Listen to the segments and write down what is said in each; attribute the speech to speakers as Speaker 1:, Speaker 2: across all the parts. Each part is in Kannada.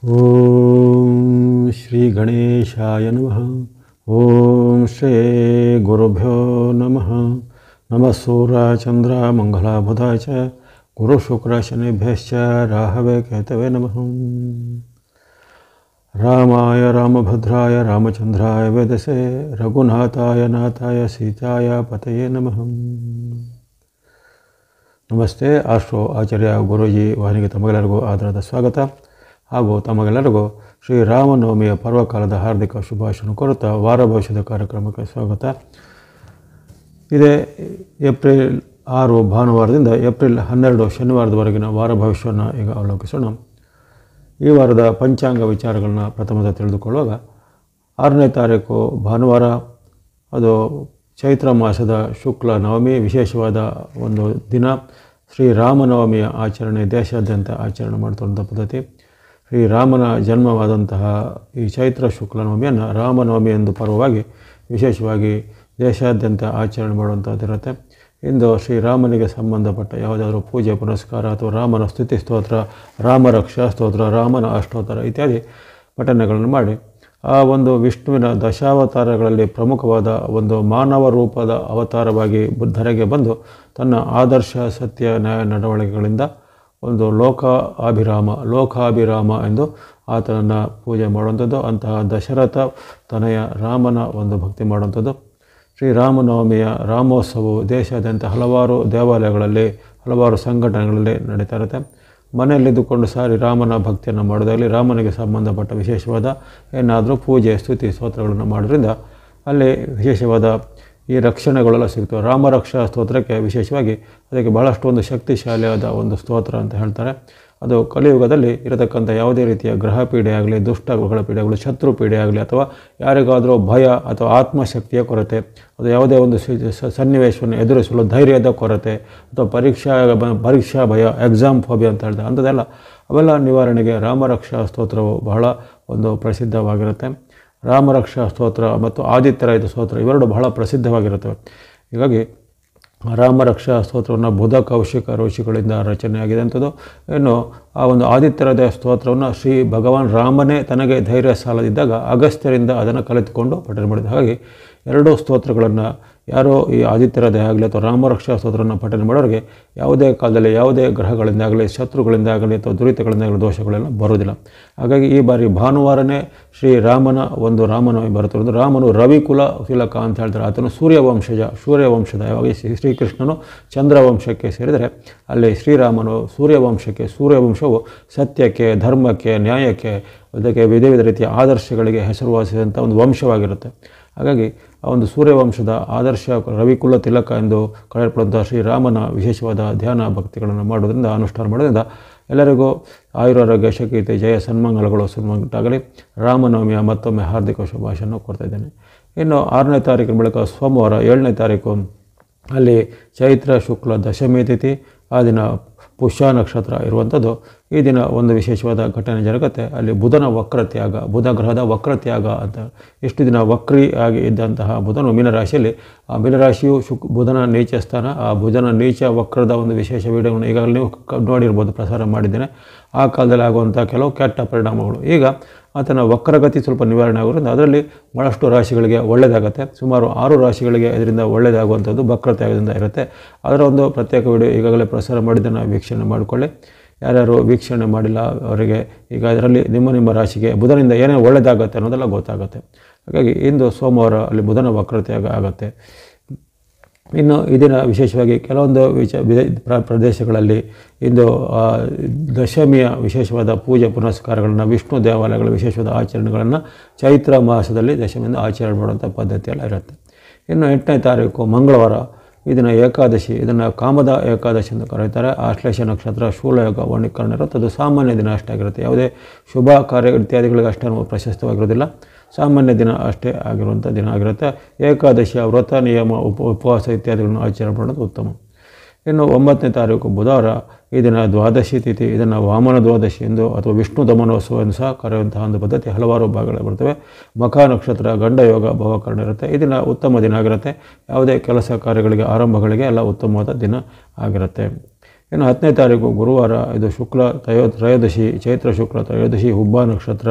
Speaker 1: ಓಂ ಶ್ರೀ ಗಣೇಶಾಯ ನಮಃ. ಓಂ ಶ್ರೀ ಗುರುಭ್ಯೋ ನಮಃ. ನಮಃ ಸೂರ್ಯ ಚಂದ್ರ ಮಂಗಳ ಬುಧ ಚ ಗುರು ಶುಕ್ರ ಶನಿಭ್ಯಶ್ಚ ರಾಹವೇ ಕೇತವೇ ನಮಃ. ರಾಮಾಯ ರಾಮಭದ್ರಾಯ ರಾಮಚಂದ್ರಾಯ ವೇದಸೆ ರಘುನಾಥಾಯ ನಾಥಾಯ ಸೀತಾಯ ಪತಯೇ ನಮಃ. ನಮಸ್ತೆ. ಆಸ್ಟ್ರೋ ಆಚಾರ್ಯ ಗುರೂಜಿ ವಾಹಿನಿಗೆ ತಮಗೆಲ್ಲರಿಗೂ ಆದರದ ಸ್ವಾಗತ ಹಾಗೂ ತಮಗೆಲ್ಲರಿಗೂ ಶ್ರೀರಾಮನವಮಿಯ ಪರ್ವಕಾಲದ ಹಾರ್ದಿಕ ಶುಭಾಶಯ ಕೋರುತ್ತಾ ವಾರ ಭವಿಷ್ಯದ ಕಾರ್ಯಕ್ರಮಕ್ಕೆ ಸ್ವಾಗತ. ಇದೇ ಏಪ್ರಿಲ್ 6 ಭಾನುವಾರದಿಂದ ಏಪ್ರಿಲ್ 12 ಶನಿವಾರದವರೆಗಿನ ವಾರ ಭವಿಷ್ಯವನ್ನು ಈಗ ಅವಲೋಕಿಸೋಣ. ಈ ವಾರದ ಪಂಚಾಂಗ ವಿಚಾರಗಳನ್ನ ಪ್ರಥಮದ ತಿಳಿದುಕೊಳ್ಳುವಾಗ 6ನೇ ತಾರೀಕು ಭಾನುವಾರ, ಅದು ಚೈತ್ರ ಮಾಸದ ಶುಕ್ಲ ನವಮಿ, ವಿಶೇಷವಾದ ಒಂದು ದಿನ. ಶ್ರೀರಾಮನವಮಿಯ ಆಚರಣೆ ದೇಶಾದ್ಯಂತ ಆಚರಣೆ ಮಾಡ್ತಕ್ಕಂಥ ಪದ್ಧತಿ. ಶ್ರೀರಾಮನ ಜನ್ಮವಾದಂತಹ ಈ ಚೈತ್ರ ಶುಕ್ಲ ನವಮಿಯನ್ನು ರಾಮನವಮಿ ಎಂದು ಪರ್ವವಾಗಿ ವಿಶೇಷವಾಗಿ ದೇಶಾದ್ಯಂತ ಆಚರಣೆ ಮಾಡುವಂಥದ್ದಿರುತ್ತೆ. ಇಂದು ಶ್ರೀರಾಮನಿಗೆ ಸಂಬಂಧಪಟ್ಟ ಯಾವುದಾದ್ರೂ ಪೂಜೆ ಪುನಸ್ಕಾರ ಅಥವಾ ರಾಮನ ಸ್ತುತಿ ಸ್ತೋತ್ರ, ರಾಮರಕ್ಷಾ ಸ್ತೋತ್ರ, ರಾಮನ ಅಷ್ಟೋತ್ತರ ಇತ್ಯಾದಿ ಪಠಣೆಗಳನ್ನು ಮಾಡಿ ಆ ಒಂದು ವಿಷ್ಣುವಿನ ದಶಾವತಾರಗಳಲ್ಲಿ ಪ್ರಮುಖವಾದ ಒಂದು ಮಾನವ ರೂಪದ ಅವತಾರವಾಗಿ ಧರೆಗೆ ಬಂದು ತನ್ನ ಆದರ್ಶ ಸತ್ಯ ನ್ಯಾಯ ನಡವಳಿಕೆಗಳಿಂದ ಒಂದು ಲೋಕಾಭಿರಾಮ ಎಂದು ಆತನನ್ನು ಪೂಜೆ ಮಾಡುವಂಥದ್ದು. ಅಂತಹ ದಶರಥ ತನಯ ರಾಮನ ಒಂದು ಭಕ್ತಿ ಮಾಡುವಂಥದ್ದು. ಶ್ರೀರಾಮನವಮಿಯ ರಾಮೋತ್ಸವವು ದೇಶಾದ್ಯಂತ ಹಲವಾರು ದೇವಾಲಯಗಳಲ್ಲಿ, ಹಲವಾರು ಸಂಘಟನೆಗಳಲ್ಲಿ ನಡೀತಾ ಇರುತ್ತೆ. ಮನೆಯಲ್ಲಿದ್ದುಕೊಂಡು ಸಾರಿ ರಾಮನ ಭಕ್ತಿಯನ್ನು ಮಾಡೋದಾಗಲಿ, ರಾಮನಿಗೆ ಸಂಬಂಧಪಟ್ಟ ವಿಶೇಷವಾದ ಏನಾದರೂ ಪೂಜೆ ಸ್ತುತಿ ಸ್ತೋತ್ರಗಳನ್ನು ಮಾಡೋದ್ರಿಂದ ಅಲ್ಲಿ ವಿಶೇಷವಾದ ಈ ರಕ್ಷಣೆಗಳೆಲ್ಲ ಸಿಗ್ತವೆ. ರಾಮರಕ್ಷಾ ಸ್ತೋತ್ರಕ್ಕೆ ವಿಶೇಷವಾಗಿ ಅದಕ್ಕೆ ಬಹಳಷ್ಟು ಒಂದು ಶಕ್ತಿಶಾಲಿಯಾದ ಒಂದು ಸ್ತೋತ್ರ ಅಂತ ಹೇಳ್ತಾರೆ. ಅದು ಕಲಿಯುಗದಲ್ಲಿ ಇರತಕ್ಕಂಥ ಯಾವುದೇ ರೀತಿಯ ಗ್ರಹ ಪೀಡೆ ಆಗಲಿ, ದುಷ್ಟ ಗ್ರಹಗಳ ಪೀಡೆ ಆಗಲಿ, ಶತ್ರು ಪೀಡೆ ಆಗಲಿ, ಅಥವಾ ಯಾರಿಗಾದರೂ ಭಯ ಅಥವಾ ಆತ್ಮಶಕ್ತಿಯ ಕೊರತೆ, ಅದು ಯಾವುದೇ ಒಂದು ಸನ್ನಿವೇಶವನ್ನು ಎದುರಿಸಲು ಧೈರ್ಯದ ಕೊರತೆ, ಅಥವಾ ಪರೀಕ್ಷಾ ಭಯ, ಎಕ್ಸಾಮ್ ಫೋಬಿಯಾ ಅಂತ ಹೇಳ್ತಾರೆ, ಅಂಥದ್ದೆಲ್ಲ ಅವೆಲ್ಲ ನಿವಾರಣೆಗೆ ರಾಮರಕ್ಷಾ ಸ್ತೋತ್ರವು ಬಹಳ ಒಂದು ಪ್ರಸಿದ್ಧವಾಗಿರುತ್ತೆ. ರಾಮರಕ್ಷಾ ಸ್ತೋತ್ರ ಮತ್ತು ಆದಿತ್ಯರಾಯದ ಸ್ತೋತ್ರ ಇವೆರಡು ಬಹಳ ಪ್ರಸಿದ್ಧವಾಗಿರುತ್ತವೆ. ಹೀಗಾಗಿ ರಾಮರಕ್ಷಾ ಸ್ತೋತ್ರವನ್ನು ಬುಧ ಕೌಶಿಕ ಋಷಿಗಳಿಂದ ರಚನೆಯಾಗಿದೆ ಅಂಥದ್ದು. ಇನ್ನು ಆ ಒಂದು ಆದಿತ್ಯರಾದ ಸ್ತೋತ್ರವನ್ನು ಶ್ರೀ ಭಗವಾನ್ ರಾಮನೇ ತನಗೆ ಧೈರ್ಯ ಸಾಲದಿದ್ದಾಗ ಅಗಸ್ತ್ಯರಿಂದ ಅದನ್ನು ಕಲಿತುಕೊಂಡು ಪಠನೆ ಮಾಡಿದ. ಹಾಗಾಗಿ ಎರಡೂ ಸ್ತೋತ್ರಗಳನ್ನು ಯಾರೋ ಈ ಆದಿತ್ಯರಾದ ಆಗಲಿ ಅಥವಾ ರಾಮರಕ್ಷಾ ಸ್ತೋತ್ರವನ್ನು ಪಠನೆ ಮಾಡೋರಿಗೆ ಯಾವುದೇ ಕಾಲದಲ್ಲಿ ಯಾವುದೇ ಗ್ರಹಗಳಿಂದಾಗಲಿ, ಶತ್ರುಗಳಿಂದಾಗಲಿ ಅಥವಾ ದುರಿತಗಳಿಂದಾಗಲಿ ದೋಷಗಳೆಲ್ಲ ಬರೋದಿಲ್ಲ. ಹಾಗಾಗಿ ಈ ಬಾರಿ ಭಾನುವಾರನೇ ಶ್ರೀರಾಮನ ಒಂದು ರಾಮನವಮಿ ಬರುತ್ತಿರೋದು. ರಾಮನು ರವಿಕುಲ ತಿಲಕ ಅಂತ ಹೇಳ್ತಾರೆ. ಆತನು ಸೂರ್ಯವಂಶದ ಯಾವಾಗ ಶ್ರೀಕೃಷ್ಣನು ಚಂದ್ರವಂಶಕ್ಕೆ ಸೇರಿದರೆ ಅಲ್ಲಿ ಶ್ರೀರಾಮನು ಸೂರ್ಯವಂಶಕ್ಕೆ, ಸೂರ್ಯವಂಶವು ಸತ್ಯಕ್ಕೆ, ಧರ್ಮಕ್ಕೆ, ನ್ಯಾಯಕ್ಕೆ, ಅದಕ್ಕೆ ವಿವಿಧ ರೀತಿಯ ಆದರ್ಶಗಳಿಗೆ ಹೆಸರುವಾಸಿದಂಥ ಒಂದು ವಂಶವಾಗಿರುತ್ತೆ. ಹಾಗಾಗಿ ಆ ಒಂದು ಸೂರ್ಯವಂಶದ ಆದರ್ಶ ರವಿಕುಲ ತಿಲಕ ಎಂದು ಕರೆಯಲ್ಪಡುವಂಥ ಶ್ರೀರಾಮನ ವಿಶೇಷವಾದ ಧ್ಯಾನ ಭಕ್ತಿಗಳನ್ನು ಮಾಡೋದ್ರಿಂದ, ಅನುಷ್ಠಾನ ಮಾಡೋದ್ರಿಂದ ಎಲ್ಲರಿಗೂ ಆಯುರಾರೋಗ್ಯ, ಶಕ್ತಿ, ಜಯ, ಸನ್ಮಂಗಲಗಳು ಸುನ್ಮಂಟಾಗಲಿ. ರಾಮನವಮಿಯ ಮತ್ತೊಮ್ಮೆ ಹಾರ್ದಿಕ ಶುಭಾಶಯನ್ನು ಕೊಡ್ತಾ ಇದ್ದೇನೆ. ಇನ್ನು 6ನೇ ತಾರೀಕಿನ ಬಳಿಕ ಸೋಮವಾರ 7ನೇ ತಾರೀಕು ಅಲ್ಲಿ ಚೈತ್ರ ಶುಕ್ಲ ದಶಮಿ ತಿಥಿ. ಆ ದಿನ ಪುಷ್ಯ ನಕ್ಷತ್ರ ಇರುವಂಥದ್ದು. ಈ ದಿನ ಒಂದು ವಿಶೇಷವಾದ ಘಟನೆ ಜರುಗುತ್ತೆ. ಅಲ್ಲಿ ಬುಧನ ವಕ್ರತ್ಯಾಗ, ಬುಧ ಗ್ರಹದ ವಕ್ರತ್ಯಾಗ ಅಂತ. ಇಷ್ಟು ದಿನ ವಕ್ರಿ ಆಗಿ ಇದ್ದಂತಹ ಬುಧನು ಮೀನರಾಶಿಯಲ್ಲಿ, ಆ ಮೀನರಾಶಿಯು ಬುಧನ ನೀಚ ಸ್ಥಾನ, ಆ ಬುಧನ ನೀಚ ವಕ್ರದ ಒಂದು ವಿಶೇಷ ವಿಡಿಯೋವನ್ನು ಈಗಾಗಲೇ ನೀವು ನೋಡಿರ್ಬೋದು, ಪ್ರಸಾರ ಮಾಡಿದ್ದೇನೆ. ಆ ಕಾಲದಲ್ಲಿ ಆಗುವಂಥ ಕೆಲವು ಕೆಟ್ಟ ಪರಿಣಾಮಗಳು. ಈಗ ಆತನ ವಕ್ರಗತಿ ಸ್ವಲ್ಪ ನಿವಾರಣೆ ಆಗೋದ್ರಿಂದ ಅದರಲ್ಲಿ ಭಾಳಷ್ಟು ರಾಶಿಗಳಿಗೆ ಒಳ್ಳೆಯದಾಗುತ್ತೆ. ಸುಮಾರು 6 ರಾಶಿಗಳಿಗೆ ಇದರಿಂದ ಒಳ್ಳೆಯದಾಗುವಂಥದ್ದು ವಕ್ರತ್ಯಾಗದಿಂದ ಇರುತ್ತೆ. ಅದರ ಒಂದು ಪ್ರತ್ಯೇಕ ವಿಡಿಯೋ ಈಗಾಗಲೇ ಪ್ರಸಾರ ಮಾಡಿದ್ದನ್ನು ವೀಕ್ಷಣೆ ಮಾಡಿಕೊಳ್ಳಿ. ಯಾರ್ಯಾರು ವೀಕ್ಷಣೆ ಮಾಡಿಲ್ಲ ಅವರಿಗೆ ಈಗ ಇದರಲ್ಲಿ ನಿಮ್ಮ ರಾಶಿಗೆ ಬುಧನಿಂದ ಏನೇನು ಒಳ್ಳೆಯದಾಗುತ್ತೆ ಅನ್ನೋದೆಲ್ಲ ಗೊತ್ತಾಗುತ್ತೆ. ಹಾಗಾಗಿ ಇಂದು ಸೋಮವಾರ ಅಲ್ಲಿ ಬುಧನ ವಕ್ರತ್ಯಾಗ ಆಗುತ್ತೆ. ಇನ್ನು ಈ ದಿನ ವಿಶೇಷವಾಗಿ ಕೆಲವೊಂದು ಪ್ರದೇಶಗಳಲ್ಲಿ ಇಂದು ದಶಮಿಯ ವಿಶೇಷವಾದ ಪೂಜೆ ಪುನಸ್ಕಾರಗಳನ್ನು, ವಿಷ್ಣು ದೇವಾಲಯಗಳ ವಿಶೇಷವಾದ ಆಚರಣೆಗಳನ್ನು ಚೈತ್ರ ಮಾಸದಲ್ಲಿ ದಶಮಿಯಿಂದ ಆಚರಣೆ ಮಾಡುವಂಥ ಪದ್ಧತಿ ಎಲ್ಲ ಇರುತ್ತೆ. ಇನ್ನು 8ನೇ ತಾರೀಕು ಮಂಗಳವಾರ, ಈ ದಿನ ಏಕಾದಶಿ. ಇದನ್ನು ಕಾಮದ ಏಕಾದಶಿ ಎಂದು ಕರೀತಾರೆ. ಆಶ್ಲೇಷ ನಕ್ಷತ್ರ, ಶೂಲಯೋಗ, ವಣಿಕರಣ ಇರುತ್ತೆ. ಅದು ಸಾಮಾನ್ಯ ದಿನ ಅಷ್ಟೇ ಆಗಿರುತ್ತೆ. ಯಾವುದೇ ಶುಭ ಕಾರ್ಯ ಇತ್ಯಾದಿಗಳಿಗೆ ಅಷ್ಟೇನು ಪ್ರಶಸ್ತವಾಗಿರೋದಿಲ್ಲ. ಸಾಮಾನ್ಯ ದಿನ ಅಷ್ಟೇ ಆಗಿರುವಂಥ ದಿನ ಆಗಿರುತ್ತೆ. ಏಕಾದಶಿಯ ವ್ರತ, ನಿಯಮ, ಉಪವಾಸ ಇತ್ಯಾದಿಗಳನ್ನು ಆಚರಣೆ ಮಾಡೋದು ಉತ್ತಮ. ಇನ್ನು 9ನೇ ತಾರೀಕು ಬುಧವಾರ, ಈ ದಿನ ದ್ವಾದಶಿ ತಿಥಿ. ಇದನ್ನು ವಾಮನ ದ್ವಾದಶಿ ಎಂದು ಅಥವಾ ವಿಷ್ಣು ದಮನೋತ್ಸವ ಎಂದು ಸಹ ಕರೆಯುವಂತಹ ಒಂದು ಪದ್ಧತಿ ಹಲವಾರು ಭಾಗಗಳು ಬರ್ತವೆ. ಮಖ ನಕ್ಷತ್ರ, ಗಂಡ ಯೋಗ, ಭವಕರಣ ಇರುತ್ತೆ. ಈ ದಿನ ಉತ್ತಮ ದಿನ ಆಗಿರುತ್ತೆ. ಯಾವುದೇ ಕೆಲಸ ಕಾರ್ಯಗಳಿಗೆ, ಆರಂಭಗಳಿಗೆ ಎಲ್ಲ ಉತ್ತಮವಾದ ದಿನ ಆಗಿರುತ್ತೆ. ಇನ್ನು 10ನೇ ತಾರೀಕು ಗುರುವಾರ, ಇದು ಶುಕ್ಲ ತ್ರಯೋದಶಿ, ಚೈತ್ರ ಶುಕ್ಲ ತ್ರಯೋದಶಿ, ಹುಬ್ಬ ನಕ್ಷತ್ರ,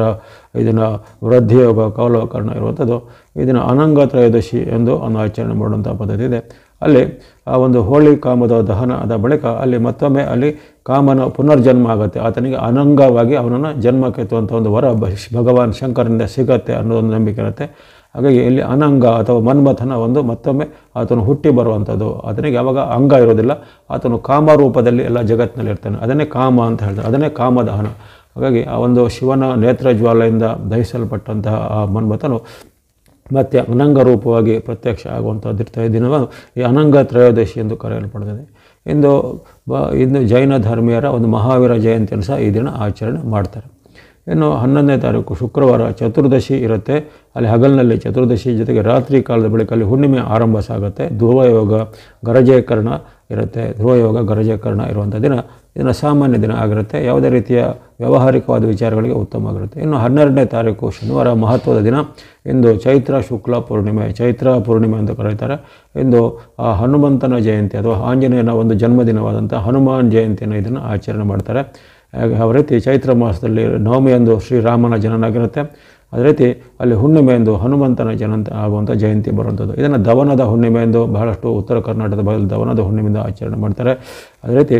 Speaker 1: ಇದನ್ನು ವೃದ್ಧಿಯೋಗ ಕೌಲಕರ್ಣ ಇರುವಂಥದ್ದು. ಇದನ್ನು ಅನಂಗ ತ್ರಯೋದಶಿ ಎಂದು ಒಂದು ಆಚರಣೆ ಮಾಡುವಂಥ ಪದ್ಧತಿ ಇದೆ. ಅಲ್ಲಿ ಆ ಒಂದು ಹೋಳಿ ಕಾಮದ ದಹನದ ಬಳಿಕ ಅಲ್ಲಿ ಮತ್ತೊಮ್ಮೆ ಅಲ್ಲಿ ಕಾಮನ ಪುನರ್ಜನ್ಮ ಆಗುತ್ತೆ, ಆತನಿಗೆ ಅನಂಗವಾಗಿ ಅವನನ್ನು ಜನ್ಮಕ್ಕೆ ಎತ್ತುವಂಥ ಒಂದು ವರ ಭಗವಾನ್ ಶಂಕರನಿಂದ ಸಿಗತ್ತೆ ಅನ್ನೋದೊಂದು ನಂಬಿಕೆ ಇರುತ್ತೆ. ಹಾಗಾಗಿ ಇಲ್ಲಿ ಅನಂಗ ಅಥವಾ ಮನ್ಮಥನ ಒಂದು ಮತ್ತೊಮ್ಮೆ ಆತನು ಹುಟ್ಟಿ ಬರುವಂಥದ್ದು. ಆತನಿಗೆ ಯಾವಾಗ ಅಂಗ ಇರೋದಿಲ್ಲ, ಆತನು ಕಾಮ ರೂಪದಲ್ಲಿ ಎಲ್ಲ ಜಗತ್ತಿನಲ್ಲಿ ಇರ್ತಾನೆ, ಅದನ್ನೇ ಕಾಮ ಅಂತ ಹೇಳ್ತಾರೆ, ಅದನ್ನೇ ಕಾಮದಹನ. ಹಾಗಾಗಿ ಆ ಒಂದು ಶಿವನ ನೇತ್ರಜ್ವಾಲೆಯಿಂದ ದಹಿಸಲ್ಪಟ್ಟಂತಹ ಆ ಮನ್ಮಥನು ಮತ್ತು ಅನಂಗ ರೂಪವಾಗಿ ಪ್ರತ್ಯಕ್ಷ ಆಗುವಂಥದ್ದು ದಿನವನ್ನು ಈ ಅನಂಗ ತ್ರಯೋದಶಿ ಎಂದು ಕರೆಯಲ್ಪಡುತ್ತದೆ. ಇಂದು ಜೈನ ಧರ್ಮೀಯರ ಒಂದು ಮಹಾವೀರ ಜಯಂತಿಯನ್ನು ಸಹ ಈ ದಿನ ಆಚರಣೆ ಮಾಡ್ತಾರೆ. ಇನ್ನು 11ನೇ ತಾರೀಕು ಶುಕ್ರವಾರ ಚತುರ್ದಶಿ ಇರುತ್ತೆ. ಅಲ್ಲಿ ಹಗಲಿನಲ್ಲಿ ಚತುರ್ದಶಿ ಜೊತೆಗೆ ರಾತ್ರಿ ಕಾಲದ ಬಳಿಕ ಅಲ್ಲಿ ಹುಣ್ಣಿಮೆ ಆರಂಭ ಸಾಗುತ್ತೆ. ಧ್ರುವಯೋಗ ಗರಜೇಕರಣ ಇರುತ್ತೆ. ಧ್ರುವಯೋಗ ಗರಜೇಕರಣ ಇರುವಂಥ ದಿನ ಇದನ್ನು ಸಾಮಾನ್ಯ ದಿನ ಆಗಿರುತ್ತೆ. ಯಾವುದೇ ರೀತಿಯ ವ್ಯಾವಹಾರಿಕವಾದ ವಿಚಾರಗಳಿಗೆ ಉತ್ತಮವಾಗಿರುತ್ತೆ. ಇನ್ನು 12ನೇ ತಾರೀಕು ಶನಿವಾರ ಮಹತ್ವದ ದಿನ. ಇಂದು ಚೈತ್ರ ಶುಕ್ಲ ಪೂರ್ಣಿಮೆ, ಚೈತ್ರ ಪೂರ್ಣಿಮೆ ಎಂದು ಕರೀತಾರೆ. ಇಂದು ಹನುಮಂತನ ಜಯಂತಿ ಅಥವಾ ಆಂಜನೇಯನ ಒಂದು ಜನ್ಮದಿನವಾದಂಥ ಹನುಮಾನ್ ಜಯಂತಿಯನ್ನು ಇದನ್ನು ಆಚರಣೆ ಮಾಡ್ತಾರೆ. ಯಾವ ರೀತಿ ಚೈತ್ರ ಮಾಸದಲ್ಲಿ ನವಮಿಯಂದು ಶ್ರೀರಾಮನ ಜನನಾಗಿರುತ್ತೆ, ಅದೇ ರೀತಿ ಅಲ್ಲಿ ಹುಣ್ಣಿಮೆ ಎಂದು ಹನುಮಂತನ ಆಗುವಂಥ ಜಯಂತಿ ಬರುವಂಥದ್ದು. ಇದನ್ನು ದವನದ ಹುಣ್ಣಿಮೆ ಎಂದು ಬಹಳಷ್ಟು ಉತ್ತರ ಕರ್ನಾಟಕದ ಭಾಗದಲ್ಲಿ ದವನದ ಹುಣ್ಣಿಮೆಯಿಂದ ಆಚರಣೆ ಮಾಡ್ತಾರೆ. ಅದೇ ರೀತಿ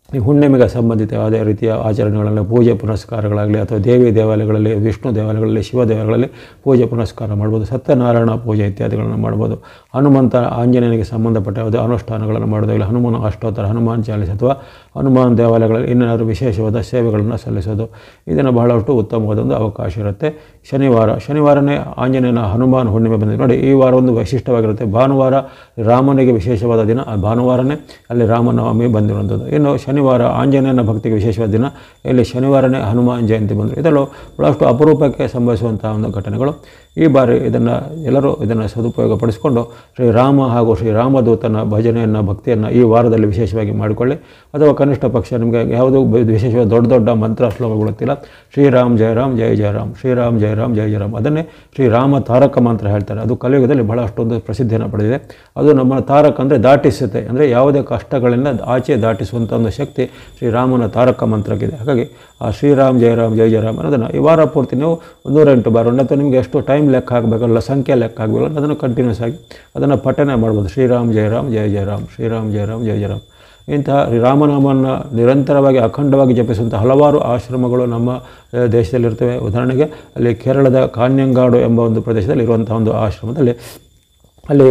Speaker 1: ಈ ಹುಣ್ಣಿಮೆಗೆ ಸಂಬಂಧಿತ ಯಾವುದೇ ರೀತಿಯ ಆಚರಣೆಗಳಲ್ಲಿ ಪೂಜೆ ಪುನಸ್ಕಾರಗಳಾಗಲಿ ಅಥವಾ ದೇವಿ ದೇವಾಲಯಗಳಲ್ಲಿ, ವಿಷ್ಣು ದೇವಾಲಯಗಳಲ್ಲಿ, ಶಿವ ದೇವಾಲಯಗಳಲ್ಲಿ ಪೂಜೆ ಪುನಸ್ಕಾರ ಮಾಡ್ಬೋದು. ಸತ್ಯನಾರಾಯಣ ಪೂಜೆ ಇತ್ಯಾದಿಗಳನ್ನು ಮಾಡ್ಬೋದು. ಹನುಮಂತ ಆಂಜನೇಯನಿಗೆ ಸಂಬಂಧಪಟ್ಟ ಯಾವುದೇ ಅನುಷ್ಠಾನಗಳನ್ನು ಮಾಡೋದಾಗಲಿ, ಹನುಮಾನ ಅಷ್ಟೋತ್ತರ, ಹನುಮಾನ್ ಚಾಲಿಸ್ ಅಥವಾ ಹನುಮಾನ್ ದೇವಾಲಯಗಳಲ್ಲಿ ಇನ್ನೇನಾದರೂ ವಿಶೇಷವಾದ ಸೇವೆಗಳನ್ನು ಸಲ್ಲಿಸೋದು, ಇದನ್ನು ಬಹಳಷ್ಟು ಉತ್ತಮವಾದ ಒಂದು ಅವಕಾಶ ಇರುತ್ತೆ. ಶನಿವಾರನೇ ಆಂಜನೇಯನ ಹನುಮಾನ್ ಹುಣ್ಣಿಮೆ ಬಂದಿದೆ ನೋಡಿ. ಈ ವಾರ ಒಂದು ವೈಶಿಷ್ಟ್ಯವಾಗಿರುತ್ತೆ. ಭಾನುವಾರ ರಾಮನಿಗೆ ವಿಶೇಷವಾದ ದಿನ, ಆ ಭಾನುವಾರನೇ ಅಲ್ಲಿ ರಾಮನವಮಿ ಬಂದಿರುವಂಥದ್ದು. ಇನ್ನು ಶನಿವಾರ ಆಂಜನೇಯನ ಭಕ್ತಿಗೆ ವಿಶೇಷವಾದ ದಿನ, ಇಲ್ಲಿ ಶನಿವಾರನೇ ಹನುಮಾನ್ ಜಯಂತಿ ಬಂದರು. ಇದೆಲ್ಲೂ ಬಹಳಷ್ಟು ಅಪರೂಪಕ್ಕೆ ಸಂಭವಿಸುವಂಥ ಒಂದು ಘಟನೆಗಳು. ಈ ಬಾರಿ ಎಲ್ಲರೂ ಇದನ್ನು ಸದುಪಯೋಗಪಡಿಸಿಕೊಂಡು ಶ್ರೀರಾಮ ಹಾಗೂ ಶ್ರೀರಾಮದೂತನ ಭಜನೆಯನ್ನು, ಭಕ್ತಿಯನ್ನು ಈ ವಾರದಲ್ಲಿ ವಿಶೇಷವಾಗಿ ಮಾಡಿಕೊಳ್ಳಿ. ಅಥವಾ ಕನಿಷ್ಠ ಪಕ್ಷ ನಿಮಗೆ ಯಾವುದೂ ವಿಶೇಷವಾದ ದೊಡ್ಡ ಮಂತ್ರ ಶ್ಲೋಕಗಳು ಗೊತ್ತಿಲ್ಲ, ಶ್ರೀರಾಮ್ ಜಯ ರಾಮ್ ಜಯ ಜಯ ರಾಮ್, ಶ್ರೀರಾಮ್ ಜಯ ರಾಮ್ ಜಯ ಜಯ ರಾಮ್, ಅದನ್ನೇ ಶ್ರೀರಾಮ ತಾರಕ ಮಂತ್ರ ಹೇಳ್ತಾರೆ. ಅದು ಕಲಿಯುಗದಲ್ಲಿ ಬಹಳಷ್ಟೊಂದು ಪ್ರಸಿದ್ಧಿಯನ್ನು ಪಡೆದಿದೆ. ಅದು ನಮ್ಮ ತಾರಕ ಅಂದರೆ ದಾಟಿಸುತ್ತೆ, ಅಂದರೆ ಯಾವುದೇ ಕಷ್ಟಗಳಿಂದ ಆಚೆ ದಾಟಿಸುವಂಥ ಒಂದು ಶಕ್ತಿ ಶ್ರೀರಾಮನ ತಾರಕ ಮಂತ್ರಕ್ಕಿದೆ. ಹಾಗಾಗಿ ಆ ಶ್ರೀರಾಮ್ ಜಯ ರಾಮ್ ಜಯ ಜಯ ರಾಮ್ ಅನ್ನೋದನ್ನು ಈ ವಾರ ಪೂರ್ತಿ ನೀವು 108 ಬಾರಿ, ಅಥವಾ ನಿಮಗೆ ಎಷ್ಟು ಟೈಮ್ ಲೆಕ್ಕ ಹಾಕಬೇಕಲ್ಲ, ಸಂಖ್ಯೆ ಲೆಕ್ಕ ಹಾಕಬೇಕಲ್ಲ, ಅದನ್ನು ಕಂಟಿನ್ಯೂಸ್ ಆಗಿ ಅದನ್ನು ಪಠನೆ ಮಾಡ್ಬೋದು. ಶ್ರೀರಾಮ್ ಜಯ ರಾಮ್ ಜಯ ಜಯ ರಾಮ್, ಶ್ರೀರಾಮ್ ಜಯ ರಾಮ್ ಜಯ ಜಯ ರಾಮ್. ಇಂತಹ ರಾಮನಾಮವನ್ನು ನಿರಂತರವಾಗಿ ಅಖಂಡವಾಗಿ ಜಪಿಸುವಂಥ ಹಲವಾರು ಆಶ್ರಮಗಳು ನಮ್ಮ ದೇಶದಲ್ಲಿರ್ತವೆ. ಉದಾಹರಣೆಗೆ ಅಲ್ಲಿ ಕೇರಳದ ಕಾನ್ಯಂಗಾಡು ಎಂಬ ಒಂದು ಪ್ರದೇಶದಲ್ಲಿ ಇರುವಂಥ ಒಂದು ಆಶ್ರಮದಲ್ಲಿ ಅಲ್ಲಿ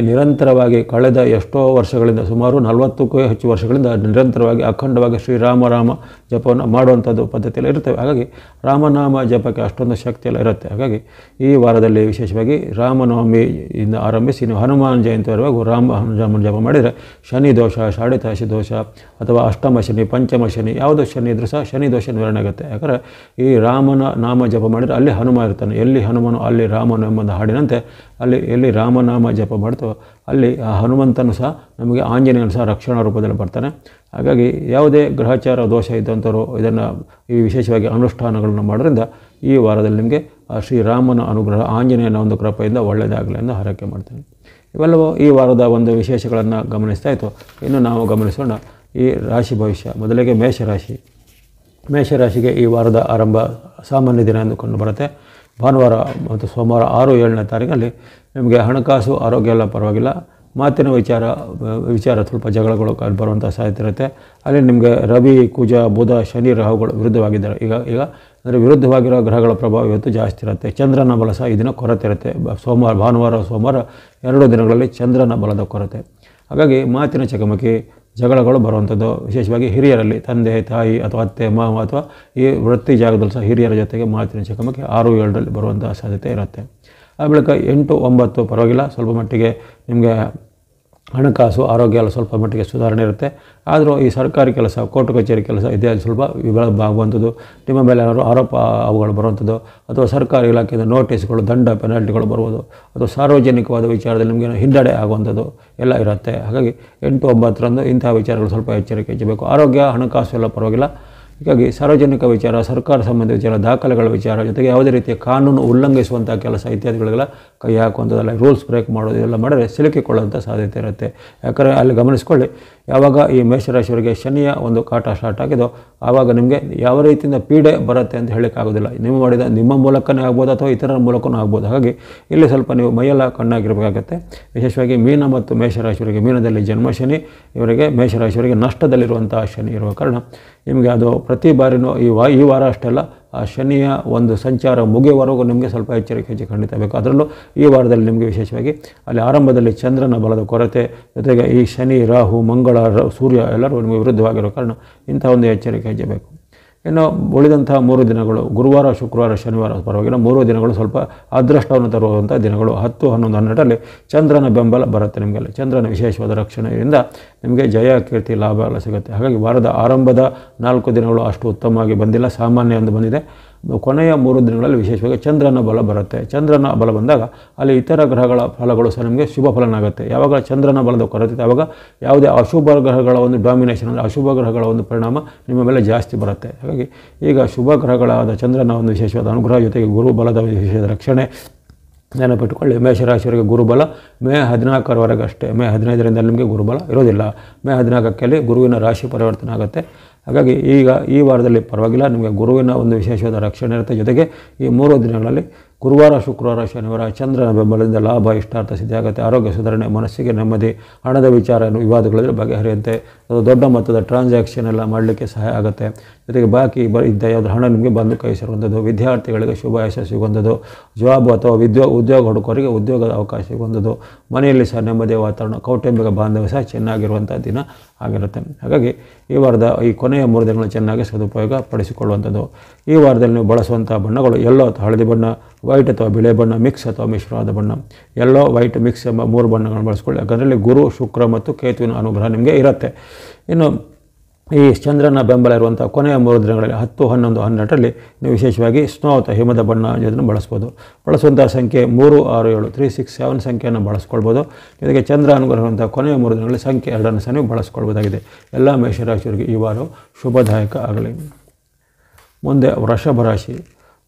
Speaker 1: ನಿರಂತರವಾಗಿ ಕಳೆದ ಎಷ್ಟೋ ವರ್ಷಗಳಿಂದ, ಸುಮಾರು 40ಕ್ಕೂ ಹೆಚ್ಚು ವರ್ಷಗಳಿಂದ ನಿರಂತರವಾಗಿ ಅಖಂಡವಾಗಿ ಶ್ರೀರಾಮ ಜಪವನ್ನು ಮಾಡುವಂಥದ್ದು ಪದ್ಧತಿಯಲ್ಲಿ ಇರ್ತವೆ. ಹಾಗಾಗಿ ರಾಮನಾಮ ಜಪಕ್ಕೆ ಅಷ್ಟೊಂದು ಶಕ್ತಿಯೆಲ್ಲ ಇರುತ್ತೆ. ಹಾಗಾಗಿ ಈ ವಾರದಲ್ಲಿ ವಿಶೇಷವಾಗಿ ರಾಮನವಮಿಯಿಂದ ಆರಂಭಿಸಿ ನೀವು ಹನುಮಾನ್ ಜಯಂತಿವರೆಗೂ ರಾಮನ ಜಪ ಮಾಡಿದರೆ ಶನಿ ದೋಷ, ಷಾಡಿತಾಶಿ ದೋಷ ಅಥವಾ ಅಷ್ಟಮ ಶನಿ, ಪಂಚಮ ಶನಿ, ಯಾವುದೋ ಶನಿ ಇದ್ರೂ ಸಹ ಶನಿ ದೋಷ ನಿವಾರಣೆ ಆಗುತ್ತೆ. ಯಾಕಂದರೆ ಈ ರಾಮನ ನಾಮ ಜಪ ಮಾಡಿದರೆ ಅಲ್ಲಿ ಹನುಮ ಇರ್ತಾನೆ, ಎಲ್ಲಿ ಹನುಮನು ಅಲ್ಲಿ ರಾಮನು ಎಂಬ ಹಾಡಿನಂತೆ ಅಲ್ಲಿ ಎಲ್ಲಿ ರಾಮನಾಮ ಜಪ ಮಾಡ್ತೋ ಅಲ್ಲಿ ಆ ಹನುಮಂತನು ಸಹ ನಮಗೆ ಆಂಜನೇಯನು ಸಹ ರಕ್ಷಣಾ ರೂಪದಲ್ಲಿ ಬರ್ತಾನೆ. ಹಾಗಾಗಿ ಯಾವುದೇ ಗ್ರಹಚಾರ ದೋಷ ಇದ್ದಂಥವರು ಇದನ್ನು ಈ ವಿಶೇಷವಾಗಿ ಅನುಷ್ಠಾನಗಳನ್ನು ಮಾಡೋದ್ರಿಂದ ಈ ವಾರದಲ್ಲಿ ನಿಮಗೆ ಆ ಶ್ರೀರಾಮನ ಅನುಗ್ರಹ, ಆಂಜನೇಯನ ಒಂದು ಕೃಪೆಯಿಂದ ಒಳ್ಳೆಯದಾಗಲಿ ಎಂದು ಹಾರೈಕೆ ಮಾಡ್ತೇನೆ. ಇವೆಲ್ಲವೂ ಈ ವಾರದ ಒಂದು ವಿಶೇಷಗಳನ್ನು ಗಮನಿಸ್ತಾ ಇತ್ತು. ಇನ್ನು ನಾವು ಗಮನಿಸೋಣ ಈ ರಾಶಿ ಭವಿಷ್ಯ. ಮೊದಲಿಗೆ ಮೇಷರಾಶಿಗೆ ಈ ವಾರದ ಆರಂಭ ಸಾಮಾನ್ಯ ದಿನ ಎಂದು ಕಂಡು ಬರುತ್ತೆ. ಭಾನುವಾರ ಮತ್ತು ಸೋಮವಾರ 6, 7ನೇ ತಾರೀಕಲ್ಲಿ ನಿಮಗೆ ಹಣಕಾಸು, ಆರೋಗ್ಯ ಎಲ್ಲ ಪರವಾಗಿಲ್ಲ. ಮಾತಿನ ವಿಚಾರ ಸ್ವಲ್ಪ ಜಗಳಗಳು ಬರುವಂಥ ಸಾಧ್ಯತೆ ಇರುತ್ತೆ. ಅಲ್ಲಿ ನಿಮಗೆ ರವಿ, ಕುಜ, ಬುಧ, ಶನಿ, ರಾಹುಗಳು ವಿರುದ್ಧವಾಗಿದ್ದಾರೆ. ಈಗ ಅಂದರೆ ವಿರುದ್ಧವಾಗಿರೋ ಗ್ರಹಗಳ ಪ್ರಭಾವ ಇವತ್ತು ಜಾಸ್ತಿ ಇರುತ್ತೆ. ಚಂದ್ರನ ಬಲ ಸಹ ಈ ದಿನ ಕೊರತೆ ಇರುತ್ತೆ. ಭಾನುವಾರ, ಸೋಮವಾರ 2 ದಿನಗಳಲ್ಲಿ ಚಂದ್ರನ ಬಲದ ಕೊರತೆ. ಹಾಗಾಗಿ ಮಾತಿನ ಚಕಮಕಿ, ಜಗಳಗಳು ಬರುವಂಥದ್ದು, ವಿಶೇಷವಾಗಿ ಹಿರಿಯರಲ್ಲಿ ತಂದೆ, ತಾಯಿ ಅಥವಾ ಅತ್ತೆ, ಮಾವ ಅಥವಾ ಈ ವೃತ್ತಿ ಜಾಗದಲ್ಲಿ ಸಹ ಹಿರಿಯರ ಜೊತೆಗೆ ಮಾತಿನ ಚಕಮಕಿ 6, 7ರಲ್ಲಿ ಬರುವಂಥ ಸಾಧ್ಯತೆ ಇರುತ್ತೆ. ಆ ಬಳಿಕ 8, 9 ಪರವಾಗಿಲ್ಲ, ಸ್ವಲ್ಪ ಮಟ್ಟಿಗೆ ನಿಮಗೆ ಹಣಕಾಸು, ಆರೋಗ್ಯ ಎಲ್ಲ ಸ್ವಲ್ಪ ಮಟ್ಟಿಗೆ ಸುಧಾರಣೆ ಇರುತ್ತೆ. ಆದರೂ ಈ ಸರ್ಕಾರಿ ಕೆಲಸ, ಕೋರ್ಟ್ ಕಚೇರಿ ಕೆಲಸ ಇತ್ಯಾದಿ ಸ್ವಲ್ಪ ವಿಳಂಬ ಆಗುವಂಥದ್ದು, ನಿಮ್ಮ ಮೇಲೆ ಏನಾದರೂ ಆರೋಪ ಅವುಗಳು ಬರುವಂಥದ್ದು, ಅಥವಾ ಸರ್ಕಾರಿ ಇಲಾಖೆಯಿಂದ ನೋಟಿಸ್ಗಳು, ದಂಡ, ಪೆನಾಲ್ಟಿಗಳು ಬರ್ಬೋದು, ಅಥವಾ ಸಾರ್ವಜನಿಕವಾದ ವಿಚಾರದಲ್ಲಿ ನಿಮಗೆ ಹಿನ್ನಡೆ ಆಗುವಂಥದ್ದು ಎಲ್ಲ ಇರುತ್ತೆ. ಹಾಗಾಗಿ 8, 9ರಂದು ಇಂತಹ ವಿಚಾರಗಳು ಸ್ವಲ್ಪ ಎಚ್ಚರಿಕೆ ಹೆಚ್ಚಬೇಕು. ಆರೋಗ್ಯ, ಹಣಕಾಸು ಎಲ್ಲ ಪರವಾಗಿಲ್ಲ. ಹೀಗಾಗಿ ಸಾರ್ವಜನಿಕ ವಿಚಾರ, ಸರ್ಕಾರ ಸಂಬಂಧಿತ ವಿಚಾರ, ದಾಖಲೆಗಳ ವಿಚಾರ, ಜೊತೆಗೆ ಯಾವುದೇ ರೀತಿಯ ಕಾನೂನು ಉಲ್ಲಂಘಿಸುವಂಥ ಕೆಲಸ ಇತ್ಯಾದಿಗಳಿಗೆಲ್ಲ ಕೈ ಹಾಕುವಂಥದ್ದೆಲ್ಲ, ರೂಲ್ಸ್ ಬ್ರೇಕ್ ಮಾಡೋದು ಇದೆಲ್ಲ ಮಾಡಿದ್ರೆ ಸಿಲುಕಿಕೊಳ್ಳುವಂಥ ಸಾಧ್ಯತೆ ಇರುತ್ತೆ. ಯಾಕಂದರೆ ಅಲ್ಲಿ ಗಮನಿಸ್ಕೊಳ್ಳಿ, ಯಾವಾಗ ಈ ಮೇಷರಾಶಿಯವರಿಗೆ ಶನಿಯ ಒಂದು ಕಾಟ ಸ್ಟಾರ್ಟ್ ಆಗಿದೋ ಆವಾಗ ನಿಮಗೆ ಯಾವ ರೀತಿಯಿಂದ ಪೀಡೆ ಬರುತ್ತೆ ಅಂತ ಹೇಳೋಕ್ಕಾಗೋದಿಲ್ಲ. ನೀವು ಮಾಡಿದ ನಿಮ್ಮ ಮೂಲಕನೇ ಆಗ್ಬೋದು ಅಥವಾ ಇತರರ ಮೂಲಕನೂ ಆಗ್ಬೋದು. ಹಾಗಾಗಿ ಇಲ್ಲಿ ಸ್ವಲ್ಪ ನೀವು ಮೈಯೆಲ್ಲ ಕಣ್ಣಾಗಿರಬೇಕಾಗತ್ತೆ. ವಿಶೇಷವಾಗಿ ಮೀನ ಮತ್ತು ಮೇಷರಾಶಿಯವರಿಗೆ, ಮೀನದಲ್ಲಿ ಜನ್ಮ ಶನಿ, ಇವರಿಗೆ ಮೇಷರಾಶಿಯವರಿಗೆ ನಷ್ಟದಲ್ಲಿರುವಂಥ ಶನಿ ಇರುವ ಕಾರಣ ನಿಮಗೆ ಅದು ಪ್ರತಿ ಬಾರಿನೂ ಈ ವಾರ ಅಷ್ಟೆಲ್ಲ ಆ ಶನಿಯ ಒಂದು ಸಂಚಾರ ಮುಗಿಯುವವರೆಗೂ ನಿಮಗೆ ಸ್ವಲ್ಪ ಎಚ್ಚರಿಕೆ ಖಂಡಿತ ಬೇಕು. ಅದರಲ್ಲೂ ಈ ವಾರದಲ್ಲಿ ನಿಮಗೆ ವಿಶೇಷವಾಗಿ ಅಲ್ಲಿ ಆರಂಭದಲ್ಲಿ ಚಂದ್ರನ ಬಲದ ಕೊರತೆ, ಜೊತೆಗೆ ಈ ಶನಿ, ರಾಹು, ಮಂಗಳ, ಸೂರ್ಯ ಎಲ್ಲರೂ ನಿಮಗೆ ವಿರುದ್ಧವಾಗಿರೋ ಕಾರಣ ಇಂಥ ಒಂದು ಎಚ್ಚರಿಕೆ ಹೆಜ್ಜೆ ಬೇಕು. ಇನ್ನು ಉಳಿದಂತಹ 3 ದಿನಗಳು ಗುರುವಾರ, ಶುಕ್ರವಾರ, ಶನಿವಾರ ಪರವಾಗಿಲ್ಲ, 3 ದಿನಗಳು ಸ್ವಲ್ಪ ಅದೃಷ್ಟವನ್ನು ತರುವಂಥ ದಿನಗಳು. 10, 11, 12ರಲ್ಲಿ ಚಂದ್ರನ ಬೆಂಬಲ ಬರುತ್ತೆ. ನಿಮಗೆ ಚಂದ್ರನ ವಿಶೇಷವಾದ ರಕ್ಷಣೆಯಿಂದ ನಿಮಗೆ ಜಯ, ಕೀರ್ತಿ, ಲಾಭ ಎಲ್ಲ ಸಿಗುತ್ತೆ. ಹಾಗಾಗಿ ವಾರದ ಆರಂಭದ 4 ದಿನಗಳು ಅಷ್ಟು ಉತ್ತಮವಾಗಿ ಬಂದಿಲ್ಲ, ಸಾಮಾನ್ಯ ಎಂದು ಬಂದಿದೆ. ಕೊನೆಯ 3 ದಿನಗಳಲ್ಲಿ ವಿಶೇಷವಾಗಿ ಚಂದ್ರನ ಬಲ ಬರುತ್ತೆ. ಚಂದ್ರನ ಬಲ ಬಂದಾಗ ಅಲ್ಲಿ ಇತರ ಗ್ರಹಗಳ ಫಲಗಳು ಸಹ ನಿಮಗೆ ಶುಭ ಫಲನಾಗುತ್ತೆ. ಯಾವಾಗ ಚಂದ್ರನ ಬಲದ ಕೊರತೆ ಆವಾಗ ಯಾವುದೇ ಅಶುಭ ಗ್ರಹಗಳ ಒಂದು ಡಾಮಿನೇಷನ್, ಅಂದರೆ ಅಶುಭ ಗ್ರಹಗಳ ಒಂದು ಪರಿಣಾಮ ನಿಮ್ಮ ಮೇಲೆ ಜಾಸ್ತಿ ಬರುತ್ತೆ. ಹಾಗಾಗಿ ಈಗ ಶುಭ ಗ್ರಹಗಳಾದ ಚಂದ್ರನ ಒಂದು ವಿಶೇಷವಾದ ಅನುಗ್ರಹ ಜೊತೆಗೆ ಗುರು ಬಲದ ವಿಶೇಷವಾದ ರಕ್ಷಣೆ ನೆನಪಿಟ್ಟುಕೊಳ್ಳಿ. ಮೇಷರಾಶಿಯವರಿಗೆ ಗುರುಬಲ ಮೇ 14ರವರೆಗೆ ಅಷ್ಟೇ. ಮೇ 15ರಿಂದ ನಿಮಗೆ ಗುರುಬಲ ಇರೋದಿಲ್ಲ. ಮೇ 14ಕ್ಕೆ ಗುರುವಿನ ರಾಶಿ ಪರಿವರ್ತನೆ ಆಗುತ್ತೆ. ಹಾಗಾಗಿ ಈಗ ಈ ವಾರದಲ್ಲಿ ಪರವಾಗಿಲ್ಲ, ನಿಮಗೆ ಗುರುವಿನ ಒಂದು ವಿಶೇಷವಾದ ರಕ್ಷಣೆ ಇರುತ್ತೆ. ಜೊತೆಗೆ ಈ 3 ದಿನಗಳಲ್ಲಿ ಗುರುವಾರ, ಶುಕ್ರವಾರ, ಶನಿವಾರ ಚಂದ್ರನ ಬೆಂಬಲದಿಂದ ಲಾಭ, ಇಷ್ಟಾರ್ಥ ಸಿದ್ಧಿ ಆಗುತ್ತೆ. ಆರೋಗ್ಯ ಸುಧಾರಣೆ, ಮನಸ್ಸಿಗೆ ನೆಮ್ಮದಿ, ಹಣದ ವಿಚಾರ ವಿವಾದಗಳಲ್ಲಿ ಬಗೆಹರಿಯುತ್ತೆ. ಅದು ದೊಡ್ಡ ಮೊತ್ತದ ಟ್ರಾನ್ಸಾಕ್ಷನ್ ಎಲ್ಲ ಮಾಡಲಿಕ್ಕೆ ಸಹಾಯ ಆಗುತ್ತೆ. ಜೊತೆಗೆ ಬಾಕಿ ಇದ್ದ ಯಾವುದಾದ್ರು ಹಣ ನಿಮಗೆ ಬಂದು ಕೈ ಸೇರುವಂಥದ್ದು, ವಿದ್ಯಾರ್ಥಿಗಳಿಗೆ ಶುಭ ಯಶಸ್ಸು ಸಿಗುವಂಥದ್ದು, ಜಾಬ್ ಅಥವಾ ಉದ್ಯೋಗ ಹುಡುಕೋರಿಗೆ ಉದ್ಯೋಗದ ಅವಕಾಶ ಸಿಗುವಂಥದ್ದು, ಮನೆಯಲ್ಲಿ ಸಹ ನೆಮ್ಮದಿಯ ವಾತಾವರಣ, ಕೌಟುಂಬಿಕ ಬಾಂಧವ್ಯ ಸಹ ಚೆನ್ನಾಗಿರುವಂಥ ದಿನ ಆಗಿರುತ್ತೆ. ಹಾಗಾಗಿ ಈ ವಾರದ ಈ ಕೊನೆಯ 3 ದಿನಗಳು ಚೆನ್ನಾಗಿ ಸದುಪಯೋಗ ಪಡಿಸಿಕೊಳ್ಳುವಂಥದ್ದು. ಈ ವಾರದಲ್ಲಿ ನೀವು ಬಳಸುವಂಥ ಬಣ್ಣಗಳು ಯೆಲ್ಲೋ ಅಥವಾ ಹಳದಿ ಬಣ್ಣ, ವೈಟ್ ಅಥವಾ ಬಿಳೆ ಬಣ್ಣ, ಮಿಕ್ಸ್ ಅಥವಾ ಮಿಶ್ರವಾದ ಬಣ್ಣ. ಯೆಲ್ಲೋ, ವೈಟ್, ಮಿಕ್ಸ್ ಎಂಬ 3 ಬಣ್ಣಗಳನ್ನು ಬಳಸ್ಕೊಳ್ಳಿ. ಯಾಕಂದರೆ ಗುರು, ಶುಕ್ರ ಮತ್ತು ಕೇತುವಿನ ಅನುಗ್ರಹ ನಿಮಗೆ ಇರುತ್ತೆ. ಇನ್ನು ಈ ಚಂದ್ರನ ಬೆಂಬಲ ಇರುವಂಥ ಕೊನೆಯ 3 ದಿನಗಳಲ್ಲಿ 10, 11, 12ರಲ್ಲಿ ನೀವು ವಿಶೇಷವಾಗಿ ಸ್ನೋ ಅಥವಾ ಹಿಮದ ಬಣ್ಣ ಇದನ್ನು ಬಳಸ್ಬೋದು. ಬಳಸುವಂಥ ಸಂಖ್ಯೆ 3, 6, 7, 3, 6, 7 ಸಂಖ್ಯೆಯನ್ನು ಬಳಸ್ಕೊಳ್ಬೋದು. ಜೊತೆಗೆ ಚಂದ್ರ ಅನುಗ್ರಹ ಇರುವಂಥ ಕೊನೆಯ 3 ದಿನಗಳಲ್ಲಿ ಸಂಖ್ಯೆ 2 ಸಹ ನೀವು ಬಳಸ್ಕೊಳ್ಬೋದಾಗಿದೆ. ಎಲ್ಲ ಮೇಷರಾಶಿಯವರಿಗೆ ಈ ವಾರವು ಶುಭದಾಯಕ ಆಗಲಿ. ಮುಂದೆ ವೃಷಭ ರಾಶಿ.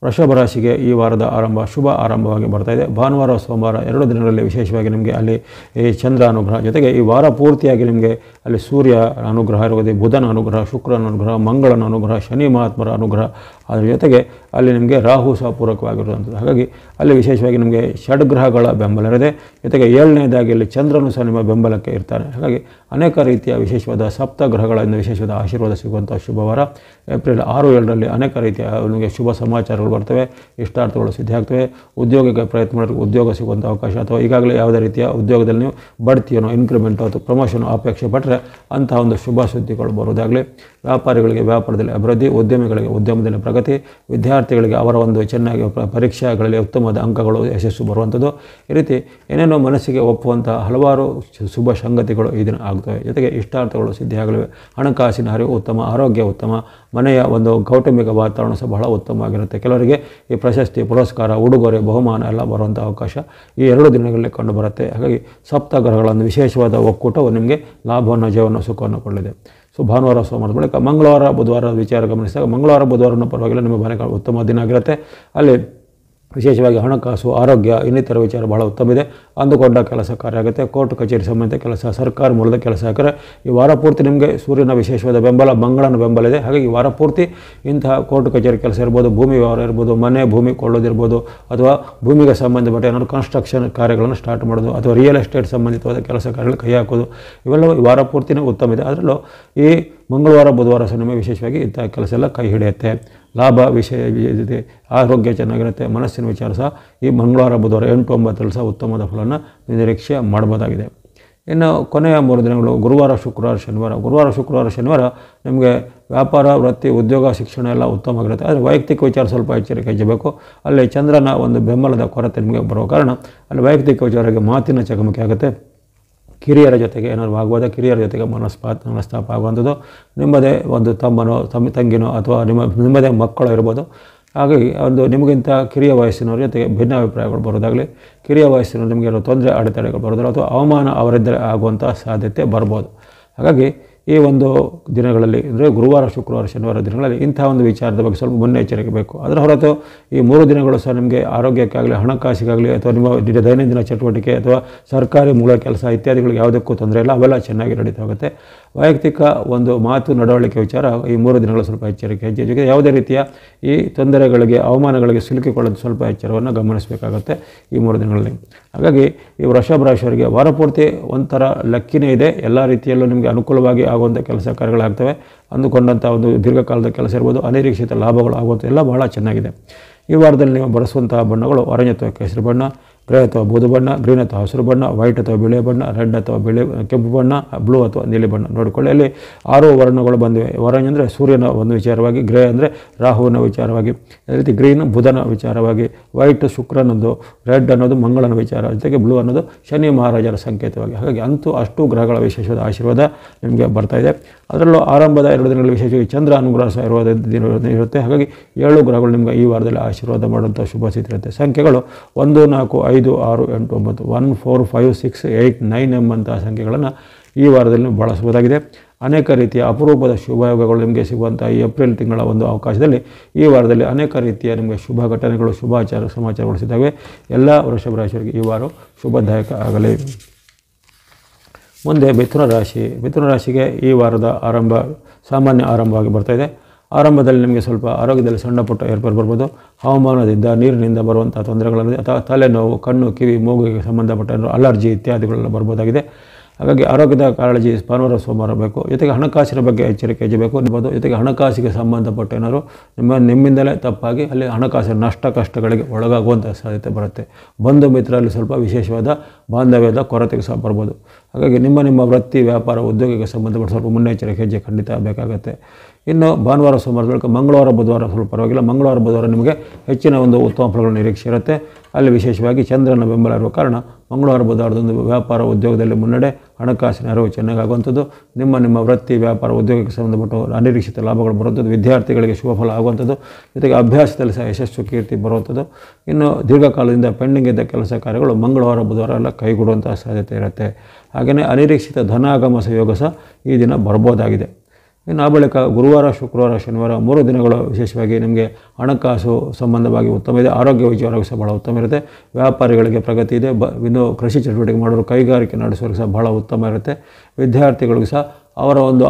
Speaker 1: ವೃಷಭ ರಾಶಿಗೆ ಈ ವಾರದ ಶುಭ ಆರಂಭವಾಗಿ ಬರ್ತಾ ಇದೆ. ಭಾನುವಾರ, ಸೋಮವಾರ 2 ದಿನಗಳಲ್ಲಿ ವಿಶೇಷವಾಗಿ ನಿಮಗೆ ಅಲ್ಲಿ ಈ ಚಂದ್ರ ಅನುಗ್ರಹ, ಜೊತೆಗೆ ಈ ವಾರ ಪೂರ್ತಿಯಾಗಿ ನಿಮಗೆ ಅಲ್ಲಿ ಸೂರ್ಯ ಅನುಗ್ರಹ ಇರುವುದು, ಬುಧನ ಅನುಗ್ರಹ, ಶುಕ್ರನ ಅನುಗ್ರಹ, ಮಂಗಳನ ಅನುಗ್ರಹ, ಶನಿ ಮಹಾತ್ಮರ ಅನುಗ್ರಹ, ಅದರ ಜೊತೆಗೆ ಅಲ್ಲಿ ನಿಮಗೆ ರಾಹು ಸಹ ಪೂರಕವಾಗಿರುವಂಥದ್ದು. ಹಾಗಾಗಿ ಅಲ್ಲಿ ವಿಶೇಷವಾಗಿ ನಿಮಗೆ ಷಡ್ಗ್ರಹಗಳ ಬೆಂಬಲ ಇರದೆ, ಜೊತೆಗೆ 7ನೇದಾಗಿ ಅಲ್ಲಿ ಚಂದ್ರನು ಸಹ ನಿಮ್ಮ ಬೆಂಬಲಕ್ಕೆ ಇರ್ತಾನೆ. ಹಾಗಾಗಿ ಅನೇಕ ರೀತಿಯ ವಿಶೇಷವಾದ ಸಪ್ತಗ್ರಹಗಳಿಂದ ವಿಶೇಷವಾದ ಆಶೀರ್ವಾದ ಸಿಗುವಂಥ ಶುಭವಾರ. ಏಪ್ರಿಲ್ 6, 7ರಲ್ಲಿ ಅನೇಕ ರೀತಿಯ ನಿಮಗೆ ಶುಭ ಸಮಾಚಾರಗಳು ಬರ್ತವೆ, ಇಷ್ಟಾರ್ಥಗಳು ಸಿದ್ಧಿ ಆಗ್ತವೆ. ಉದ್ಯೋಗಕ್ಕೆ ಪ್ರಯತ್ನ ಮಾಡೋಕ್ಕೆ ಉದ್ಯೋಗ ಸಿಗುವಂಥ ಅವಕಾಶ, ಅಥವಾ ಈಗಾಗಲೇ ಯಾವುದೇ ರೀತಿಯ ಉದ್ಯೋಗದಲ್ಲಿ ನೀವು ಬಡ್ತಿಯೋ, ಇನ್ಕ್ರಿಮೆಂಟೋ ಅಥವಾ ಪ್ರಮೋಷನ್ ಅಪೇಕ್ಷೆ ಪಟ್ಟರೆ ಅಂತಹ ಒಂದು ಶುಭ ಸುದ್ದಿಗಳು ಬರುವುದಾಗಲಿ. ವ್ಯಾಪಾರಿಗಳಿಗೆ ವ್ಯಾಪಾರದಲ್ಲಿ ಅಭಿವೃದ್ಧಿ, ಉದ್ಯಮಿಗಳಿಗೆ ಉದ್ಯಮದಲ್ಲಿ ಪ್ರಗತಿ, ವಿದ್ಯಾರ್ಥಿಗಳಿಗೆ ಅವರ ಒಂದು ಚೆನ್ನಾಗಿ ಪರೀಕ್ಷೆಗಳಲ್ಲಿ ಉತ್ತಮವಾದ ಅಂಕಗಳು, ಯಶಸ್ಸು ಬರುವಂಥದ್ದು. ಈ ರೀತಿ ಏನೇನೋ ಮನಸ್ಸಿಗೆ ಒಪ್ಪುವಂಥ ಹಲವಾರು ಶುಭ ಸಂಗತಿಗಳು ಈ ದಿನ ಆಗ್ತವೆ. ಜೊತೆಗೆ ಇಷ್ಟಾರ್ಥಗಳು ಸಿದ್ಧಿಯಾಗಲಿವೆ. ಹಣಕಾಸಿನ ಹರಿವು ಉತ್ತಮ, ಆರೋಗ್ಯ ಉತ್ತಮ, ಮನೆಯ ಒಂದು ಕೌಟುಂಬಿಕ ವಾತಾವರಣ ಸಹ ಬಹಳ ಉತ್ತಮವಾಗಿರುತ್ತೆ. ಕೆಲವರಿಗೆ ಈ ಪ್ರಶಸ್ತಿ, ಪುರಸ್ಕಾರ, ಉಡುಗೊರೆ, ಬಹುಮಾನ ಎಲ್ಲ ಬರುವಂಥ ಅವಕಾಶ ಈ 2 ದಿನಗಳಲ್ಲಿ ಕಂಡುಬರುತ್ತೆ. ಹಾಗಾಗಿ ಸಪ್ತಗ್ರಹಗಳನ್ನು ವಿಶೇಷವಾದ ಒಕ್ಕೂಟವು ನಿಮಗೆ ಲಾಭವನ್ನು, ಜಯವನ್ನು, ಸುಖವನ್ನು ಕೊಡಲಿದೆ. ಸೊ ಭಾನುವಾರ, ಸೋಮವಾರದ ಬಳಿಕ ಮಂಗಳವಾರ, ಬುಧವಾರ ವಿಚಾರ ಗಮನಿಸಿದಾಗ ಮಂಗಳವಾರ, ಬುಧವಾರನೂ ಪರವಾಗಿಲ್ಲ, ನಿಮ್ಮ ಮನೆ ಉತ್ತಮ ದಿನ ಆಗಿರುತ್ತೆ. ಅಲ್ಲಿ ವಿಶೇಷವಾಗಿ ಹಣಕಾಸು, ಆರೋಗ್ಯ, ಇನ್ನಿತರ ವಿಚಾರ ಬಹಳ ಉತ್ತಮ ಇದೆ. ಅಂದುಕೊಂಡ ಕೆಲಸ ಕಾರ್ಯ ಆಗುತ್ತೆ. ಕೋರ್ಟ್ ಕಚೇರಿ ಸಂಬಂಧಿತ ಕೆಲಸ, ಸರ್ಕಾರ ಮೂಲದ ಕೆಲಸ ಹಾಕಿದ್ರೆ ಈ ವಾರ ಪೂರ್ತಿ ನಿಮಗೆ ಸೂರ್ಯನ ವಿಶೇಷವಾದ ಬೆಂಬಲ, ಮಂಗಳನ ಬೆಂಬಲ ಇದೆ. ಹಾಗಾಗಿ ಈ ವಾರ ಪೂರ್ತಿ ಇಂತಹ ಕೋರ್ಟ್ ಕಚೇರಿ ಕೆಲಸ ಇರ್ಬೋದು, ಭೂಮಿ ವ್ಯವಹಾರ ಇರ್ಬೋದು, ಮನೆ ಭೂಮಿ ಕೊಳ್ಳೋದಿರ್ಬೋದು, ಅಥವಾ ಭೂಮಿಗೆ ಸಂಬಂಧಪಟ್ಟ ಏನಾದರೂ ಕನ್ಸ್ಟ್ರಕ್ಷನ್ ಕಾರ್ಯಗಳನ್ನು ಸ್ಟಾರ್ಟ್ ಮಾಡೋದು, ಅಥವಾ ರಿಯಲ್ ಎಸ್ಟೇಟ್ ಸಂಬಂಧಿತವಾದ ಕೆಲಸ ಕಾರ್ಯಗಳು ಕೈ ಹಾಕೋದು, ಇವೆಲ್ಲವೂ ಈ ವಾರ ಪೂರ್ತಿನೇ ಉತ್ತಮ ಇದೆ. ಅದರಲ್ಲೂ ಈ ಮಂಗಳವಾರ, ಬುಧವಾರ ಸಹ ನಿಮಗೆ ವಿಶೇಷವಾಗಿ ಇಂಥ ಕೆಲಸ ಎಲ್ಲ ಕೈ ಹಿಡಿಯುತ್ತೆ. ಲಾಭ ವಿಷಯ ಇದೆ, ಆರೋಗ್ಯ ಚೆನ್ನಾಗಿರುತ್ತೆ, ಮನಸ್ಸಿನ ವಿಚಾರ ಸಹ ಈ ಮಂಗಳವಾರ, ಬುಧವಾರ 8, 9ರಲ್ಲಿ ಸಹ ಉತ್ತಮವಾದ ಫಲವನ್ನು ನಿರೀಕ್ಷೆ ಮಾಡ್ಬೋದಾಗಿದೆ. ಇನ್ನು ಕೊನೆಯ 3 ದಿನಗಳು ಗುರುವಾರ, ಶುಕ್ರವಾರ, ಶನಿವಾರ. ಗುರುವಾರ, ಶುಕ್ರವಾರ, ಶನಿವಾರ ನಿಮಗೆ ವ್ಯಾಪಾರ, ವೃತ್ತಿ, ಉದ್ಯೋಗ, ಶಿಕ್ಷಣ ಎಲ್ಲ ಉತ್ತಮವಾಗಿರುತ್ತೆ. ಆದರೆ ವೈಯಕ್ತಿಕ ವಿಚಾರ ಸ್ವಲ್ಪ ಎಚ್ಚರಿಕೆ ವಹಿಸಬೇಕು. ಅಲ್ಲಿ ಚಂದ್ರನ ಒಂದು ಬೆಂಬಲದ ಕೊರತೆ ನಿಮಗೆ ಬರುವ ಕಾರಣ ಅಲ್ಲಿ ವೈಯಕ್ತಿಕ ವಿಚಾರಕ್ಕೆ ಮಾತಿನ ಚಕಮಕಿ ಆಗುತ್ತೆ. ಕಿರಿಯರ ಜೊತೆಗೆ ಏನಾದ್ರು ಆಗ್ಬೋದ, ಕಿರಿಯರ ಜೊತೆಗೆ ಮನಸ್ತಾಪ ಆಗುವಂಥದ್ದು, ನಿಮ್ಮದೇ ಒಂದು ತಮ್ಮನೋ ತಂಗಿನೋ ಅಥವಾ ನಿಮ್ಮದೇ ಮಕ್ಕಳು ಇರ್ಬೋದು. ಹಾಗಾಗಿ ಒಂದು ನಿಮಗಿಂತ ಕಿರಿಯ ವಯಸ್ಸಿನವ್ರ ಜೊತೆಗೆ ಭಿನ್ನಾಭಿಪ್ರಾಯಗಳು ಬರೋದಾಗಲಿ, ಕಿರಿಯ ವಯಸ್ಸಿನವ್ರು ನಿಮಗೆ ಏನೋ ತೊಂದರೆ, ಅಡೆತಡೆಗಳು ಬರೋದಾಗಲಿ, ಅಥವಾ ಅವಮಾನ ಅವರಿದ್ದರೆ ಆಗುವಂಥ ಸಾಧ್ಯತೆ ಬರ್ಬೋದು. ಹಾಗಾಗಿ ಈ ಒಂದು ದಿನಗಳಲ್ಲಿ ಅಂದರೆ ಗುರುವಾರ, ಶುಕ್ರವಾರ, ಶನಿವಾರ ದಿನಗಳಲ್ಲಿ ಇಂಥ ಒಂದು ವಿಚಾರದ ಬಗ್ಗೆ ಸ್ವಲ್ಪ ಮುನ್ನೆಚ್ಚರಿಕೆ ಬೇಕು. ಅದರ ಹೊರತು ಈ 3 ದಿನಗಳು ಸಹ ನಿಮಗೆ ಆರೋಗ್ಯಕ್ಕಾಗಲಿ, ಹಣಕಾಸಿಗಾಗಲಿ, ಅಥವಾ ನಿಮ್ಮ ದೈನಂದಿನ ಚಟುವಟಿಕೆ ಅಥವಾ ಸರ್ಕಾರಿ ಮೂಲ ಕೆಲಸ ಇತ್ಯಾದಿಗಳಿಗೆ ಯಾವುದಕ್ಕೂ ತೊಂದರೆ ಇಲ್ಲ, ಅವೆಲ್ಲ ಚೆನ್ನಾಗಿ ನಡೀತಾ ಹೋಗುತ್ತೆ. ವೈಯಕ್ತಿಕ ಒಂದು ಮಾತು ನಡವಳಿಕೆ ವಿಚಾರ ಈ 3 ದಿನಗಳು ಸ್ವಲ್ಪ ಎಚ್ಚರಿಕೆ ಹೆಜ್ಜೆ ಯಾವುದೇ ರೀತಿಯ ಈ ತೊಂದರೆಗಳಿಗೆ ಅವಮಾನಗಳಿಗೆ ಸಿಲುಕಿಕೊಳ್ಳೋದು ಸ್ವಲ್ಪ ಎಚ್ಚರವನ್ನು ಗಮನಿಸಬೇಕಾಗುತ್ತೆ ಈ 3 ದಿನಗಳಲ್ಲಿ. ಹಾಗಾಗಿ ಈ ವೃಷಭ ರಾಶಿಯವರಿಗೆ ವಾರಪೂರ್ತಿ ಒಂಥರ ಲಕ್ಕಿನೇ ಇದೆ. ಎಲ್ಲ ರೀತಿಯಲ್ಲೂ ನಿಮಗೆ ಅನುಕೂಲವಾಗಿ ಆಗುವಂಥ ಕೆಲಸ ಕಾರ್ಯಗಳಾಗ್ತವೆ. ಅಂದುಕೊಂಡಂಥ ಒಂದು ದೀರ್ಘಕಾಲದ ಕೆಲಸ ಇರ್ಬೋದು, ಅನಿರೀಕ್ಷಿತ ಲಾಭಗಳು ಆಗುವಂಥ ಎಲ್ಲ ಬಹಳ ಚೆನ್ನಾಗಿದೆ. ಈ ವಾರದಲ್ಲಿ ನೀವು ಬಳಸುವಂತಹ ಬಣ್ಣಗಳು ಆರೆಂಜ್ ಅಥವಾ ಕೇಸರಿ ಬಣ್ಣ, ಗ್ರೇ ಅಥವಾ ಬೂದು ಬಣ್ಣ, ಗ್ರೀನ್ ಅಥವಾ ಹಸಿರು ಬಣ್ಣ, ವೈಟ್ ಅಥವಾ ಬಿಳಿ ಬಣ್ಣ, ರೆಡ್ ಅಥವಾ ಕೆಂಪು ಬಣ್ಣ, ಬ್ಲೂ ಅಥವಾ ನೀಲಿ ಬಣ್ಣ ನೋಡಿಕೊಳ್ಳಿ. ಅಲ್ಲಿ 6 ವರ್ಣಗಳು ಬಂದಿವೆ. ಆರೆಂಜ್ ಅಂದರೆ ಸೂರ್ಯನ ಒಂದು ವಿಚಾರವಾಗಿ, ಗ್ರೇ ಅಂದರೆ ರಾಹುವಿನ ವಿಚಾರವಾಗಿ, ಅದೇ ರೀತಿ ಗ್ರೀನ್ ಬುಧನ ವಿಚಾರವಾಗಿ, ವೈಟ್ ಶುಕ್ರನದು, ರೆಡ್ ಅನ್ನೋದು ಮಂಗಳನ ವಿಚಾರ, ಜೊತೆಗೆ ಬ್ಲೂ ಅನ್ನೋದು ಶನಿ ಮಹಾರಾಜರ ಸಂಕೇತವಾಗಿ. ಹಾಗಾಗಿ ಅಷ್ಟು ಗ್ರಹಗಳ ವಿಶೇಷವಾದ ಆಶೀರ್ವಾದ ನಿಮಗೆ ಬರ್ತಾ ಇದೆ. ಅದರಲ್ಲೂ ಆರಂಭದ 2 ದಿನಗಳ ವಿಶೇಷವಾಗಿ ಚಂದ್ರ ಅನುಗ್ರಹ ಸಹ ಇರುತ್ತೆ. ಹಾಗಾಗಿ 7 ಗ್ರಹಗಳು ನಿಮಗೆ ಈ ವಾರದಲ್ಲಿ ಆಶೀರ್ವಾದ ಮಾಡುವಂಥ ಶುಭ ಸ್ಥಿತಿ ಇರುತ್ತೆ. ಸಂಖ್ಯೆಗಳು 1, 4, 5, 6, 8, 9, 1, 4, 5, 6, 8, 9 ಎಂಬಂತಹ ಸಂಖ್ಯೆಗಳನ್ನು ಈ ವಾರದಲ್ಲಿ ನೀವು ಬಳಸಬಹುದಾಗಿದೆ. ಅನೇಕ ರೀತಿಯ ಅಪರೂಪದ ಶುಭಯೋಗಗಳು ನಿಮಗೆ ಸಿಗುವಂಥ ಈ ಏಪ್ರಿಲ್ ತಿಂಗಳ ಒಂದು ಅವಕಾಶದಲ್ಲಿ ಈ ವಾರದಲ್ಲಿ ಅನೇಕ ರೀತಿಯ ನಿಮಗೆ ಶುಭ ಘಟನೆಗಳು, ಸಮಾಚಾರಗಳು ಸಿಗ್ತವೆ. ಎಲ್ಲ ವೃಷಭ ರಾಶಿಯವರಿಗೆ ಈ ವಾರ ಶುಭದಾಯಕ ಆಗಲಿ. ಮುಂದೆ ಮಿಥುನ ರಾಶಿಗೆ ಈ ವಾರದ ಸಾಮಾನ್ಯ ಆರಂಭವಾಗಿ ಬರ್ತಾ ಇದೆ. ಆರಂಭದಲ್ಲಿ ನಿಮಗೆ ಸ್ವಲ್ಪ ಆರೋಗ್ಯದಲ್ಲಿ ಸಣ್ಣ ಪುಟ್ಟ ಏರ್ಪೇರು ಬರ್ಬೋದು. ಹವಾಮಾನದಿಂದ, ನೀರಿನಿಂದ ಬರುವಂಥ ತೊಂದರೆಗಳಲ್ಲಿ ಅಥವಾ ತಲೆನೋವು, ಕಣ್ಣು, ಕಿವಿ, ಮೂಗಿಗೆ ಸಂಬಂಧಪಟ್ಟ ಅಲರ್ಜಿ ಇತ್ಯಾದಿಗಳೆಲ್ಲ ಬರ್ಬೋದಾಗಿದೆ. ಹಾಗಾಗಿ ಆರೋಗ್ಯದ ಕಾಳಜಿ ಭಾನುವಾರ ಸೋಮವಾರ ಬೇಕು. ಜೊತೆಗೆ ಹಣಕಾಸಿನ ಬಗ್ಗೆ ಎಚ್ಚರಿಕೆ ಬೇಕು. ಜೊತೆಗೆ ಹಣಕಾಸಿಗೆ ಸಂಬಂಧಪಟ್ಟ ಏನಾದ್ರು ನಿಮ್ಮಿಂದಲೇ ತಪ್ಪಾಗಿ ಅಲ್ಲಿ ಹಣಕಾಸಿನ ಕಷ್ಟಗಳಿಗೆ ಒಳಗಾಗುವಂಥ ಸಾಧ್ಯತೆ ಬರುತ್ತೆ. ಬಂಧು ಮಿತ್ರರಲ್ಲಿ ಸ್ವಲ್ಪ ವಿಶೇಷವಾದ ಬಾಂಧವ್ಯದ ಕೊರತೆಗೆ ಸಹ ಬರ್ಬೋದು. ಹಾಗಾಗಿ ನಿಮ್ಮ ವೃತ್ತಿ, ವ್ಯಾಪಾರ, ಉದ್ಯೋಗಕ್ಕೆ ಸಂಬಂಧಪಟ್ಟ ಸ್ವಲ್ಪ ಮುನ್ನೆಚ್ಚರಿಕೆ ಹೆಜ್ಜೆ ಖಂಡಿತ ಬೇಕಾಗುತ್ತೆ. ಇನ್ನು ಭಾನುವಾರ ಸೋಮವಾರ ಬಳಿಕ ಮಂಗಳವಾರ ಬುಧವಾರ ಸ್ವಲ್ಪ ಪರವಾಗಿಲ್ಲ. ಮಂಗಳವಾರ ಬುಧವಾರ ನಿಮಗೆ ಹೆಚ್ಚಿನ ಒಂದು ಉತ್ತಮ ಫಲಗಳ ನಿರೀಕ್ಷೆ ಇರುತ್ತೆ. ಅಲ್ಲಿ ವಿಶೇಷವಾಗಿ ಚಂದ್ರನ ಬೆಂಬಲ ಇರುವ ಕಾರಣ ಮಂಗಳವಾರ ಬುಧವಾರದೊಂದು ವ್ಯಾಪಾರ ಉದ್ಯೋಗದಲ್ಲಿ ಮುನ್ನಡೆ, ಹಣಕಾಸಿನ ಅರಿವು ಚೆನ್ನಾಗಾಗುವಂಥದ್ದು, ನಿಮ್ಮ ವೃತ್ತಿ, ವ್ಯಾಪಾರ, ಉದ್ಯೋಗಕ್ಕೆ ಸಂಬಂಧಪಟ್ಟ ಅನಿರೀಕ್ಷಿತ ಲಾಭಗಳು ಬರುವಂಥದ್ದು, ವಿದ್ಯಾರ್ಥಿಗಳಿಗೆ ಶುಭ ಫಲ ಆಗುವಂಥದ್ದು, ಜೊತೆಗೆ ಅಭ್ಯಾಸದಲ್ಲಿ ಸಹ ಯಶಸ್ಸು ಕೀರ್ತಿ ಬರುವಂಥದ್ದು. ಇನ್ನು ದೀರ್ಘಕಾಲದಿಂದ ಪೆಂಡಿಂಗ್ ಇದ್ದ ಕೆಲಸ ಕಾರ್ಯಗಳು ಮಂಗಳವಾರ ಬುಧವಾರ ಎಲ್ಲ ಕೈಗೂಡುವಂಥ ಸಾಧ್ಯತೆ ಇರುತ್ತೆ. ಹಾಗೆಯೇ ಅನಿರೀಕ್ಷಿತ ಧನಾಗಮ ಯೋಗ ಸಹ ಈ ದಿನ ಬರ್ಬೋದಾಗಿದೆ. ಇನ್ನು ಆ ಬಳಿಕ ಗುರುವಾರ, ಶುಕ್ರವಾರ, ಶನಿವಾರ 3 ದಿನಗಳು ವಿಶೇಷವಾಗಿ ನಿಮಗೆ ಹಣಕಾಸು ಸಂಬಂಧವಾಗಿ ಉತ್ತಮ ಇದೆ. ಆರೋಗ್ಯ ವಿಚಾರವಾಗಿ ಸಹ ಭಾಳ ಉತ್ತಮ ಇರುತ್ತೆ. ವ್ಯಾಪಾರಿಗಳಿಗೆ ಪ್ರಗತಿ ಇದೆ. ಇನ್ನು ಕೃಷಿ ಚಟುವಟಿಕೆ ಮಾಡೋರು, ಕೈಗಾರಿಕೆ ನಡೆಸೋರಿಗೆ ಸಹ ಭಾಳ ಉತ್ತಮ ಇರುತ್ತೆ. ವಿದ್ಯಾರ್ಥಿಗಳಿಗೂ ಸಹ ಅವರ ಒಂದು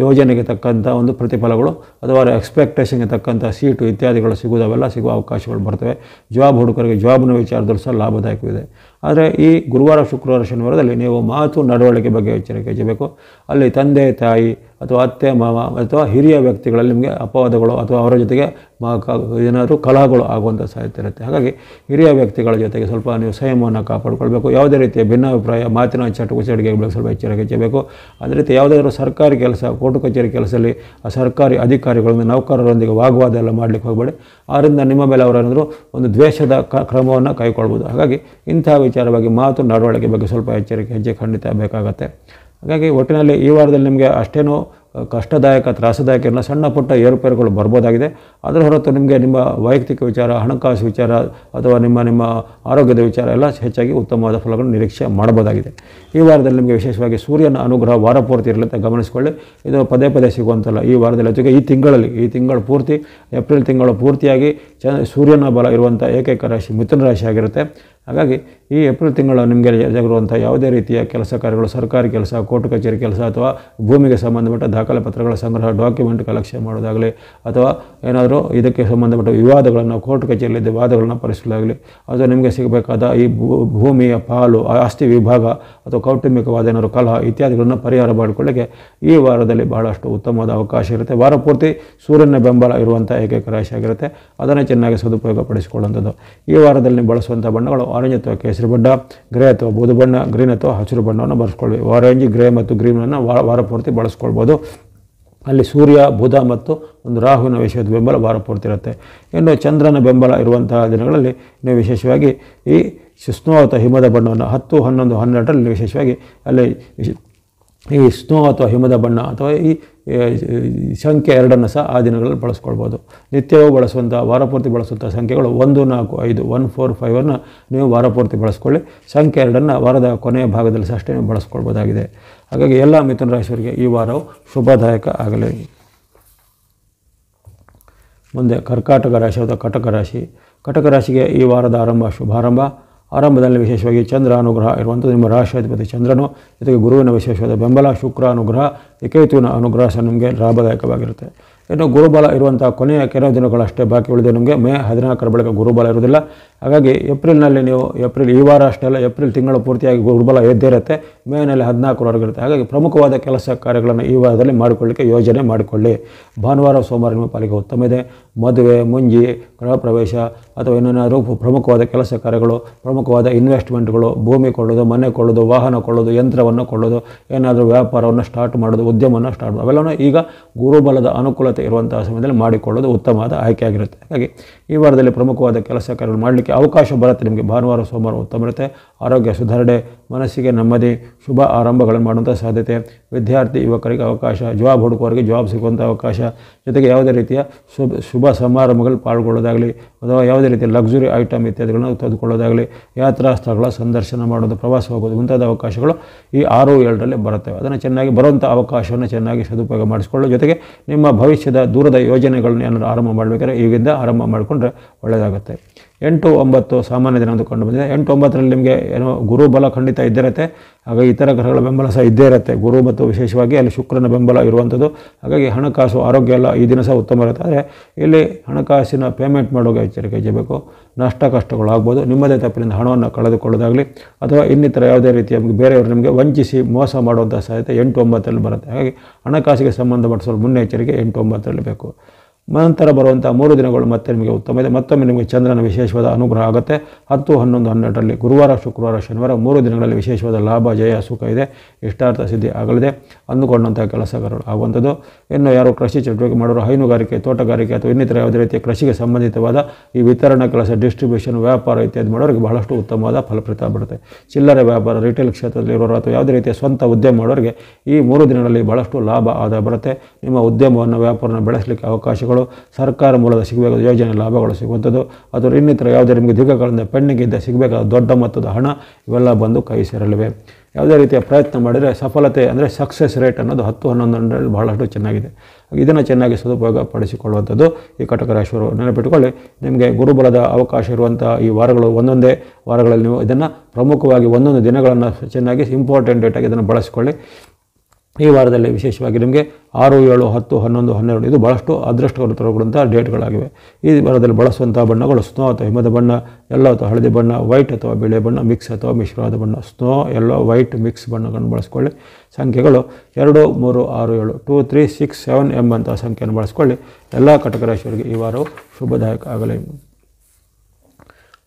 Speaker 1: ಯೋಜನೆಗೆ ತಕ್ಕಂಥ ಒಂದು ಪ್ರತಿಫಲಗಳು ಅಥವಾ ಅವರ ಎಕ್ಸ್ಪೆಕ್ಟೇಷನ್ಗೆ ತಕ್ಕಂಥ ಸೀಟು ಇತ್ಯಾದಿಗಳು ಸಿಗುವ ಅವಕಾಶಗಳು ಬರ್ತವೆ. ಜಾಬ್ ಹುಡುಗರಿಗೆ ಜಾಬ್ನ ವಿಚಾರದಲ್ಲೂ ಸಹ ಲಾಭದಾಯಕವಿದೆ. ಆದರೆ ಈ ಗುರುವಾರ, ಶುಕ್ರವಾರ, ಶನಿವಾರದಲ್ಲಿ ನೀವು ಮಾತು ನಡವಳಿಕೆ ಬಗ್ಗೆ ಎಚ್ಚರಿಕೆ ವಹಿಸಬೇಕು. ಅಲ್ಲಿ ತಂದೆ ತಾಯಿ ಅಥವಾ ಅತ್ತೆ ಮಾವ ಅಥವಾ ಹಿರಿಯ ವ್ಯಕ್ತಿಗಳಲ್ಲಿ ನಿಮಗೆ ಅಪವಾದಗಳು ಅಥವಾ ಅವರ ಜೊತೆಗೆ ಏನಾದರೂ ಕಲಹಗಳು ಆಗುವಂಥ ಸಾಧ್ಯತೆ ಇರುತ್ತೆ. ಹಾಗಾಗಿ ಹಿರಿಯ ವ್ಯಕ್ತಿಗಳ ಜೊತೆಗೆ ಸ್ವಲ್ಪ ನೀವು ಸಂಯಮವನ್ನು ಕಾಪಾಡಿಕೊಳ್ಬೇಕು. ಯಾವುದೇ ರೀತಿಯ ಭಿನ್ನಾಭಿಪ್ರಾಯ, ಮಾತಿನ ಚಟುವಟಿಕೆಗಳಿಗೆ ಸ್ವಲ್ಪ ಎಚ್ಚರಿಕೆ ವಹಿಸಬೇಕು. ಅದೇ ರೀತಿ ಯಾವುದಾದ್ರೂ ಸರ್ಕಾರಿ ಕೆಲಸ, ಕೋರ್ಟು ಕಚೇರಿ ಕೆಲಸದಲ್ಲಿ ಆ ಸರ್ಕಾರಿ ಅಧಿಕಾರಿಗಳಿಂದ ನೌಕರರೊಂದಿಗೆ ವಾಗ್ವಾದ ಎಲ್ಲ ಮಾಡಲಿಕ್ಕೆ ಹೋಗಬೇಡಿ. ಆದ್ದರಿಂದ ನಿಮ್ಮ ಮೇಲೆ ಅವರೇನಾದರೂ ಒಂದು ದ್ವೇಷದ ಕ್ರಮವನ್ನು ಕೈಗೊಳ್ಬೋದು. ಹಾಗಾಗಿ ಇಂತಹ ವಿಚಾರವಾಗಿ ಮಾತು ನಡವಳಿಕೆ ಬಗ್ಗೆ ಸ್ವಲ್ಪ ಎಚ್ಚರಿಕೆ ಹೆಜ್ಜೆ ಖಂಡಿತ ಬೇಕಾಗತ್ತೆ. ಹಾಗಾಗಿ ಒಟ್ಟಿನಲ್ಲಿ ಈ ವಾರದಲ್ಲಿ ನಿಮಗೆ ಅಷ್ಟೇನೂ ಕಷ್ಟದಾಯಕ, ತ್ರಾಸದಾಯಕ ಎಲ್ಲ ಸಣ್ಣ ಪುಟ್ಟ ಏರುಪೇರುಗಳು ಬರ್ಬೋದಾಗಿದೆ. ಅದರ ಹೊರತು ನಿಮಗೆ ನಿಮ್ಮ ವೈಯಕ್ತಿಕ ವಿಚಾರ, ಹಣಕಾಸು ವಿಚಾರ ಅಥವಾ ನಿಮ್ಮ ಆರೋಗ್ಯದ ವಿಚಾರ ಎಲ್ಲ ಹೆಚ್ಚಾಗಿ ಉತ್ತಮವಾದ ಫಲಗಳನ್ನು ನಿರೀಕ್ಷೆ ಮಾಡಬಹುದಾಗಿದೆ. ಈ ವಾರದಲ್ಲಿ ನಿಮಗೆ ವಿಶೇಷವಾಗಿ ಸೂರ್ಯನ ಅನುಗ್ರಹ ವಾರ ಪೂರ್ತಿ ಇರಲಿ ಅಂತ ಗಮನಿಸಿಕೊಳ್ಳಿ. ಇದು ಪದೇ ಸಿಗುವಂತಲ್ಲ. ಈ ವಾರದಲ್ಲಿ ಜೊತೆಗೆ ಈ ತಿಂಗಳು ಪೂರ್ತಿ, ಏಪ್ರಿಲ್ ತಿಂಗಳು ಪೂರ್ತಿಯಾಗಿ ಸೂರ್ಯನ ಬಲ ಇರುವಂಥ ಏಕೈಕ ರಾಶಿ ಮಿಥುನ ರಾಶಿ ಆಗಿರುತ್ತೆ. ಹಾಗಾಗಿ ಈ ಏಪ್ರಿಲ್ ತಿಂಗಳು ನಿಮಗೆ ಇರುವಂಥ ಯಾವುದೇ ರೀತಿಯ ಕೆಲಸ ಕಾರ್ಯಗಳು, ಸರ್ಕಾರಿ ಕೆಲಸ, ಕೋರ್ಟು ಕಚೇರಿ ಕೆಲಸ ಅಥವಾ ಭೂಮಿಗೆ ಸಂಬಂಧಪಟ್ಟ ದಾಖಲೆ ಪತ್ರಗಳ ಸಂಗ್ರಹ, ಡಾಕ್ಯುಮೆಂಟ್ ಕಲೆಕ್ಷನ್ ಮಾಡೋದಾಗಲಿ ಅಥವಾ ಏನಾದರೂ ಇದಕ್ಕೆ ಸಂಬಂಧಪಟ್ಟ ವಿವಾದಗಳನ್ನು, ಕೋರ್ಟು ಕಚೇರಿಯಲ್ಲಿದ್ದ ವಾದಗಳನ್ನು ಪರಿಶೀಲಿಸಲಾಗಲಿ ಅಥವಾ ನಿಮಗೆ ಸಿಗಬೇಕಾದ ಈ ಭೂಮಿಯ ಪಾಲು, ಆಸ್ತಿ ವಿಭಾಗ ಅಥವಾ ಕೌಟುಂಬಿಕವಾದ ಏನಾದರೂ ಕಲಹ ಇತ್ಯಾದಿಗಳನ್ನು ಪರಿಹಾರ ಮಾಡಿಕೊಳ್ಳಿಕ್ಕೆ ಈ ವಾರದಲ್ಲಿ ಬಹಳಷ್ಟು ಉತ್ತಮವಾದ ಅವಕಾಶ ಇರುತ್ತೆ. ವಾರ ಪೂರ್ತಿ ಸೂರ್ಯನ ಬೆಂಬಲ ಇರುವಂಥ ಏಕೈಕ ರಾಶಿ ಆಗಿರುತ್ತೆ. ಅದನ್ನೇ ಚೆನ್ನಾಗಿ ಸದುಪಯೋಗ ಪಡಿಸಿಕೊಳ್ಳುವಂಥದ್ದು. ಈ ವಾರದಲ್ಲಿ ಬಳಸುವಂಥ ಬಣ್ಣಗಳು ಆರೆಂಜ್ ಅಥವಾ ಕೇಸರಿ ಬಣ್ಣ, ಗ್ರೇ ಅಥವಾ ಬೂದು ಬಣ್ಣ, ಗ್ರೀನ್ ಅಥವಾ ಹಸಿರು ಬಣ್ಣವನ್ನು ಬಳಸ್ಕೊಳ್ಳಿ. ಆರೆಂಜ್, ಗ್ರೇ ಮತ್ತು ಗ್ರೀನನ್ನು ವಾರ ಪೂರ್ತಿ ಬಳಸ್ಕೊಳ್ಬೋದು. ಅಲ್ಲಿ ಸೂರ್ಯ, ಬುಧ ಮತ್ತು ಒಂದು ರಾಹುವಿನ ವಿಷಯದ ಬೆಂಬಲ ವಾರ ಪೂರ್ತಿ ಇರುತ್ತೆ. ಇನ್ನು ಚಂದ್ರನ ಬೆಂಬಲ ಇರುವಂತಹ ದಿನಗಳಲ್ಲಿ ನೀವು ವಿಶೇಷವಾಗಿ ಈ ಸ್ನೋ ಅಥವಾ ಹಿಮದ ಬಣ್ಣವನ್ನು 10, 11, 12ರಲ್ಲಿ ವಿಶೇಷವಾಗಿ ಅಲ್ಲಿ ಈ ಸ್ನೋ ಅಥವಾ ಹಿಮದ ಬಣ್ಣ ಅಥವಾ ಈ ಸಂಖ್ಯೆ 2 ಸಹ ಆ ದಿನಗಳಲ್ಲಿ ಬಳಸ್ಕೊಳ್ಬೋದು. ನಿತ್ಯವೂ ಬಳಸುವಂಥ ವಾರಪೂರ್ತಿ ಬಳಸುವಂಥ ಸಂಖ್ಯೆಗಳು 1, 4, 5, 1, 4, 5 ನೀವು ವಾರಪೂರ್ತಿ ಬಳಸ್ಕೊಳ್ಳಿ. ಸಂಖ್ಯೆ 2 ವಾರದ ಕೊನೆಯ ಭಾಗದಲ್ಲಿ ಸಹ ಅಷ್ಟೇ ನೀವು ಬಳಸ್ಕೊಳ್ಬೋದಾಗಿದೆ. ಹಾಗಾಗಿ ಎಲ್ಲ ಮಿಥುನ ರಾಶಿಯವರಿಗೆ ಈ ವಾರವು ಶುಭದಾಯಕ ಆಗಲಿ. ಮುಂದೆ ಕರ್ಕಾಟಕ ರಾಶಿ ಅಥವಾ ಕಟಕ ರಾಶಿ. ಕಟಕ ರಾಶಿಗೆ ಈ ವಾರದ ಶುಭಾರಂಭ. ಆರಂಭದಲ್ಲಿ ವಿಶೇಷವಾಗಿ ಚಂದ್ರ ಅನುಗ್ರಹ ಇರುವಂಥದ್ದು, ನಿಮ್ಮ ರಾಶಿಯಾಧಿಪತಿ ಚಂದ್ರನು, ಜೊತೆಗೆ ಗುರುವಿನ ವಿಶೇಷವಾದ ಬೆಂಬಲ, ಶುಕ್ರ ಅನುಗ್ರಹ, ಕೇತುವಿನ ಅನುಗ್ರಹ ಸಹ ನಿಮಗೆ ಲಾಭದಾಯಕವಾಗಿರುತ್ತೆ. ಇನ್ನು ಗುರುಬಲ ಇರುವಂಥ ಕೊನೆಯ ಕೆಲವು ದಿನಗಳಷ್ಟೇ ಬಾಕಿ ಉಳಿದೆ. ನಿಮಗೆ ಮೇ 14ರ ಬಳಿಕ ಗುರುಬಲ ಇರುವುದಿಲ್ಲ. ಹಾಗಾಗಿ ಏಪ್ರಿಲ್ನಲ್ಲಿ ನೀವು ಈ ವಾರ ಅಷ್ಟೇ ಅಲ್ಲ, ಏಪ್ರಿಲ್ ತಿಂಗಳು ಪೂರ್ತಿಯಾಗಿ ಗುರುಬಲ ಇದ್ದೇ ಇರುತ್ತೆ. ಮೇನಲ್ಲಿ 14ರವರೆಗೆ ಇರುತ್ತೆ. ಹಾಗಾಗಿ ಪ್ರಮುಖವಾದ ಕೆಲಸ ಕಾರ್ಯಗಳನ್ನು ಈ ವಾರದಲ್ಲಿ ಮಾಡಿಕೊಳ್ಳಿಕ್ಕೆ ಯೋಜನೆ ಮಾಡಿಕೊಳ್ಳಿ. ಭಾನುವಾರ ಸೋಮವಾರ ನಿಮ್ಮ ಪಾಲಿಗೆ ಉತ್ತಮ ಇದೆ. ಮದುವೆ, ಮುಂಜಿ, ಗೃಹ ಪ್ರವೇಶ ಅಥವಾ ಇನ್ನೇನಾದರೂ ಪ್ರಮುಖವಾದ ಕೆಲಸ ಕಾರ್ಯಗಳು, ಪ್ರಮುಖವಾದ ಇನ್ವೆಸ್ಟ್ಮೆಂಟ್ಗಳು, ಭೂಮಿ ಕೊಳ್ಳೋದು, ಮನೆ ಕೊಳ್ಳೋದು, ವಾಹನ ಕೊಳ್ಳೋದು, ಯಂತ್ರವನ್ನು ಕೊಳ್ಳೋದು, ಏನಾದರೂ ವ್ಯಾಪಾರವನ್ನು ಸ್ಟಾರ್ಟ್ ಮಾಡೋದು, ಉದ್ಯಮವನ್ನು ಸ್ಟಾರ್ಟ್ ಮಾಡೋದು, ಅವೆಲ್ಲವೂ ಈಗ ಗುರುಬಲದ ಅನುಕೂಲತೆ ಇರುವಂತಹ ಸಮಯದಲ್ಲಿ ಮಾಡಿಕೊಳ್ಳೋದು ಉತ್ತಮವಾದ ಆಯ್ಕೆಯಾಗಿರುತ್ತೆ. ಹಾಗಾಗಿ ಈ ವಾರದಲ್ಲಿ ಪ್ರಮುಖವಾದ ಕೆಲಸ ಕಾರ್ಯಗಳು ಮಾಡಲಿಕ್ಕೆ ಅವಕಾಶ ಬರುತ್ತೆ ನಿಮಗೆ. ಭಾನುವಾರ ಸೋಮವಾರ ಉತ್ತಮ ಇರುತ್ತೆ. ಆರೋಗ್ಯ ಸುಧಾರಣೆ, ಮನಸ್ಸಿಗೆ ನೆಮ್ಮದಿ, ಶುಭ ಆರಂಭಗಳನ್ನು ಮಾಡುವಂಥ ಸಾಧ್ಯತೆ, ವಿದ್ಯಾರ್ಥಿ ಯುವಕರಿಗೆ ಅವಕಾಶ, ಜಾಬ್ ಹುಡುಕುವವರಿಗೆ ಜಾಬ್ ಸಿಗುವಂಥ ಅವಕಾಶ, ಜೊತೆಗೆ ಯಾವುದೇ ರೀತಿಯ ಶುಭ ಸಮಾರಂಭಗಳು ಪಾಲ್ಗೊಳ್ಳೋದಾಗಲಿ ಅಥವಾ ಯಾವುದೇ ರೀತಿಯ ಲಕ್ಸುರಿ ಐಟಮ್ ಇತ್ಯಾದಿಗಳನ್ನು ತೆಗೆದುಕೊಳ್ಳೋದಾಗಲಿ, ಯಾತ್ರಾ ಸ್ಥಳಗಳ ಸಂದರ್ಶನ ಮಾಡೋದು, ಪ್ರವಾಸ ಹೋಗೋದು, ಮುಂತಾದ ಅವಕಾಶಗಳು ಈ 6-7ರಲ್ಲಿ ಬರುತ್ತವೆ. ಅದನ್ನು ಚೆನ್ನಾಗಿ ಬರುವಂಥ ಅವಕಾಶವನ್ನು ಚೆನ್ನಾಗಿ ಸದುಪಯೋಗ ಮಾಡಿಸ್ಕೊಳ್ಳೋ ಜೊತೆಗೆ ನಿಮ್ಮ ಭವಿಷ್ಯದ ದೂರದ ಯೋಜನೆಗಳನ್ನ ಏನಾದರೂ ಆರಂಭ ಮಾಡಬೇಕಾದ್ರೆ ಈಗಿಂದ ಆರಂಭ ಮಾಡಿಕೊಂಡ್ರೆ ಒಳ್ಳೆಯದಾಗುತ್ತೆ. 8-9 ಸಾಮಾನ್ಯ ದಿನ ಅಂದುಕೊಂಡು ಬಂದಿದೆ. 8-9ರಲ್ಲಿ ನಿಮಗೆ ಏನೋ ಗುರುಬಲ ಖಂಡಿತ ಇದ್ದೇ ಇರುತ್ತೆ. ಹಾಗಾಗಿ ಇತರ ಗ್ರಹಗಳ ಬೆಂಬಲ ಸಹ ಇದ್ದೇ ಇರುತ್ತೆ. ಗುರು ಮತ್ತು ವಿಶೇಷವಾಗಿ ಅಲ್ಲಿ ಶುಕ್ರನ ಬೆಂಬಲ ಇರುವಂಥದ್ದು. ಹಾಗಾಗಿ ಹಣಕಾಸು, ಆರೋಗ್ಯ ಎಲ್ಲ ಈ ದಿನ ಸಹ ಉತ್ತಮ ಇರುತ್ತೆ. ಆದರೆ ಇಲ್ಲಿ ಹಣಕಾಸಿನ ಪೇಮೆಂಟ್ ಮಾಡೋಕೆ ಎಚ್ಚರಿಕೆ ವಹಿಸಬೇಕು. ನಷ್ಟ ಕಷ್ಟಗಳಾಗ್ಬೋದು. ನಿಮ್ಮದೇ ತಪ್ಪಿನಿಂದ ಹಣವನ್ನು ಕಳೆದುಕೊಳ್ಳೋದಾಗಲಿ ಅಥವಾ ಇನ್ನಿತರ ಯಾವುದೇ ರೀತಿಯ ಬೇರೆಯವರು ನಿಮಗೆ ವಂಚಿಸಿ ಮೋಸ ಮಾಡುವಂಥ ಸಾಧ್ಯತೆ 8-9ರಲ್ಲಿ ಬರುತ್ತೆ. ಹಾಗಾಗಿ ಹಣಕಾಸಿಗೆ ಸಂಬಂಧಪಟ್ಟ ಸ್ವಲ್ಪ ಮುನ್ನೆಚ್ಚರಿಕೆ 8-9ರಲ್ಲಿ ಬೇಕು. ನಂತರ ಬರುವಂಥ 3 ದಿನಗಳು ಮತ್ತೆ ನಿಮಗೆ ಉತ್ತಮ ಇದೆ. ಮತ್ತೊಮ್ಮೆ ನಿಮಗೆ ಚಂದ್ರನ ವಿಶೇಷವಾದ ಅನುಗ್ರಹ ಆಗುತ್ತೆ. 10, 11, 12ರಲ್ಲಿ ಗುರುವಾರ, ಶುಕ್ರವಾರ, ಶನಿವಾರ 3 ದಿನಗಳಲ್ಲಿ ವಿಶೇಷವಾದ ಲಾಭ, ಜಯ, ಸುಖ ಇದೆ. ಇಷ್ಟಾರ್ಥ ಸಿದ್ಧಿ ಆಗಲಿದೆ. ಅಂದುಕೊಂಡಂಥ ಕೆಲಸಗಳು ಆಗುವಂಥದ್ದು. ಇನ್ನು ಯಾರು ಕೃಷಿ ಚಟುವಟಿಕೆ ಮಾಡೋರು, ಹೈನುಗಾರಿಕೆ, ತೋಟಗಾರಿಕೆ ಅಥವಾ ಇನ್ನಿತರ ಯಾವುದೇ ರೀತಿಯ ಕೃಷಿಗೆ ಸಂಬಂಧಿತವಾದ ಈ ವಿತರಣಾ ಕೆಲಸ, ಡಿಸ್ಟ್ರಿಬ್ಯೂಷನ್, ವ್ಯಾಪಾರ ಇತ್ಯಾದಿ ಮಾಡೋರಿಗೆ ಬಹಳಷ್ಟು ಉತ್ತಮವಾದ ಫಲಪ್ರದ ಬರುತ್ತೆ. ಚಿಲ್ಲರೆ ವ್ಯಾಪಾರ, ರಿಟೇಲ್ ಕ್ಷೇತ್ರದಲ್ಲಿ ಇರೋರು ಅಥವಾ ಯಾವುದೇ ರೀತಿಯ ಸ್ವಂತ ಉದ್ಯಮ ಮಾಡೋರಿಗೆ ಈ 3 ದಿನಗಳಲ್ಲಿ ಬಹಳಷ್ಟು ಲಾಭ ಆದಾಯ ಬರುತ್ತೆ. ನಿಮ್ಮ ಉದ್ಯಮವನ್ನು, ವ್ಯಾಪಾರವನ್ನು ಬೆಳೆಸಲಿಕ್ಕೆ ಅವಕಾಶಗಳು, ಸರ್ಕಾರ ಮೂಲದ ಸಿಗಬೇಕಾದ ಯೋಜನೆ ಲಾಭಗಳು ಸಿಗುವಂಥದ್ದು ಅಥವಾ ಇನ್ನಿತರ ಯಾವುದೇ ನಿಮಗೆ ದೀರ್ಘಕಾಲದಿಂದ ಪೆಂಡಿಂಗ್ ಸಿಗಬೇಕಾದ ದೊಡ್ಡ ಮೊತ್ತದ ಹಣ ಇವೆಲ್ಲ ಬಂದು ಕೈ ಸೇರಲಿವೆ. ಯಾವುದೇ ರೀತಿಯ ಪ್ರಯತ್ನ ಮಾಡಿದರೆ ಸಫಲತೆ ಅಂದರೆ ಸಕ್ಸಸ್ ರೇಟ್ ಅನ್ನೋದು 10-11ರಲ್ಲಿ ಬಹಳಷ್ಟು ಚೆನ್ನಾಗಿದೆ. ಇದನ್ನು ಚೆನ್ನಾಗಿ ಸದುಪಯೋಗ ಪಡಿಸಿಕೊಳ್ಳುವಂಥದ್ದು ಈ ಕಟಕ ರಾಶಿಯವರು. ನೆನಪಿಟ್ಟುಕೊಳ್ಳಿ, ನಿಮಗೆ ಗುರುಬಲದ ಅವಕಾಶ ಇರುವಂಥ ಈ ವಾರಗಳು ಒಂದೊಂದೇ ವಾರಗಳಲ್ಲಿ ನೀವು ಇದನ್ನು ಪ್ರಮುಖವಾಗಿ ಒಂದೊಂದು ದಿನಗಳನ್ನು ಚೆನ್ನಾಗಿ ಇಂಪಾರ್ಟೆಂಟ್ ಡೇಟಾಗಿ ಇದನ್ನು ಬಳಸಿಕೊಳ್ಳಿ. ಈ ವಾರದಲ್ಲಿ ವಿಶೇಷವಾಗಿ ನಿಮಗೆ 6, 7, 10, 11, 12 ಇದು ಭಾಳಷ್ಟು ಅದೃಷ್ಟವನ್ನು ತರುವಂಥ ಡೇಟ್ಗಳಾಗಿವೆ. ಈ ವಾರದಲ್ಲಿ ಬಳಸುವಂಥ ಬಣ್ಣಗಳು ಸ್ನೋ ಅಥವಾ ಹಿಮದ ಬಣ್ಣ, ಯೆಲ್ಲೋ ಅಥವಾ ಹಳದಿ ಬಣ್ಣ, ವೈಟ್ ಅಥವಾ ಬಿಳಿ ಬಣ್ಣ, ಮಿಕ್ಸ್ ಅಥವಾ ಮಿಶ್ರವಾದ ಬಣ್ಣ. ಸ್ನೋ, ಯೆಲ್ಲೋ, ವೈಟ್, ಮಿಕ್ಸ್ ಬಣ್ಣಗಳನ್ನು ಬಳಸ್ಕೊಳ್ಳಿ. ಸಂಖ್ಯೆಗಳು 2, 3, 6, 7, 2, 3, 6, 7 ಎಂಬಂಥ ಸಂಖ್ಯೆಯನ್ನು ಬಳಸ್ಕೊಳ್ಳಿ. ಎಲ್ಲ ಕಟಕ ರಾಶಿಯವರಿಗೆ ಈ ವಾರವು ಶುಭದಾಯಕ ಆಗಲಿ.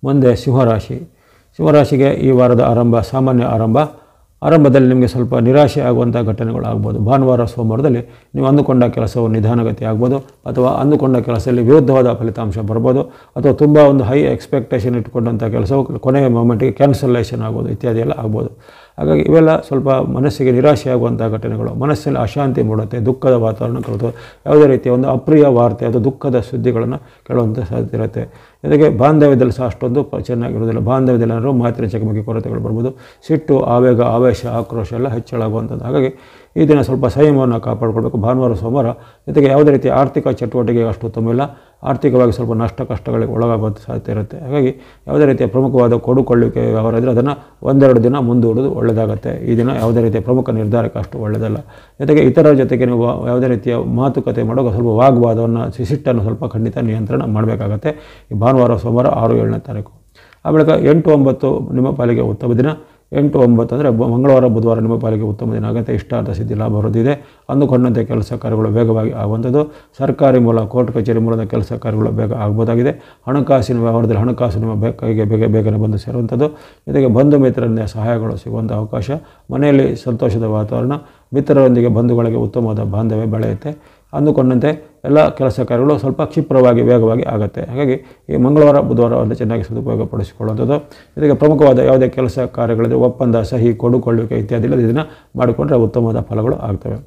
Speaker 1: ಮುಂದೆ ಸಿಂಹರಾಶಿ. ಸಿಂಹರಾಶಿಗೆ ಈ ವಾರದ ಸಾಮಾನ್ಯ ಆರಂಭದಲ್ಲಿ ನಿಮಗೆ ಸ್ವಲ್ಪ ನಿರಾಶೆ ಆಗುವಂಥ ಘಟನೆಗಳು ಆಗ್ಬೋದು. ಭಾನುವಾರ ಸೋಮವಾರದಲ್ಲಿ ನೀವು ಅಂದುಕೊಂಡ ಕೆಲಸವು ನಿಧಾನಗತಿ ಆಗ್ಬೋದು ಅಥವಾ ಅಂದುಕೊಂಡ ಕೆಲಸದಲ್ಲಿ ವಿರುದ್ಧವಾದ ಫಲಿತಾಂಶ ಬರ್ಬೋದು ಅಥವಾ ತುಂಬ ಒಂದು ಹೈ ಎಕ್ಸ್ಪೆಕ್ಟೇಷನ್ ಇಟ್ಕೊಂಡಂಥ ಕೆಲಸವು ಕೊನೆಯ ಮೊಮೆಂಟಿಗೆ ಕ್ಯಾನ್ಸಲೇಷನ್ ಆಗೋದು ಇತ್ಯಾದಿ ಎಲ್ಲ ಆಗ್ಬೋದು. ಹಾಗಾಗಿ ಇವೆಲ್ಲ ಸ್ವಲ್ಪ ಮನಸ್ಸಿಗೆ ನಿರಾಶೆ ಆಗುವಂಥ ಘಟನೆಗಳು, ಮನಸ್ಸಲ್ಲಿ ಅಶಾಂತಿ ಮೂಡುತ್ತೆ, ದುಃಖದ ವಾತಾವರಣ ಕಲಿತು ಯಾವುದೇ ರೀತಿಯ ಒಂದು ಅಪ್ರಿಯ ವಾರ್ತೆ ಅಥವಾ ದುಃಖದ ಸುದ್ದಿಗಳನ್ನು ಕೇಳುವಂಥ ಸಾಧ್ಯತೆ ಇರುತ್ತೆ. ಜೊತೆಗೆ ಬಾಂಧವ್ಯದಲ್ಲಿ ಸಹ ಅಷ್ಟೊಂದು ಚೆನ್ನಾಗಿರೋದಿಲ್ಲ. ಬಾಂಧವ್ಯದಲ್ಲಿ ಏನಾದರೂ ಮಾತಿನ ಚಕಮಕಿ ಕೊರತೆಗಳು ಬರ್ಬೋದು. ಸಿಟ್ಟು, ಆವೇಗ, ಆವೇಶ, ಆಕ್ರೋಶ ಎಲ್ಲ ಹೆಚ್ಚಳಾಗುವಂಥದ್ದು. ಹಾಗಾಗಿ ಈ ದಿನ ಸ್ವಲ್ಪ ಸಂಯಮವನ್ನು ಕಾಪಾಡಿಕೊಳ್ಬೇಕು. ಭಾನುವಾರ ಸೋಮವಾರ ಜೊತೆಗೆ ಯಾವುದೇ ರೀತಿಯ ಆರ್ಥಿಕ ಚಟುವಟಿಕೆಗೆ ಅಷ್ಟು ಉತ್ತಮ ಇಲ್ಲ. ಆರ್ಥಿಕವಾಗಿ ಸ್ವಲ್ಪ ನಷ್ಟ ಕಷ್ಟಗಳಿಗೆ ಒಳಗಾಗುವಂಥ ಸಾಧ್ಯತೆ ಇರುತ್ತೆ. ಹಾಗಾಗಿ ಯಾವುದೇ ರೀತಿಯ ಪ್ರಮುಖವಾದ ಕೊಡುಕೊಳ್ಳುವಿಕೆ ವ್ಯವಹಾರ ಇದ್ದರೆ ಅದನ್ನು 1-2 ದಿನ ಮುಂದೂಡೋದು ಒಳ್ಳೆಯದಾಗುತ್ತೆ. ಈ ದಿನ ಯಾವುದೇ ರೀತಿಯ ಪ್ರಮುಖ ನಿರ್ಧಾರಕ್ಕೆ ಅಷ್ಟು ಒಳ್ಳೆಯದಲ್ಲ. ಜೊತೆಗೆ ಇತರರ ಜೊತೆಗೆ ನೀವು ಯಾವುದೇ ರೀತಿಯ ಮಾತುಕತೆ ಮಾಡುವಾಗ ಸ್ವಲ್ಪ ವಾಗ್ವಾದವನ್ನು, ಸಿಟ್ಟನ್ನು ಸ್ವಲ್ಪ ಖಂಡಿತ ನಿಯಂತ್ರಣ ಮಾಡಬೇಕಾಗತ್ತೆ. ಈ ಭಾನುವಾರ ಸೋಮವಾರ 6, 7ನೇ ತಾರೀಕು. ಆ ಬಳಿಕ 8, 9 ನಿಮ್ಮ ಪಾಲಿಗೆ ಉತ್ತಮ ದಿನ. 8, 9 ಅಂದರೆ ಮಂಗಳವಾರ, ಬುಧವಾರ ನಿಮ್ಮ ಪಾಲಿಗೆ ಉತ್ತಮ ದಿನ ಆಗುತ್ತೆ. ಇಷ್ಟಾರ್ಥ ಸಿದ್ಧಿ ಲಾಭ ಹೊರದಿದೆ. ಅಂದುಕೊಂಡಂತೆ ಕೆಲಸ ಕಾರ್ಯಗಳು ವೇಗವಾಗಿ ಆಗುವಂಥದ್ದು. ಸರ್ಕಾರಿ ಮೂಲ, ಕೋರ್ಟ್ ಕಚೇರಿ ಮೂಲದ ಕೆಲಸ ಕಾರ್ಯಗಳು ಬೇಗ ಆಗ್ಬೋದಾಗಿದೆ. ಹಣಕಾಸಿನ ವ್ಯವಹಾರದಲ್ಲಿ ಹಣಕಾಸು ನಿಮ್ಮ ಕೈಗೆ ಬೇಗನೆ ಬಂದು ಸೇರುವಂಥದ್ದು. ಜೊತೆಗೆ ಬಂಧು ಮಿತ್ರರಿಂದ ಸಹಾಯಗಳು ಸಿಗುವಂಥ ಅವಕಾಶ. ಮನೆಯಲ್ಲಿ ಸಂತೋಷದ ವಾತಾವರಣ. ಮಿತ್ರರೊಂದಿಗೆ ಬಂಧುಗಳಿಗೆ ಉತ್ತಮವಾದ ಬಾಂಧವ್ಯ ಬೆಳೆಯುತ್ತೆ. ಅಂದುಕೊಂಡಂತೆ ಎಲ್ಲ ಕೆಲಸ ಕಾರ್ಯಗಳು ಸ್ವಲ್ಪ ಕ್ಷಿಪ್ರವಾಗಿ ವೇಗವಾಗಿ ಆಗುತ್ತೆ. ಹಾಗಾಗಿ ಈ ಮಂಗಳವಾರ, ಬುಧವಾರವನ್ನು ಚೆನ್ನಾಗಿ ಸದುಪಯೋಗ ಪಡಿಸಿಕೊಳ್ಳುವಂಥದ್ದು. ಜೊತೆಗೆ ಪ್ರಮುಖವಾದ ಯಾವುದೇ ಕೆಲಸ ಕಾರ್ಯಗಳಿದ್ರೆ ಒಪ್ಪಂದ, ಸಹಿ, ಕೊಡುಕೊಳ್ಳುವಿಕೆ ಇತ್ಯಾದಿ ಇದನ್ನು ಮಾಡಿಕೊಂಡ್ರೆ ಉತ್ತಮವಾದ ಫಲಗಳು ಆಗ್ತವೆ.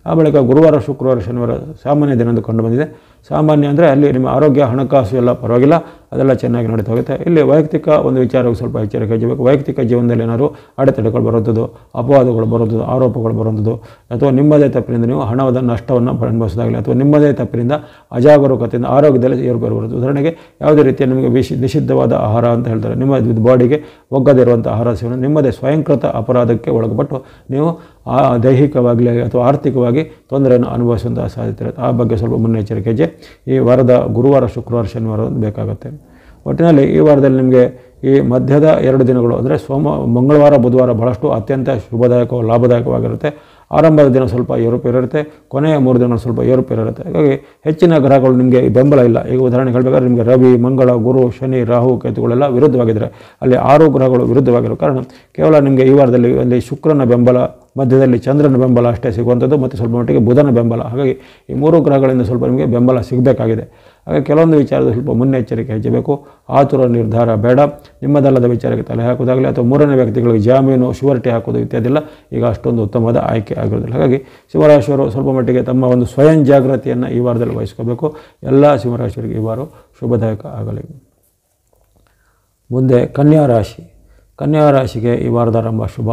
Speaker 1: ಆ ಬಳಿಕ ಗುರುವಾರ, ಶುಕ್ರವಾರ, ಶನಿವಾರ ಸಾಮಾನ್ಯ ದಿನ ಎಂದು ಕಂಡು ಬಂದಿದೆ. ಸಾಮಾನ್ಯ ಅಂದರೆ ಅಲ್ಲಿ ನಿಮ್ಮ ಆರೋಗ್ಯ ಹಣಕಾಸು ಎಲ್ಲ ಪರವಾಗಿಲ್ಲ, ಅದೆಲ್ಲ ಚೆನ್ನಾಗಿ ನಡೀತಾ ಹೋಗುತ್ತೆ. ಇಲ್ಲಿ ವೈಯಕ್ತಿಕ ಒಂದು ವಿಚಾರಕ್ಕೆ ಸ್ವಲ್ಪ ಎಚ್ಚರಿಕೆ ವಹಿಸಬೇಕು. ವೈಯಕ್ತಿಕ ಜೀವನದಲ್ಲಿ ಏನಾದರೂ ಅಡೆತಡೆಗಳು ಬರುವಂಥದ್ದು, ಅಪವಾದಗಳು ಬರುವಂಥದ್ದು, ಆರೋಪಗಳು ಬರುವಂಥದ್ದು, ಅಥವಾ ನಿಮ್ಮದೇ ತಪ್ಪಿನಿಂದ ನೀವು ಹಣದ ನಷ್ಟವನ್ನು ಅನುಭವಿಸೋದಾಗಲಿ, ಅಥವಾ ನಿಮ್ಮದೇ ತಪ್ಪಿನಿಂದ ಅಜಾಗರೂಕತೆಯಿಂದ ಆರೋಗ್ಯದಲ್ಲಿ ಏರುಪೇರು ಬರುತ್ತದೆ. ಉದಾಹರಣೆಗೆ ಯಾವುದೇ ರೀತಿಯ ನಿಮಗೆ ನಿಷಿದ್ಧವಾದ ಆಹಾರ ಅಂತ ಹೇಳ್ತಾರೆ, ನಿಮ್ಮ ಬಾಡಿಗೆ ಒಗ್ಗದೇ ಇರುವಂಥ ಆಹಾರ ಸೇವನೆ ನಿಮ್ಮದೇ ಸ್ವಯಂಕೃತ ಅಪರಾಧಕ್ಕೆ ಒಳಪಟ್ಟು ನೀವು ದೈಹಿಕವಾಗಲಿ ಅಥವಾ ಆರ್ಥಿಕವಾಗಿ ತೊಂದರೆಯನ್ನು ಅನುಭವಿಸುವಂಥ ಸಾಧ್ಯತೆ ಇರುತ್ತೆ. ಆ ಬಗ್ಗೆ ಸ್ವಲ್ಪ ಮುನ್ನೆಚ್ಚರಿಕೆ ಹೆಜ್ಜೆ ಈ ವಾರದ ಗುರುವಾರ, ಶುಕ್ರವಾರ, ಶನಿವಾರ ಬೇಕಾಗುತ್ತೆ. ಒಟ್ಟಿನಲ್ಲಿ ಈ ವಾರದಲ್ಲಿ ನಿಮಗೆ ಈ ಮಧ್ಯದ 2 ದಿನಗಳು ಅಂದರೆ ಮಂಗಳವಾರ, ಬುಧವಾರ ಬಹಳಷ್ಟು ಅತ್ಯಂತ ಶುಭದಾಯಕ ಲಾಭದಾಯಕವಾಗಿರುತ್ತೆ. ಆರಂಭದ ದಿನ ಸ್ವಲ್ಪ ಏರುಪೇರು ಇರುತ್ತೆ, ಕೊನೆಯ 3 ದಿನಗಳು ಸ್ವಲ್ಪ ಏರುಪೇರು ಇರುತ್ತೆ. ಹಾಗಾಗಿ ಹೆಚ್ಚಿನ ಗ್ರಹಗಳು ನಿಮಗೆ ಬೆಂಬಲ ಇಲ್ಲ. ಈಗ ಉದಾಹರಣೆ ಹೇಳಬೇಕಾದ್ರೆ ನಿಮಗೆ ರವಿ, ಮಂಗಳ, ಗುರು, ಶನಿ, ರಾಹು, ಕೇತುಗಳೆಲ್ಲ ವಿರುದ್ಧವಾಗಿದ್ದರೆ ಅಲ್ಲಿ 6 ಗ್ರಹಗಳು ವಿರುದ್ಧವಾಗಿರೋ ಕಾರಣ ಕೇವಲ ನಿಮಗೆ ಈ ವಾರದಲ್ಲಿ ಅಲ್ಲಿ ಶುಕ್ರನ ಬೆಂಬಲ, ಮಧ್ಯದಲ್ಲಿ ಚಂದ್ರನ ಬೆಂಬಲ ಅಷ್ಟೇ ಸಿಗುವಂಥದ್ದು, ಮತ್ತು ಸ್ವಲ್ಪ ಮಟ್ಟಿಗೆ ಬುಧನ ಬೆಂಬಲ. ಹಾಗಾಗಿ ಈ 3 ಗ್ರಹಗಳಿಂದ ಸ್ವಲ್ಪ ನಿಮಗೆ ಬೆಂಬಲ ಸಿಗಬೇಕಾಗಿದೆ. ಹಾಗೆ ಕೆಲವೊಂದು ವಿಚಾರದ ಸ್ವಲ್ಪ ಮುನ್ನೆಚ್ಚರಿಕೆ ಹೆಚ್ಚಬೇಕು. ಆತುರ ನಿರ್ಧಾರ ಬೇಡ. ನಿಮ್ಮದಲ್ಲದ ವಿಚಾರಕ್ಕೆ ತಲೆ ಹಾಕೋದಾಗಲಿ ಅಥವಾ ಮೂರನೇ ವ್ಯಕ್ತಿಗಳಿಗೆ ಜಾಮೀನು, ಶೂರಿಟಿ ಹಾಕೋದು ಇತ್ಯಾದಿಲ್ಲ ಈಗ ಅಷ್ಟೊಂದು ಉತ್ತಮವಾದ ಆಯ್ಕೆ ಆಗಿರೋದಿಲ್ಲ. ಹಾಗಾಗಿ ಸಿಂಹರಾಶಿಯವರು ಸ್ವಲ್ಪ ಮಟ್ಟಿಗೆ ತಮ್ಮ ಒಂದು ಸ್ವಯಂ ಜಾಗೃತಿಯನ್ನು ಈ ವಾರದಲ್ಲಿ ವಹಿಸ್ಕೋಬೇಕು. ಎಲ್ಲ ಸಿಂಹರಾಶಿಯವರಿಗೆ ಈ ವಾರ ಶುಭದಾಯಕ ಆಗಲಿ. ಮುಂದೆ ಕನ್ಯಾ ರಾಶಿ. ಕನ್ಯಾ ರಾಶಿಗೆ ಈ ವಾರದ ಶುಭ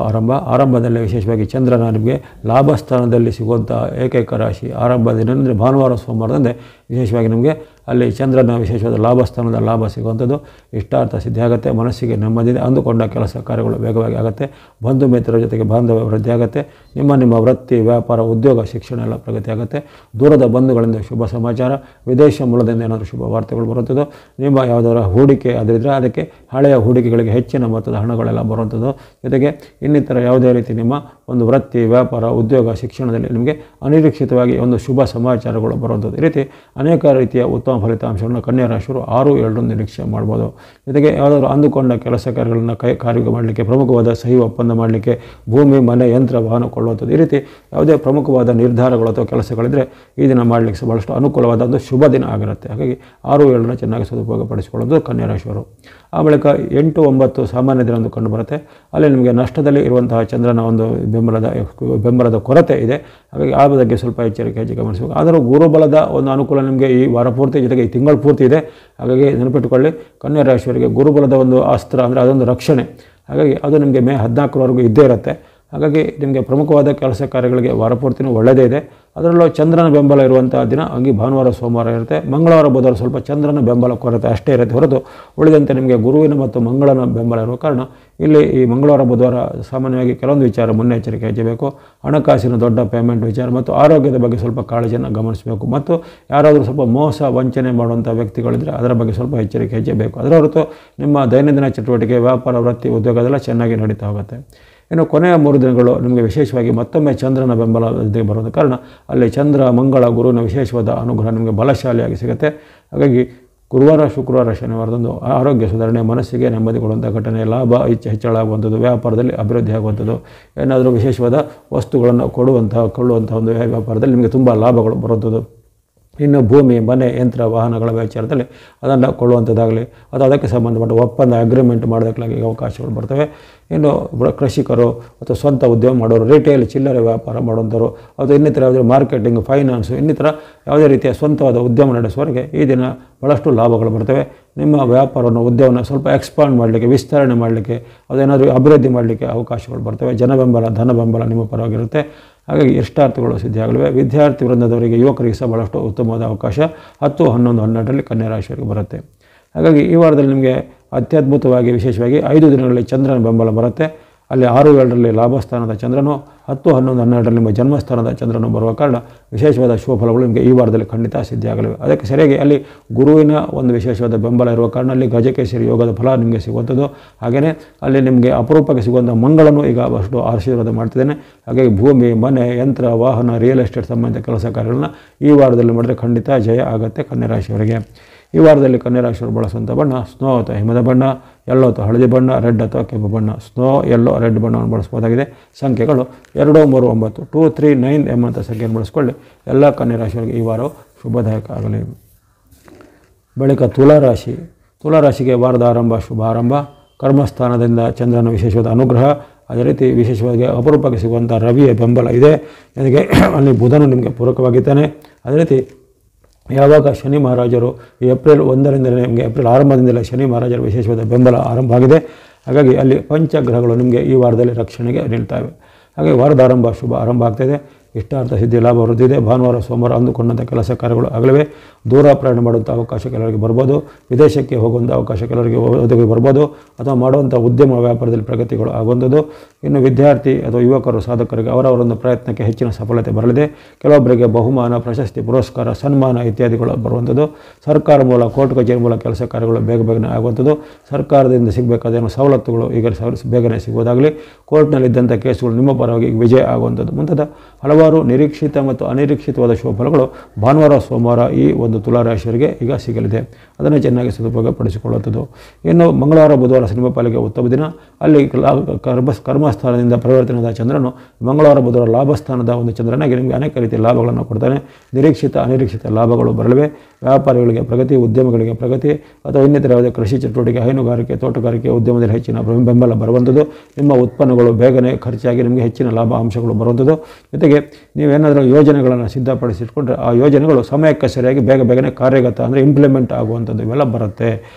Speaker 1: ಆರಂಭದಲ್ಲಿ ವಿಶೇಷವಾಗಿ ಚಂದ್ರನ ನಿಮಗೆ ಲಾಭ ಸ್ಥಾನದಲ್ಲಿ ಸಿಗುವಂಥ ಏಕೈಕ ರಾಶಿ. ಆರಂಭ ದಿನ ಅಂದರೆ ಭಾನುವಾರ, ಸೋಮವಾರದಂದೇ ವಿಶೇಷವಾಗಿ ನಿಮಗೆ ಅಲ್ಲಿ ಚಂದ್ರನ ವಿಶೇಷವಾದ ಲಾಭ ಸ್ಥಾನದ ಲಾಭ ಸಿಗುವಂಥದ್ದು, ಇಷ್ಟಾರ್ಥ ಸಿದ್ಧಿ ಆಗುತ್ತೆ, ಮನಸ್ಸಿಗೆ ನೆಮ್ಮದಿ, ಅಂದುಕೊಂಡ ಕೆಲಸ ಕಾರ್ಯಗಳು ವೇಗವಾಗಿ ಆಗುತ್ತೆ, ಬಂಧು ಮಿತ್ರರ ಜೊತೆಗೆ ಬಾಂಧವ್ಯ ವೃದ್ಧಿ ಆಗುತ್ತೆ, ನಿಮ್ಮ ವೃತ್ತಿ, ವ್ಯಾಪಾರ, ಉದ್ಯೋಗ, ಶಿಕ್ಷಣ ಎಲ್ಲ ಪ್ರಗತಿ ಆಗುತ್ತೆ. ದೂರದ ಬಂಧುಗಳಿಂದ ಶುಭ ಸಮಾಚಾರ, ವಿದೇಶ ಮೂಲದಿಂದ ಏನಾದರೂ ಶುಭ ವಾರ್ತೆಗಳು ಬರುವಂಥದ್ದು, ನಿಮ್ಮ ಯಾವುದಾದ್ರು ಹೂಡಿಕೆ ಅದರಿದ್ದರೆ ಅದಕ್ಕೆ ಹಳೆಯ ಹೂಡಿಕೆಗಳಿಗೆ ಹೆಚ್ಚಿನ ಮೊತ್ತದ ಹಣಗಳೆಲ್ಲ ಬರುವಂಥದ್ದು, ಜೊತೆಗೆ ಇನ್ನಿತರ ಯಾವುದೇ ರೀತಿ ನಿಮ್ಮ ಒಂದು ವೃತ್ತಿ, ವ್ಯಾಪಾರ, ಉದ್ಯೋಗ, ಶಿಕ್ಷಣದಲ್ಲಿ ನಿಮಗೆ ಅನಿರೀಕ್ಷಿತವಾಗಿ ಒಂದು ಶುಭ ಸಮಾಚಾರಗಳು ಬರುವಂಥದ್ದು. ಈ ರೀತಿ ಅನೇಕ ರೀತಿಯ ಉತ್ತಮ ಫಲಿತಾಂಶಗಳನ್ನು ಕನ್ಯಾ ರಾಶಿಯವರು 6-7 ನಿರೀಕ್ಷೆ ಮಾಡ್ಬೋದು. ಜೊತೆಗೆ ಯಾವುದಾದ್ರು ಅಂದುಕೊಂಡ ಕೆಲಸ ಕಾರ್ಯಗಳನ್ನು ಕಾರ್ಯ ಮಾಡಲಿಕ್ಕೆ, ಪ್ರಮುಖವಾದ ಸಹಿ ಒಪ್ಪಂದ ಮಾಡಲಿಕ್ಕೆ, ಭೂಮಿ, ಮನೆ, ಯಂತ್ರ, ವಾಹನ ಕೊಳ್ಳುವಂಥದ್ದು, ಈ ರೀತಿ ಯಾವುದೇ ಪ್ರಮುಖವಾದ ನಿರ್ಧಾರಗಳು ಅಥವಾ ಕೆಲಸಗಳಿದ್ದರೆ ಈ ದಿನ ಮಾಡಲಿಕ್ಕೆ ಬಹಳಷ್ಟು ಅನುಕೂಲವಾದ ಒಂದು ಶುಭ ದಿನ ಆಗಿರುತ್ತೆ. ಹಾಗಾಗಿ 6-7 ಚೆನ್ನಾಗಿ ಸದುಪಯೋಗಪಡಿಸಿಕೊಳ್ಳೋದು ಕನ್ಯಾ ರಾಶಿಯವರು. ಆ ಬಳಿಕ 8-9 ಸಾಮಾನ್ಯ ದಿನ ಒಂದು ಕಂಡು ಬರುತ್ತೆ. ಅಲ್ಲಿ ನಿಮಗೆ ನಷ್ಟದಲ್ಲಿ ಇರುವಂತಹ ಚಂದ್ರನ ಒಂದು ಬೆಂಬಲದ ಕೊರತೆ ಇದೆ. ಹಾಗಾಗಿ ಆ ಬಗ್ಗೆ ಸ್ವಲ್ಪ ಎಚ್ಚರಿಕೆ ಹೆಚ್ಚು ಗಮನಿಸಬೇಕು. ಆದರೂ ಗುರುಬಲದ ಒಂದು ಅನುಕೂಲ ನಿಮಗೆ ಈ ವಾರ ಪೂರ್ತಿ, ಜೊತೆಗೆ ಈ ತಿಂಗಳು ಪೂರ್ತಿ ಇದೆ. ಹಾಗಾಗಿ ನೆನಪಿಟ್ಟುಕೊಳ್ಳಿ, ಕನ್ಯಾ ರಾಶಿಯವರಿಗೆ ಗುರುಬಲದ ಒಂದು ಅಸ್ತ್ರ ಅಂದರೆ ಅದೊಂದು ರಕ್ಷಣೆ. ಹಾಗಾಗಿ ಅದು ನಿಮಗೆ ಮೇ 14ರವರೆಗೂ ಇದ್ದೇ ಇರುತ್ತೆ. ಹಾಗಾಗಿ ನಿಮಗೆ ಪ್ರಮುಖವಾದ ಕೆಲಸ ಕಾರ್ಯಗಳಿಗೆ ವಾರ ಪೂರ್ತಿನೂ ಒಳ್ಳೆಯದೇ ಇದೆ. ಅದರಲ್ಲೂ ಚಂದ್ರನ ಬೆಂಬಲ ಇರುವಂಥ ದಿನ ಹಂಗೆ ಭಾನುವಾರ, ಸೋಮವಾರ ಇರುತ್ತೆ. ಮಂಗಳವಾರ, ಬುಧವಾರ ಸ್ವಲ್ಪ ಚಂದ್ರನ ಬೆಂಬಲ ಕೊರತೆ ಅಷ್ಟೇ ಇರುತ್ತೆ ಹೊರತು ಉಳಿದಂತೆ ನಿಮಗೆ ಗುರುವಿನ ಮತ್ತು ಮಂಗಳನ ಬೆಂಬಲ ಇರುವ ಕಾರಣ ಇಲ್ಲಿ ಈ ಮಂಗಳವಾರ, ಬುಧವಾರ ಸಾಮಾನ್ಯವಾಗಿ ಕೆಲವೊಂದು ವಿಚಾರ ಮುನ್ನೆಚ್ಚರಿಕೆ ಹೆಚ್ಚಬೇಕು. ಹಣಕಾಸಿನ ದೊಡ್ಡ ಪೇಮೆಂಟ್ ವಿಚಾರ ಮತ್ತು ಆರೋಗ್ಯದ ಬಗ್ಗೆ ಸ್ವಲ್ಪ ಕಾಳಜಿಯನ್ನು ಗಮನಿಸಬೇಕು. ಮತ್ತು ಯಾರಾದರೂ ಸ್ವಲ್ಪ ಮೋಸ, ವಂಚನೆ ಮಾಡುವಂಥ ವ್ಯಕ್ತಿಗಳಿದ್ದರೆ ಅದರ ಬಗ್ಗೆ ಸ್ವಲ್ಪ ಎಚ್ಚರಿಕೆ ಹೆಚ್ಚಬೇಕು. ಅದರ ಹೊರತು ನಿಮ್ಮ ದೈನಂದಿನ ಚಟುವಟಿಕೆ, ವ್ಯಾಪಾರ, ವೃತ್ತಿ, ಉದ್ಯೋಗದೆಲ್ಲ ಚೆನ್ನಾಗಿ ನಡೀತಾ ಹೋಗುತ್ತೆ. ಇನ್ನು ಕೊನೆಯ 3 ದಿನಗಳು ನಿಮಗೆ ವಿಶೇಷವಾಗಿ ಮತ್ತೊಮ್ಮೆ ಚಂದ್ರನ ಬೆಂಬಲ ಬರೋದ ಕಾರಣ ಅಲ್ಲಿ ಚಂದ್ರ, ಮಂಗಳ, ಗುರುವಿನ ವಿಶೇಷವಾದ ಅನುಗ್ರಹ ನಿಮಗೆ ಬಲಶಾಲಿಯಾಗಿ ಸಿಗುತ್ತೆ. ಹಾಗಾಗಿ ಗುರುವಾರ, ಶುಕ್ರವಾರ, ಶನಿವಾರದಂದು ಆರೋಗ್ಯ ಸುಧಾರಣೆ, ಮನಸ್ಸಿಗೆ ನೆಮ್ಮದಿ ಕೊಡುವಂಥ ಘಟನೆ, ಲಾಭ ಹೆಚ್ಚಳ ಆಗುವಂಥದ್ದು, ವ್ಯಾಪಾರದಲ್ಲಿ ಅಭಿವೃದ್ಧಿ ಆಗುವಂಥದ್ದು, ಏನಾದರೂ ವಿಶೇಷವಾದ ವಸ್ತುಗಳನ್ನು ಕೊಳ್ಳುವಂಥ ಒಂದು ವ್ಯಾಪಾರದಲ್ಲಿ ನಿಮಗೆ ತುಂಬ ಲಾಭಗಳು ಬರುವಂಥದ್ದು. ಇನ್ನು ಭೂಮಿ, ಮನೆ, ಯಂತ್ರ, ವಾಹನಗಳ ವಿಚಾರದಲ್ಲಿ ಅದನ್ನು ಕೊಳ್ಳುವಂಥದ್ದಾಗಲಿ ಅಥವಾ ಅದಕ್ಕೆ ಸಂಬಂಧಪಟ್ಟ ಒಪ್ಪಂದ, ಅಗ್ರಿಮೆಂಟ್ ಮಾಡೋದಕ್ಕಾಗಿ ಅವಕಾಶಗಳು ಬರ್ತವೆ. ಇನ್ನು ಕೃಷಿಕರು ಅಥವಾ ಸ್ವಂತ ಉದ್ಯಮ ಮಾಡೋರು, ರಿಟೇಲ್, ಚಿಲ್ಲರೆ ವ್ಯಾಪಾರ ಮಾಡುವಂಥವ್ರು ಅಥವಾ ಇನ್ನಿತರ ಯಾವುದೇ ಮಾರ್ಕೆಟಿಂಗ್, ಫೈನಾನ್ಸು, ಇನ್ನಿತರ ಯಾವುದೇ ರೀತಿಯ ಸ್ವಂತವಾದ ಉದ್ಯಮ ನಡೆಸುವವರಿಗೆ ಈ ದಿನ ಭಾಳಷ್ಟು ಲಾಭಗಳು ಬರ್ತವೆ. ನಿಮ್ಮ ವ್ಯಾಪಾರವನ್ನು, ಉದ್ಯಮವನ್ನು ಸ್ವಲ್ಪ ಎಕ್ಸ್ಪಾಂಡ್ ಮಾಡಲಿಕ್ಕೆ, ವಿಸ್ತರಣೆ ಮಾಡಲಿಕ್ಕೆ, ಅದೇನಾದರೂ ಅಭಿವೃದ್ಧಿ ಮಾಡಲಿಕ್ಕೆ ಅವಕಾಶಗಳು ಬರ್ತವೆ. ಜನಬೆಂಬಲ, ಧನ ಬೆಂಬಲ ನಿಮ್ಮ ಪರವಾಗಿರುತ್ತೆ. ಹಾಗಾಗಿ ಇಷ್ಟಾರ್ಥಗಳು ಸಿದ್ಧಿಯಾಗಲಿವೆ. ವಿದ್ಯಾರ್ಥಿ ವೃಂದದವರಿಗೆ, ಯುವಕರಿಗೆ ಸಹ ಭಾಳಷ್ಟು ಉತ್ತಮವಾದ ಅವಕಾಶ 10, 11, 12ರಲ್ಲಿ ಕನ್ಯಾ ರಾಶಿಯವರಿಗೆ ಬರುತ್ತೆ. ಹಾಗಾಗಿ ಈ ವಾರದಲ್ಲಿ ನಿಮಗೆ ಅತ್ಯದ್ಭುತವಾಗಿ ವಿಶೇಷವಾಗಿ 5 ದಿನಗಳಲ್ಲಿ ಚಂದ್ರನ ಬೆಂಬಲ ಬರುತ್ತೆ. ಅಲ್ಲಿ 6-7ರಲ್ಲಿ ಲಾಭಸ್ಥಾನದ ಚಂದ್ರನು, 10, 11, 12ರಲ್ಲಿ ನಿಮ್ಮ ಜನ್ಮಸ್ಥಾನದ ಚಂದ್ರನು ಬರುವ ಕಾರಣ ವಿಶೇಷವಾದ ಶುಭಫಲಗಳು ನಿಮಗೆ ಈ ವಾರದಲ್ಲಿ ಖಂಡಿತ ಸಿದ್ಧಿಯಾಗಲಿವೆ. ಅದಕ್ಕೆ ಸರಿಯಾಗಿ ಅಲ್ಲಿ ಗುರುವಿನ ಒಂದು ವಿಶೇಷವಾದ ಬೆಂಬಲ ಇರುವ ಕಾರಣ ಅಲ್ಲಿ ಗಜಕೇಸರಿ ಯೋಗದ ಫಲ ನಿಮಗೆ ಸಿಗುವಂಥದ್ದು. ಹಾಗೆಯೇ ಅಲ್ಲಿ ನಿಮಗೆ ಅಪರೂಪಕ್ಕೆ ಸಿಗುವಂಥ ಮಂಗಳನು ಈಗ ಅಷ್ಟು ಆಶೀರ್ವಾದ ಮಾಡ್ತಿದ್ದೇನೆ. ಹಾಗಾಗಿ ಭೂಮಿ, ಮನೆ, ಯಂತ್ರ, ವಾಹನ, ರಿಯಲ್ ಎಸ್ಟೇಟ್ ಸಂಬಂಧಿತ ಕೆಲಸ ಕಾರ್ಯಗಳನ್ನ ಈ ವಾರದಲ್ಲಿ ಮಾಡಿದ್ರೆ ಖಂಡಿತ ಜಯ ಆಗುತ್ತೆ ಕನ್ಯಾ ರಾಶಿಯವರಿಗೆ. ಈ ವಾರದಲ್ಲಿ ಕನ್ಯಾ ರಾಶಿಯವರು ಬಳಸುವಂಥ ಬಣ್ಣ ಸ್ನೋ ಅಥವಾ ಹಿಮದ ಬಣ್ಣ, ಯೆಲ್ಲೋ ಅಥವಾ ಹಳದಿ ಬಣ್ಣ, ರೆಡ್ ಅಥವಾ ಕೆಂಪು ಬಣ್ಣ. ಸ್ನೋ, ಯೆಲ್ಲೋ, ರೆಡ್ ಬಣ್ಣವನ್ನು ಬಳಸ್ಬೋದಾಗಿದೆ. ಸಂಖ್ಯೆಗಳು 2, 3, 9, 2, 3, 9 ಎಂಬಂಥ ಸಂಖ್ಯೆಯನ್ನು ಬಳಸ್ಕೊಳ್ಳಿ. ಎಲ್ಲ ಕನ್ಯಾ ರಾಶಿಯವರಿಗೆ ಈ ವಾರ ಶುಭದಾಯಕ ಆಗಲಿ. ಬಳಿಕ ತುಲಾರಾಶಿ. ತುಲಾರಾಶಿಗೆ ವಾರದ ಶುಭ ಆರಂಭ. ಕರ್ಮಸ್ಥಾನದಿಂದ ಚಂದ್ರನ ವಿಶೇಷವಾದ ಅನುಗ್ರಹ, ಅದೇ ರೀತಿ ವಿಶೇಷವಾಗಿ ಅಪರೂಪಕ್ಕೆ ಸಿಗುವಂಥ ರವಿಯ ಬೆಂಬಲ ಇದೆ. ಜೊತೆಗೆ ಅಲ್ಲಿ ಬುಧನು ನಿಮಗೆ ಪೂರಕವಾಗಿದ್ದಾನೆ. ಅದೇ ರೀತಿ ಯಾವಾಗ ಶನಿ ಮಹಾರಾಜರು ಏಪ್ರಿಲ್ 1ರಿಂದ ನಿಮಗೆ ಏಪ್ರಿಲ್ ಆರಂಭದಿಂದಲೇ ಶನಿ ಮಹಾರಾಜರ ವಿಶೇಷವಾದ ಬೆಂಬಲ ಆರಂಭ ಆಗಿದೆ. ಹಾಗಾಗಿ ಅಲ್ಲಿ ಪಂಚಗ್ರಹಗಳು ನಿಮಗೆ ಈ ವಾರದಲ್ಲಿ ರಕ್ಷಣೆಗೆ ನಿಲ್ತವೆ. ಹಾಗೆ ವಾರದ ಶುಭ ಆರಂಭ ಆಗ್ತಾಯಿದೆ. ಇಷ್ಟಾರ್ಥ ಸಿದ್ಧಿ ಲಾಭ ವೃದ್ಧಿದೆ. ಭಾನುವಾರ ಸೋಮವಾರ ಅಂದುಕೊಂಡಂಥ ಕೆಲಸ ಕಾರ್ಯಗಳು ಆಗಲಿವೆ. ದೂರ ಪ್ರಯಾಣ ಮಾಡುವಂಥ ಅವಕಾಶ ಕೆಲವರಿಗೆ ಬರ್ಬೋದು. ವಿದೇಶಕ್ಕೆ ಹೋಗುವಂಥ ಅವಕಾಶ ಕೆಲವರಿಗೆ ಒದಗಿ ಬರ್ಬೋದು. ಅಥವಾ ಮಾಡುವಂಥ ಉದ್ಯಮ ವ್ಯಾಪಾರದಲ್ಲಿ ಪ್ರಗತಿಗಳು ಆಗುವಂಥದ್ದು. ಇನ್ನು ವಿದ್ಯಾರ್ಥಿ ಅಥವಾ ಯುವಕರು ಸಾಧಕರಿಗೆ ಅವರವರೊಂದು ಪ್ರಯತ್ನಕ್ಕೆ ಹೆಚ್ಚಿನ ಸಫಲತೆ ಬರಲಿದೆ. ಕೆಲವೊಬ್ಬರಿಗೆ ಬಹುಮಾನ, ಪ್ರಶಸ್ತಿ, ಪುರಸ್ಕಾರ, ಸನ್ಮಾನ ಇತ್ಯಾದಿಗಳು ಬರುವಂಥದ್ದು. ಸರ್ಕಾರ ಮೂಲ, ಕೋರ್ಟ್ ಕಚೇರಿ ಮೂಲ ಕೆಲಸ ಕಾರ್ಯಗಳು ಬೇಗನೆ ಆಗುವಂಥದ್ದು. ಸರ್ಕಾರದಿಂದ ಸಿಗಬೇಕಾದೇನೋ ಸವಲತ್ತುಗಳು ಈಗ ಬೇಗನೆ ಸಿಗುವುದಾಗಲಿ. ಕೋರ್ಟ್ನಲ್ಲಿದ್ದಂಥ ಕೇಸುಗಳು ನಿಮ್ಮ ಪರವಾಗಿ ವಿಜಯ ಆಗುವಂಥದ್ದು ಮುಂತಾದ ಹಲವಾರು ನಿರೀಕ್ಷಿತ ಮತ್ತು ಅನಿರೀಕ್ಷಿತವಾದ ಶುಭಫಲಗಳು ಭಾನುವಾರ ಸೋಮವಾರ ಈ ಒಂದು ತುಲಾರಾಶಿಯವರಿಗೆ ಈಗ ಸಿಗಲಿದೆ. ಅದನ್ನು ಚೆನ್ನಾಗಿ ಸದುಪಯೋಗಪಡಿಸಿಕೊಳ್ಳುವಂಥದ್ದು. ಇನ್ನು ಮಂಗಳವಾರ ಬುಧವಾರ ನಿಮ್ಮ ಪಾಲಿಗೆ ಉತ್ತಮ ದಿನ. ಅಲ್ಲಿ ಕರ್ಮಸ್ಥಾನದಿಂದ ಪರಿವರ್ತನೆಯಾದ ಚಂದ್ರನು ಮಂಗಳವಾರ ಬುಧವಾರ ಲಾಭಸ್ಥಾನದ ಒಂದು ಚಂದ್ರನಾಗಿ ನಿಮಗೆ ಅನೇಕ ರೀತಿಯ ಲಾಭಗಳನ್ನು ಕೊಡ್ತಾನೆ. ನಿರೀಕ್ಷಿತ ಅನಿರೀಕ್ಷಿತ ಲಾಭಗಳು ಬರಲಿವೆ. ವ್ಯಾಪಾರಿಗಳಿಗೆ ಪ್ರಗತಿ, ಉದ್ಯಮಗಳಿಗೆ ಪ್ರಗತಿ ಅಥವಾ ಇನ್ನಿತರ ಯಾವುದೇ ಕೃಷಿ ಚಟುವಟಿಕೆ, ಹೈನುಗಾರಿಕೆ, ತೋಟಗಾರಿಕೆ ಉದ್ಯಮದಲ್ಲಿ ಹೆಚ್ಚಿನ ಬೆಂಬಲ ಬರುವಂಥದ್ದು. ನಿಮ್ಮ ಉತ್ಪನ್ನಗಳು ಬೇಗನೆ ಖರ್ಚಾಗಿ ನಿಮಗೆ ಹೆಚ್ಚಿನ ಲಾಭ ಅಂಶಗಳು ಬರುವಂಥದ್ದು. ಜೊತೆಗೆ ನೀವೇನಾದರೂ ಯೋಜನೆಗಳನ್ನು ಸಿದ್ಧಪಡಿಸಿಟ್ಕೊಂಡ್ರೆ ಆ ಯೋಜನೆಗಳು ಸಮಯಕ್ಕೆ ಸರಿಯಾಗಿ ಬೇಗನೆ ಕಾರ್ಯಗತ ಅಂದರೆ ಇಂಪ್ಲಿಮೆಂಟ್ ಆಗುವಂಥದ್ದು ಇವೆಲ್ಲ ಬರುತ್ತೆ.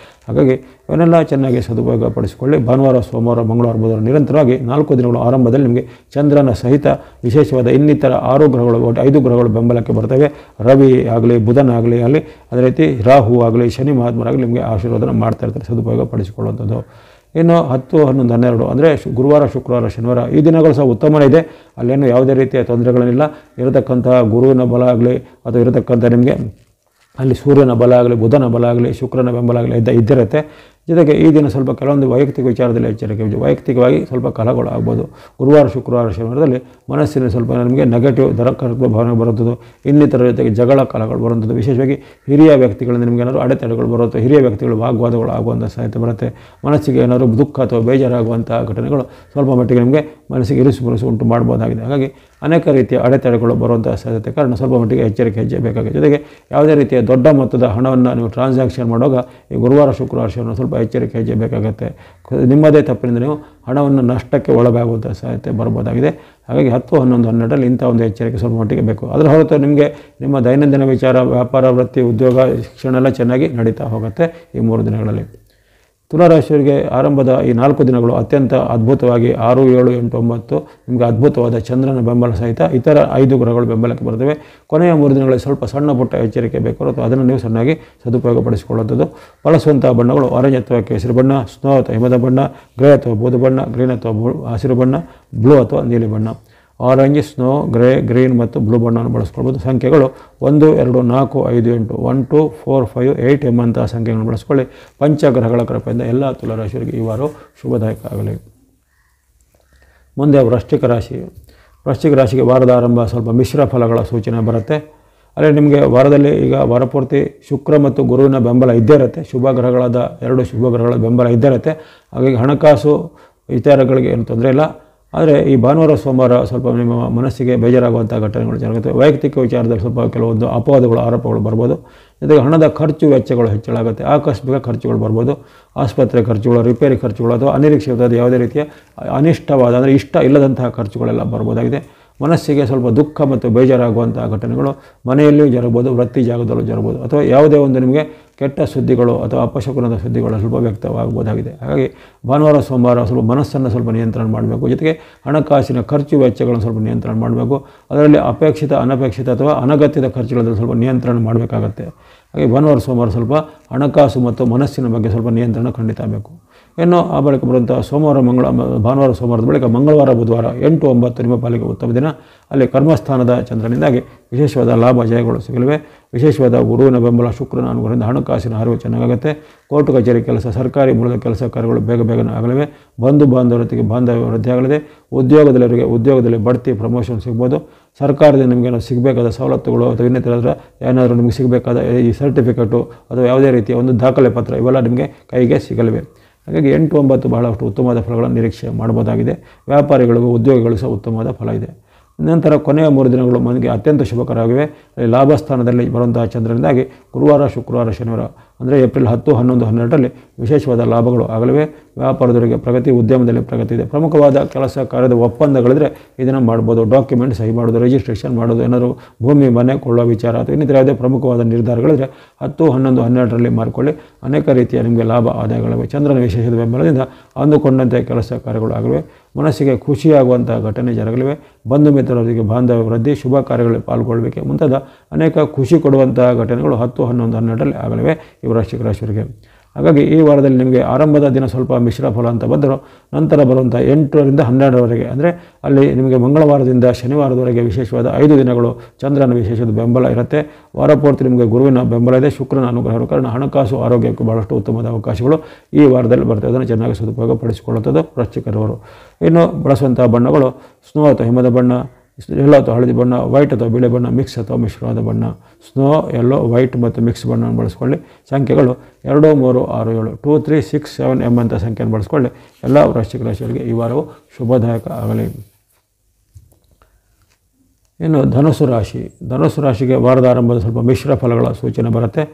Speaker 1: ಹಾಗಾಗಿ ಇವನ್ನೆಲ್ಲ ಚೆನ್ನಾಗಿ ಸದುಪಯೋಗಪಡಿಸಿಕೊಳ್ಳಿ. ಭಾನುವಾರ ಸೋಮವಾರ ಮಂಗಳವಾರ ಬುಧವಾರ ನಿರಂತರವಾಗಿ 4 ದಿನಗಳ ಆರಂಭದಲ್ಲಿ ನಿಮಗೆ ಚಂದ್ರನ ಸಹಿತ ವಿಶೇಷವಾದ ಇನ್ನಿತರ 6 ಗ್ರಹಗಳು 5 ಗ್ರಹಗಳು ಬೆಂಬಲಕ್ಕೆ ಬರ್ತವೆ. ರವಿ ಆಗಲಿ, ಬುಧನಾಗಲಿ ಅದೇ ರೀತಿ ರಾಹು ಆಗಲಿ, ಶನಿ ಮಹಾತ್ಮರಾಗಲಿ ನಿಮಗೆ ಆಶೀರ್ವಾದನ ಮಾಡ್ತಾ ಇರ್ತಾರೆ. ಸದುಪಯೋಗಪಡಿಸಿಕೊಳ್ಳುವಂಥದ್ದು. ಇನ್ನು 10, 11, 12 ಅಂದರೆ ಗುರುವಾರ, ಶುಕ್ರವಾರ, ಶನಿವಾರ ಈ ದಿನಗಳು ಸಹ ಉತ್ತಮನೇ ಇದೆ. ಅಲ್ಲೇನು ಯಾವುದೇ ರೀತಿಯ ತೊಂದರೆಗಳೇನಿಲ್ಲ. ಇರತಕ್ಕಂಥ ಗುರುವಿನ ಬಲ ಆಗಲಿ ಅಥವಾ ಇರತಕ್ಕಂಥ ನಿಮಗೆ ಅಲ್ಲಿ ಸೂರ್ಯನ ಬಲ ಆಗಲಿ, ಬುಧನ ಬಲ ಆಗಲಿ, ಶುಕ್ರನ ಬೆಂಬಲ ಆಗಲಿ ಇದ್ದಿರುತ್ತೆ. ಜೊತೆಗೆ ಈ ದಿನ ಸ್ವಲ್ಪ ಕೆಲವೊಂದು ವೈಯಕ್ತಿಕ ವಿಚಾರದಲ್ಲಿ ಎಚ್ಚರಿಕೆ, ವೈಯಕ್ತಿಕವಾಗಿ ಸ್ವಲ್ಪ ಕಲಹಗಳು ಆಗ್ಬೋದು. ಗುರುವಾರ, ಶುಕ್ರವಾರ, ಶನಿವಾರದಲ್ಲಿ ಮನಸ್ಸಿನ ಸ್ವಲ್ಪ ನಿಮಗೆ ನೆಗೆಟಿವ್ ದರಕರ್ತ ಭಾವನೆ ಬರುತ್ತದೆ. ಇನ್ನಿತರ ಜೊತೆಗೆ ಜಗಳ ಕಲಹಗಳು ಬರುವಂಥದ್ದು. ವಿಶೇಷವಾಗಿ ಹಿರಿಯ ವ್ಯಕ್ತಿಗಳಿಂದ ನಿಮಗೆ ಏನಾದರೂ ಅಡೆತಡೆಗಳು ಬರುತ್ತೆ. ಹಿರಿಯ ವ್ಯಕ್ತಿಗಳು ವಾಗ್ವಾದಗಳು ಆಗುವಂಥ ಸಾಧ್ಯತೆ ಬರುತ್ತೆ. ಮನಸ್ಸಿಗೆ ಏನಾದರೂ ದುಃಖ ಅಥವಾ ಬೇಜಾರಾಗುವಂಥ ಘಟನೆಗಳು ಸ್ವಲ್ಪ ಮಟ್ಟಿಗೆ ನಿಮಗೆ ಮನಸ್ಸಿಗೆ ಇರಿಸು ಉಂಟು ಮಾಡ್ಬೋದಾಗಿದೆ. ಹಾಗಾಗಿ ಅನೇಕ ರೀತಿಯ ಅಡೆತಡೆಗಳು ಬರುವಂಥ ಸಾಧ್ಯತೆ ಕಾರಣ ಸ್ವಲ್ಪ ಮಟ್ಟಿಗೆ ಎಚ್ಚರಿಕೆ ಹೆಜ್ಜೆ ಬೇಕಾಗಿದೆ. ಜೊತೆಗೆ ಯಾವುದೇ ರೀತಿಯ ದೊಡ್ಡ ಮೊತ್ತದ ಹಣವನ್ನು ನೀವು ಟ್ರಾನ್ಸಾಕ್ಷನ್ ಮಾಡುವಾಗ ಈ ಗುರುವಾರ, ಶುಕ್ರವಾರ, ಶನಿವಾರ ಸ್ವಲ್ಪ ಎಚ್ಚರಿಕೆ ಹೆಜ್ಜೆ ಬೇಕಾಗುತ್ತೆ. ನಿಮ್ಮದೇ ತಪ್ಪಿನಿಂದ ನೀವು ಹಣವನ್ನು ನಷ್ಟಕ್ಕೆ ಒಳಗಾಗುವಂಥ ಸಾಧ್ಯತೆ ಬರ್ಬೋದಾಗಿದೆ. ಹಾಗಾಗಿ 10, 11, 12ರಲ್ಲಿ ಇಂಥ ಒಂದು ಎಚ್ಚರಿಕೆ ಸ್ವಲ್ಪ ಮಟ್ಟಿಗೆ ಬೇಕು. ಅದರ ಹೊರತು ನಿಮಗೆ ನಿಮ್ಮ ದೈನಂದಿನ ವಿಚಾರ, ವ್ಯಾಪಾರ, ವೃತ್ತಿ, ಉದ್ಯೋಗ, ಶಿಕ್ಷಣ ಎಲ್ಲ ಚೆನ್ನಾಗಿ ನಡೀತಾ ಹೋಗುತ್ತೆ ಈ 3 ದಿನಗಳಲ್ಲಿ. ತುಲಾರಾಶಿಯವರಿಗೆ ಆರಂಭದ ಈ 4 ದಿನಗಳು ಅತ್ಯಂತ ಅದ್ಭುತವಾಗಿ 6, 7, 8, 9 ನಿಮಗೆ ಅದ್ಭುತವಾದ ಚಂದ್ರನ ಬೆಂಬಲ ಸಹಿತ ಇತರ 5 ಗ್ರಹಗಳು ಬೆಂಬಲಕ್ಕೆ ಬರ್ತವೆ. ಕೊನೆಯ 3 ದಿನಗಳಲ್ಲಿ ಸ್ವಲ್ಪ ಸಣ್ಣ ಪುಟ್ಟ ಎಚ್ಚರಿಕೆ ಬೇಕು ಹೊರತು ಅದನ್ನು ನೀವು ಚೆನ್ನಾಗಿ ಸದುಪಯೋಗಪಡಿಸಿಕೊಳ್ಳುವಂಥದ್ದು. ಬಳಸುವಂಥ ಬಣ್ಣಗಳು ಆರೆಂಜ್ ಅಥವಾ ಕೇಸರಿ ಬಣ್ಣ, ಸ್ನೋ ಅಥವಾ ಹಿಮದ ಬಣ್ಣ, ಗ್ರೇ ಅಥವಾ ಬೂದು ಬಣ್ಣ, ಗ್ರೀನ್ ಅಥವಾ ಹಸಿರು ಬಣ್ಣ, ಬ್ಲೂ ಅಥವಾ ನೀಲಿ ಬಣ್ಣ. ಆರೆಂಜ್, ಸ್ನೋ, ಗ್ರೇ, ಗ್ರೀನ್ ಮತ್ತು ಬ್ಲೂ ಬಣ್ಣವನ್ನು ಬಳಸ್ಕೊಳ್ಬೋದು. ಸಂಖ್ಯೆಗಳು 1, 2, 4, 5, 8, 1, 2, 4, 5, 8 ಎಂಬಂತಹ ಸಂಖ್ಯೆಗಳನ್ನು ಬಳಸ್ಕೊಳ್ಳಿ. ಪಂಚಗ್ರಹಗಳ ಕೃಪೆಯಿಂದ ಎಲ್ಲ ತುಲಾರಾಶಿಯವರಿಗೆ ಈ ವಾರ ಶುಭದಾಯಕ ಆಗಲಿ. ಮುಂದೆ ವೃಶ್ಚಿಕ ರಾಶಿ. ವೃಶ್ಚಿಕ ರಾಶಿಗೆ ವಾರದ ಆರಂಭ ಸ್ವಲ್ಪ ಮಿಶ್ರ ಫಲಗಳ ಸೂಚನೆ ಬರುತ್ತೆ. ಅಲ್ಲೇ ನಿಮಗೆ ವಾರದಲ್ಲಿ ಈಗ ವಾರಪೂರ್ತಿ ಶುಕ್ರ ಮತ್ತು ಗುರುವಿನ ಬೆಂಬಲ ಇದ್ದೇ ಇರುತ್ತೆ. ಶುಭ ಗ್ರಹಗಳಾದ 2 ಶುಭ ಗ್ರಹಗಳ ಬೆಂಬಲ ಇದ್ದೇ ಇರುತ್ತೆ. ಹಾಗಾಗಿ ಹಣಕಾಸು ವಿಚಾರಗಳಿಗೆ ಏನು ತೊಂದರೆ ಇಲ್ಲ. ಆದರೆ ಈ ಭಾನುವಾರ ಸೋಮವಾರ ಸ್ವಲ್ಪ ನಿಮ್ಮ ಮನಸ್ಸಿಗೆ ಬೇಜಾರಾಗುವಂಥ ಘಟನೆಗಳು ಜರುಗುತ್ತೆ. ವೈಯಕ್ತಿಕ ವಿಚಾರದಲ್ಲಿ ಸ್ವಲ್ಪ ಕೆಲವೊಂದು ಅಪವಾದಗಳು, ಆರೋಪಗಳು ಬರ್ಬೋದು. ಜೊತೆಗೆ ಹಣದ ಖರ್ಚು ವೆಚ್ಚಗಳು ಹೆಚ್ಚಳಾಗುತ್ತೆ. ಆಕಸ್ಮಿಕ ಖರ್ಚುಗಳು ಬರ್ಬೋದು. ಆಸ್ಪತ್ರೆ ಖರ್ಚುಗಳು, ರಿಪೇರಿ ಖರ್ಚುಗಳು ಅಥವಾ ಅನಿರೀಕ್ಷಿತವಾದ ಯಾವುದೇ ರೀತಿಯ ಅನಿಷ್ಟವಾದ ಅಂದರೆ ಇಷ್ಟ ಇಲ್ಲದಂತಹ ಖರ್ಚುಗಳೆಲ್ಲ ಬರ್ಬೋದಾಗಿದೆ. ಮನಸ್ಸಿಗೆ ಸ್ವಲ್ಪ ದುಃಖ ಮತ್ತು ಬೇಜಾರಾಗುವಂಥ ಘಟನೆಗಳು ಮನೆಯಲ್ಲಿಯೂ ಜರಬಹುದು, ವೃತ್ತಿ ಜಾಗದಲ್ಲೂ ಜರಬಹುದು. ಅಥವಾ ಯಾವುದೇ ಒಂದು ನಿಮಗೆ ಕೆಟ್ಟ ಸುದ್ದಿಗಳು ಅಥವಾ ಅಪಶಕುನದ ಸುದ್ದಿಗಳು ಸ್ವಲ್ಪ ವ್ಯಕ್ತವಾಗಬಹುದಾಗಿದೆ. ಹಾಗಾಗಿ ಭಾನುವಾರ ಸೋಮವಾರ ಸ್ವಲ್ಪ ಮನಸ್ಸನ್ನು ಸ್ವಲ್ಪ ನಿಯಂತ್ರಣ ಮಾಡಬೇಕು. ಜೊತೆಗೆ ಹಣಕಾಸಿನ ಖರ್ಚು ವೆಚ್ಚಗಳನ್ನು ಸ್ವಲ್ಪ ನಿಯಂತ್ರಣ ಮಾಡಬೇಕು. ಅದರಲ್ಲಿ ಅಪೇಕ್ಷಿತ, ಅನಪೇಕ್ಷಿತ ಅಥವಾ ಅನಗತ್ಯದ ಖರ್ಚುಗಳಲ್ಲಿ ಸ್ವಲ್ಪ ನಿಯಂತ್ರಣ ಮಾಡಬೇಕಾಗತ್ತೆ. ಹಾಗೆ ಭಾನುವಾರ ಸೋಮವಾರ ಸ್ವಲ್ಪ ಹಣಕಾಸು ಮತ್ತು ಮನಸ್ಸಿನ ಬಗ್ಗೆ ಸ್ವಲ್ಪ ನಿಯಂತ್ರಣ ಖಂಡಿತ ಬೇಕು. ಇನ್ನು ಆ ಬಳಿಕ ಬರುವಂಥ ಭಾನುವಾರ ಸೋಮವಾರದ ಬಳಿಕ ಮಂಗಳವಾರ ಬುಧವಾರ 8, 9 ನಿಮ್ಮ ಪಾಲಿಗೆ ಉತ್ತಮ ದಿನ. ಅಲ್ಲಿ ಕರ್ಮಸ್ಥಾನದ ಚಂದ್ರನಿಂದಾಗಿ ವಿಶೇಷವಾದ ಲಾಭ ಜಯಗಳು ಸಿಗಲಿವೆ. ವಿಶೇಷವಾದ ಗುರುವಿನ ಬೆಂಬಲ, ಶುಕ್ರನ ಅನುಗ್ರಹದಿಂದ ಹಣಕಾಸಿನ ಹರಿವು ಚೆನ್ನಾಗುತ್ತೆ. ಕೋರ್ಟ್ ಕಚೇರಿ ಕೆಲಸ, ಸರ್ಕಾರಿ ಮೂಲದ ಕೆಲಸ ಕಾರ್ಯಗಳು ಬೇಗನೆ ಆಗಲಿವೆ. ಬಂಧು ಬಾಂಧವರೊತ್ತಿಗೆ ಬಾಂಧವ್ಯ ವೃದ್ಧಿಯಾಗಲಿದೆ. ಉದ್ಯೋಗದಲ್ಲಿವರಿಗೆ ಉದ್ಯೋಗದಲ್ಲಿ ಬಡ್ತಿ, ಪ್ರಮೋಷನ್ ಸಿಗ್ಬೋದು. ಸರ್ಕಾರದಿಂದ ನಿಮಗೇನೋ ಸಿಗಬೇಕಾದ ಸವಲತ್ತುಗಳು ಅಥವಾ ಇನ್ನಿತರ ಏನಾದರೂ ನಿಮಗೆ ಸಿಗಬೇಕಾದ ಈ ಸರ್ಟಿಫಿಕೇಟು ಅಥವಾ ಯಾವುದೇ ರೀತಿಯ ಒಂದು ದಾಖಲೆ ಪತ್ರ ಇವೆಲ್ಲ ನಿಮಗೆ ಕೈಗೆ ಸಿಗಲಿವೆ. ಹಾಗಾಗಿ 8, 9 ಬಹಳಷ್ಟು ಉತ್ತಮವಾದ ಫಲಗಳನ್ನು ನಿರೀಕ್ಷೆ ಮಾಡ್ಬೋದಾಗಿದೆ. ವ್ಯಾಪಾರಿಗಳಿಗೂ ಉದ್ಯೋಗಿಗಳು ಸಹ ಉತ್ತಮವಾದ ಫಲ ಇದೆ. ನಂತರ ಕೊನೆಯ 3 ದಿನಗಳು ಮನೆಗೆ ಅತ್ಯಂತ ಶುಭಕರವಾಗಿವೆ. ಲಾಭಸ್ಥಾನದಲ್ಲಿ ಬರುವಂತಹ ಚಂದ್ರನಿಂದಾಗಿ ಗುರುವಾರ, ಶುಕ್ರವಾರ, ಶನಿವಾರ ಅಂದರೆ ಏಪ್ರಿಲ್ 10, 11, 12ರಲ್ಲಿ ವಿಶೇಷವಾದ ಲಾಭಗಳು ಆಗಲಿವೆ. ವ್ಯಾಪಾರದವರಿಗೆ ಪ್ರಗತಿ, ಉದ್ಯಮದಲ್ಲಿ ಪ್ರಗತಿ ಇದೆ. ಪ್ರಮುಖವಾದ ಕೆಲಸ ಕಾರ್ಯದ ಒಪ್ಪಂದಗಳಿದ್ರೆ ಇದನ್ನು ಮಾಡ್ಬೋದು. ಡಾಕ್ಯುಮೆಂಟ್ ಸಹಿ ಮಾಡೋದು, ರಿಜಿಸ್ಟ್ರೇಷನ್ ಮಾಡೋದು, ಏನಾದರೂ ಭೂಮಿ ಮನೆ ಕೊಳ್ಳೋ ವಿಚಾರ ಅಥವಾ ಇನ್ನಿತರ ಯಾವುದೇ ಪ್ರಮುಖವಾದ ನಿರ್ಧಾರಗಳಿದ್ರೆ 10, 11, 12ರಲ್ಲಿ ಮಾಡಿಕೊಳ್ಳಿ. ಅನೇಕ ರೀತಿಯ ನಿಮಗೆ ಲಾಭ ಆದಾಯಗಳಿವೆ. ಚಂದ್ರನ ವಿಶೇಷದ ಬೆಂಬಲದಿಂದ ಅಂದುಕೊಂಡಂತೆ ಕೆಲಸ ಕಾರ್ಯಗಳು ಆಗಲಿವೆ. ಮನಸ್ಸಿಗೆ ಖುಷಿಯಾಗುವಂಥ ಘಟನೆ ಜರಗಲಿವೆ. ಬಂಧು ಮಿತ್ರರೊಂದಿಗೆ ಬಾಂಧವ್ಯ ವೃದ್ಧಿ, ಶುಭ ಕಾರ್ಯಗಳಲ್ಲಿ ಪಾಲ್ಗೊಳ್ಳಬೇಕೆ ಮುಂತಾದ ಅನೇಕ ಖುಷಿ ಕೊಡುವಂತಹ ಘಟನೆಗಳು 10, 11, 12ರಲ್ಲಿ ಆಗಲಿವೆ ಈ ವೃಶ್ಚಿಕ ರಾಶಿಯವರಿಗೆ. ಹಾಗಾಗಿ ಈ ವಾರದಲ್ಲಿ ನಿಮಗೆ ಆರಂಭದ ದಿನ ಸ್ವಲ್ಪ ಮಿಶ್ರ ಫಲ ಅಂತ ಬಂದರೂ ನಂತರ ಬರುವಂಥ 8ರಿಂದ 12ರವರೆಗೆ ಅಂದರೆ ಅಲ್ಲಿ ನಿಮಗೆ ಮಂಗಳವಾರದಿಂದ ಶನಿವಾರದವರೆಗೆ ವಿಶೇಷವಾದ 5 ದಿನಗಳು ಚಂದ್ರನ ವಿಶೇಷದ ಬೆಂಬಲ ಇರುತ್ತೆ. ವಾರ ಪೂರ್ತಿ ನಿಮಗೆ ಗುರುವಿನ ಬೆಂಬಲ ಇದೆ. ಶುಕ್ರನ ಅನುಗ್ರಹ ಇರೋ ಕಾರಣ ಹಣಕಾಸು ಆರೋಗ್ಯಕ್ಕೆ ಭಾಳಷ್ಟು ಉತ್ತಮವಾದ ಅವಕಾಶಗಳು ಈ ವಾರದಲ್ಲಿ ಬರ್ತವೆ. ಅದನ್ನು ಚೆನ್ನಾಗಿ ಸದುಪಯೋಗ ಪಡಿಸಿಕೊಳ್ಳುತ್ತದೆ ವೃಶ್ಚಿಕರವರು. ಇನ್ನು ಬಳಸುವಂಥ ಬಣ್ಣಗಳು ಸ್ನೋ ಅಥವಾ ಹಿಮದ ಬಣ್ಣ, ಯೆಲ್ಲೋ ಅಥವಾ ಹಳದಿ ಬಣ್ಣ, ವೈಟ್ ಅಥವಾ ಬಿಳಿ ಬಣ್ಣ, ಮಿಕ್ಸ್ ಅಥವಾ ಮಿಶ್ರವಾದ ಬಣ್ಣ. ಸ್ನೋ, ಯೆಲ್ಲೋ, ವೈಟ್ ಮತ್ತು ಮಿಕ್ಸ್ ಬಣ್ಣವನ್ನು ಬಳಸ್ಕೊಳ್ಳಿ. ಸಂಖ್ಯೆಗಳು 2, 3, 6, 7 2, 3, 6, 7 ಎಂಬಂಥ ಸಂಖ್ಯೆಯನ್ನು ಬಳಸ್ಕೊಳ್ಳಿ. ಎಲ್ಲ ವೃಶ್ಚಿಕ ರಾಶಿಯವರಿಗೆ ಈ ವಾರವು ಶುಭದಾಯಕ ಆಗಲಿ. ಇನ್ನು ಧನುಸ್ಸು ರಾಶಿ. ಧನುಸ್ಸು ರಾಶಿಗೆ ವಾರದ ಆರಂಭದ ಸ್ವಲ್ಪ ಮಿಶ್ರ ಫಲಗಳ ಸೂಚನೆ ಬರುತ್ತೆ.